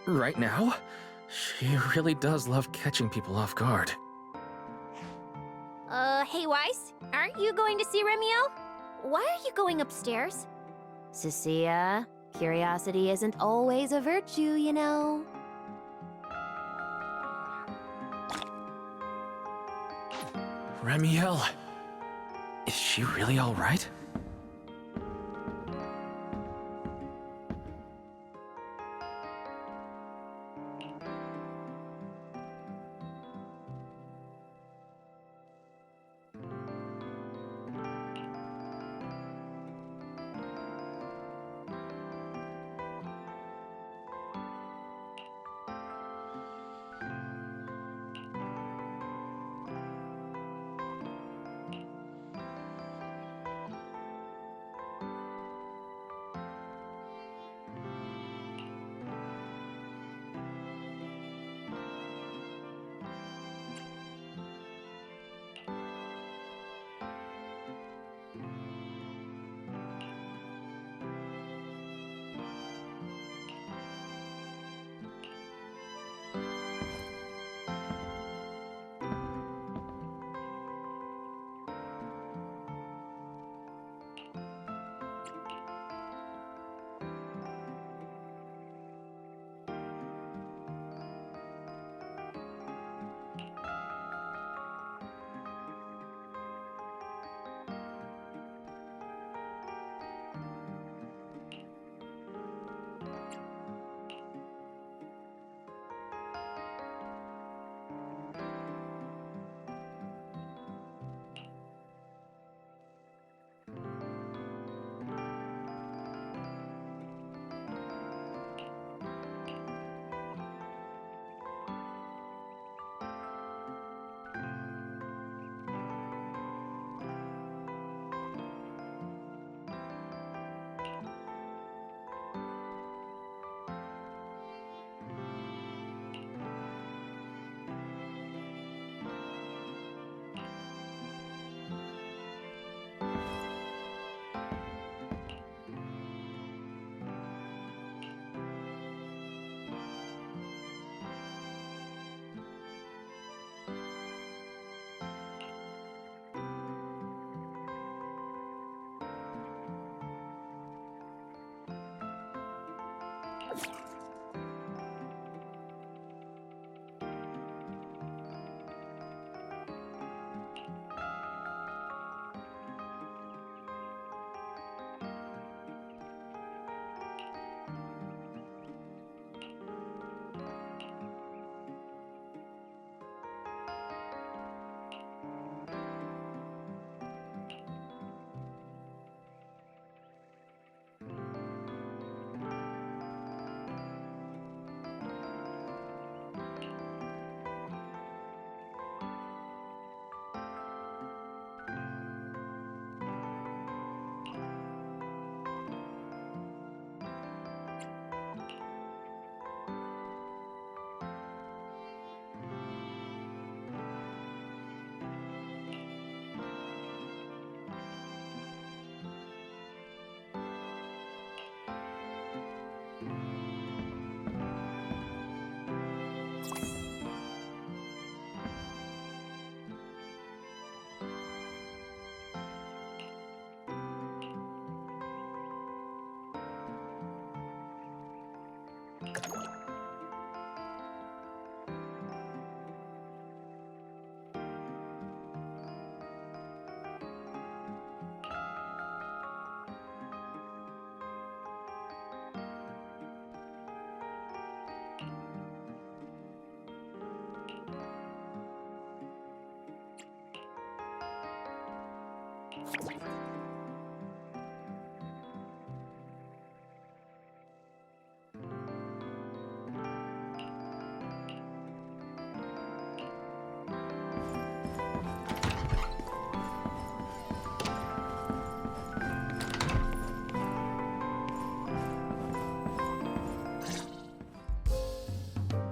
Right now? She really does love catching people off guard. Hey Weiss, aren't you going to see Remielle? Why are you going upstairs? Cecilia, curiosity isn't always a virtue, you know. Remielle, is she really all right?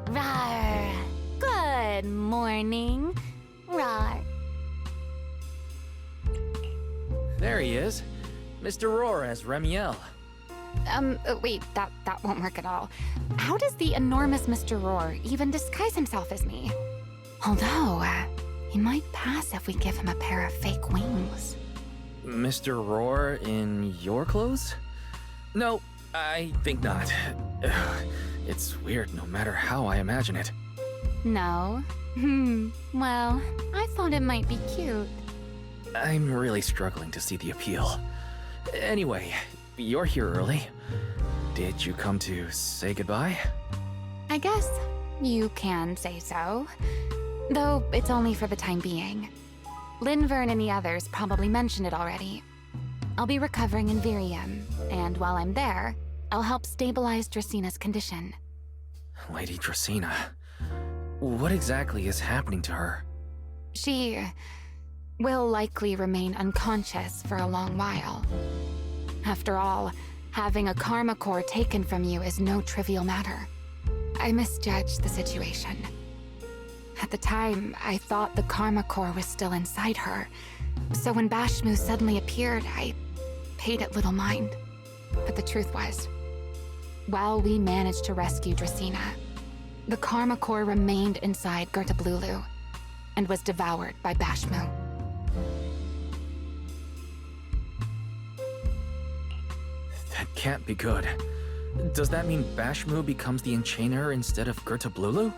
Rawr. Good morning. Rawr. There he is. Mr. Roar as Remielle. Wait, that won't work at all. How does the enormous Mr. Roar even disguise himself as me? Although, he might pass if we give him a pair of fake wings. Mr. Roar in your clothes? No, I think not. Ugh, it's weird no matter how I imagine it. No? Well, I thought it might be cute. I'm really struggling to see the appeal. Anyway, you're here early. Did you come to say goodbye? I guess you can say so. Though it's only for the time being. Linvern and the others probably mentioned it already. I'll be recovering in Virium, and while I'm there, I'll help stabilize Dracina's condition. Lady Dracina, what exactly is happening to her? She will likely remain unconscious for a long while. After all, having a karma core taken from you is no trivial matter. I misjudged the situation. At the time, I thought the karma core was still inside her, so when Bashmu suddenly appeared, I paid it little mind. But the truth was, while we managed to rescue Dracina, the karma core remained inside Gertablulu and was devoured by Bashmu. That can't be good. Does that mean Bashmu becomes the enchainer instead of Gertablulu?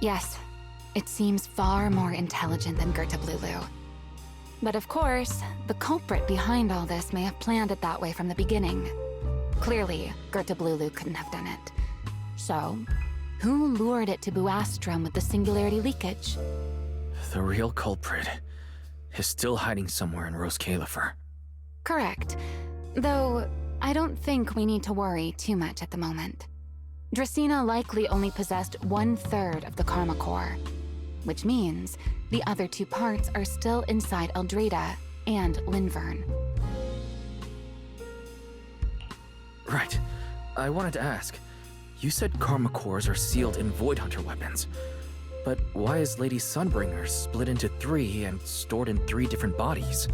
Yes, it seems far more intelligent than Gertablulu. But of course, the culprit behind all this may have planned it that way from the beginning. Clearly, Gertablulu couldn't have done it. So, who lured it to Buastrum with the singularity leakage? The real culprit is still hiding somewhere in Rose Califer. Correct. Though, I don't think we need to worry too much at the moment. Dracina likely only possessed 1/3 of the karma core, which means the other 2 parts are still inside Eldrada and Linvern. Right. I wanted to ask. You said karma cores are sealed in Void Hunter weapons. But why is Lady Sunbringer split into 3 and stored in 3 different bodies?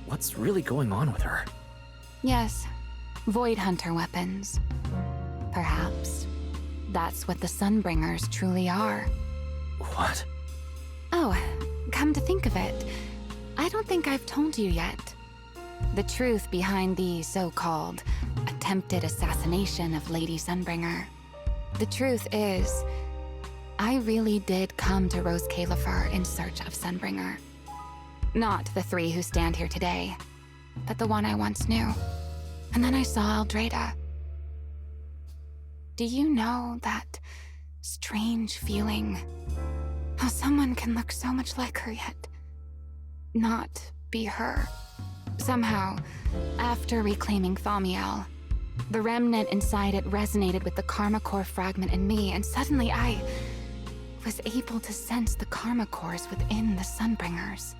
What's really going on with her? Yes, Void Hunter weapons. Perhaps that's what the Sunbringers truly are. What? Oh, come to think of it, I don't think I've told you yet. The truth behind the so-called attempted assassination of Lady Sunbringer. The truth is, I really did come to Rose Califer in search of Sunbringer. Not the 3 who stand here today, but the one I once knew. And then I saw Eldrada. Do you know that strange feeling? How someone can look so much like her yet not be her. Somehow, after reclaiming Thaumiel, the remnant inside it resonated with the karma core fragment in me, and suddenly I was able to sense the karma cores within the Sunbringers,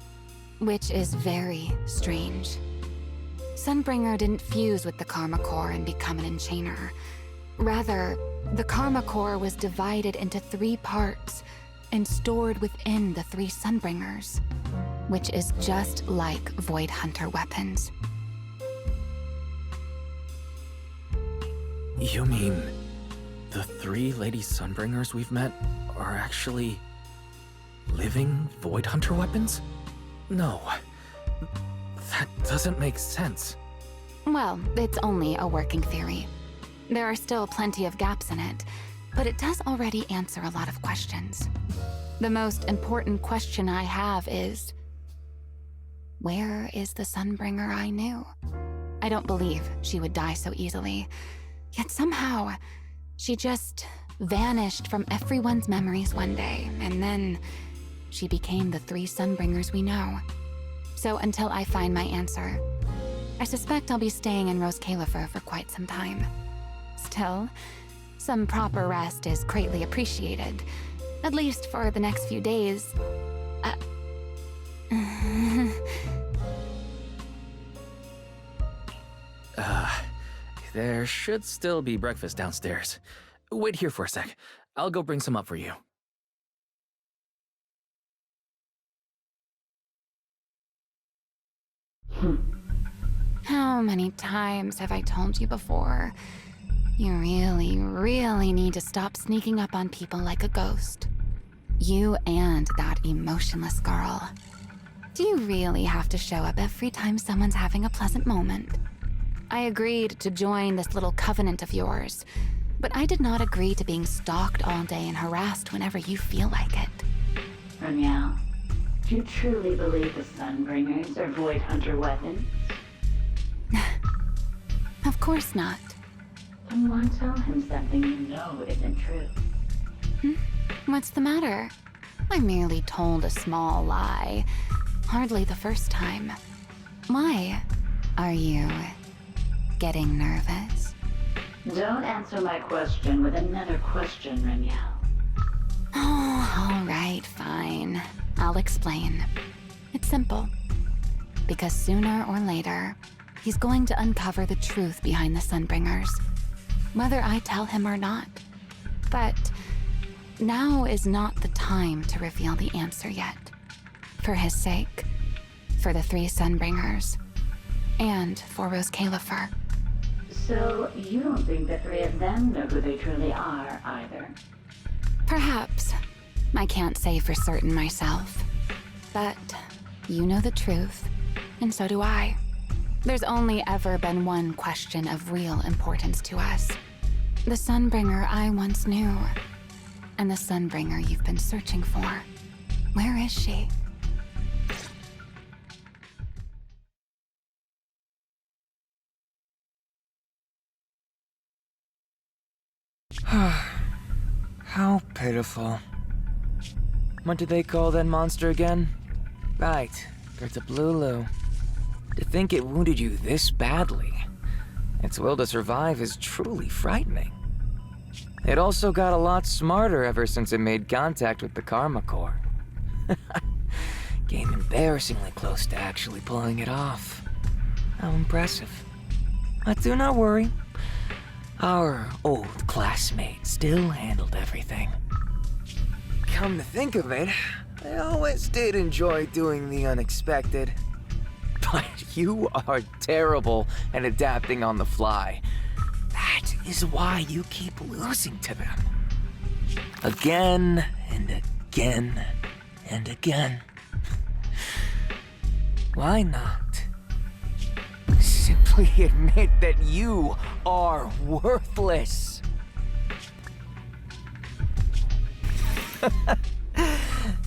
which is very strange. Sunbringer didn't fuse with the karma core and become an enchainer. Rather, the karma core was divided into 3 parts and stored within the 3 Sunbringers, which is just like Void Hunter weapons. You mean the 3 Lady Sunbringers we've met are actually living Void Hunter weapons? No, that doesn't make sense. Well, it's only a working theory. There are still plenty of gaps in it, but it does already answer a lot of questions. The most important question I have is, where is the Sunbringer I knew? I don't believe she would die so easily, yet somehow she just vanished from everyone's memories one day, and then she became the 3 Sunbringers we know. So until I find my answer, I suspect I'll be staying in Rose Califer for quite some time. Still, some proper rest is greatly appreciated, at least for the next few days. There should still be breakfast downstairs. Wait here for a sec. I'll go bring some up for you. How many times have I told you before? You really, really need to stop sneaking up on people like a ghost. You and that emotionless girl. Do you really have to show up every time someone's having a pleasant moment? I agreed to join this little covenant of yours, but I did not agree to being stalked all day and harassed whenever you feel like it. Remielle, do you truly believe the Sunbringers are Void Hunter weapons? Of course not. Then why tell him something you know isn't true? What's the matter? I merely told a small lie. Hardly the first time. Why? Are you getting nervous? Don't answer my question with another question, Remielle. Oh, all right, fine. I'll explain. It's simple. Because sooner or later, he's going to uncover the truth behind the Sunbringers. Whether I tell him or not. But now is not the time to reveal the answer yet. For his sake, for the 3 Sunbringers, and for Rose Califer. So you don't think the 3 of them know who they truly are, either? Perhaps. I can't say for certain myself. But you know the truth, and so do I. There's only ever been one question of real importance to us. The Sunbringer I once knew, and the Sunbringer you've been searching for. Where is she? How pitiful. What do they call that monster again? Right, Gertablulu. To think it wounded you this badly. Its will to survive is truly frightening. It also got a lot smarter ever since it made contact with the Karma Core. Came embarrassingly close to actually pulling it off. How impressive. But do not worry. Our old classmate still handled everything. Come to think of it, I always did enjoy doing the unexpected. But you are terrible at adapting on the fly. That is why you keep losing to them. Again and again and again. Why not? Simply admit that you are worthless.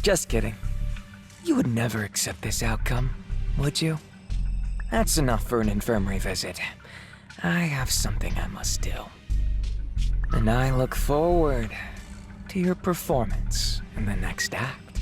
Just kidding. You would never accept this outcome, would you? That's enough for an infirmary visit. I have something I must do. And I look forward to your performance in the next act.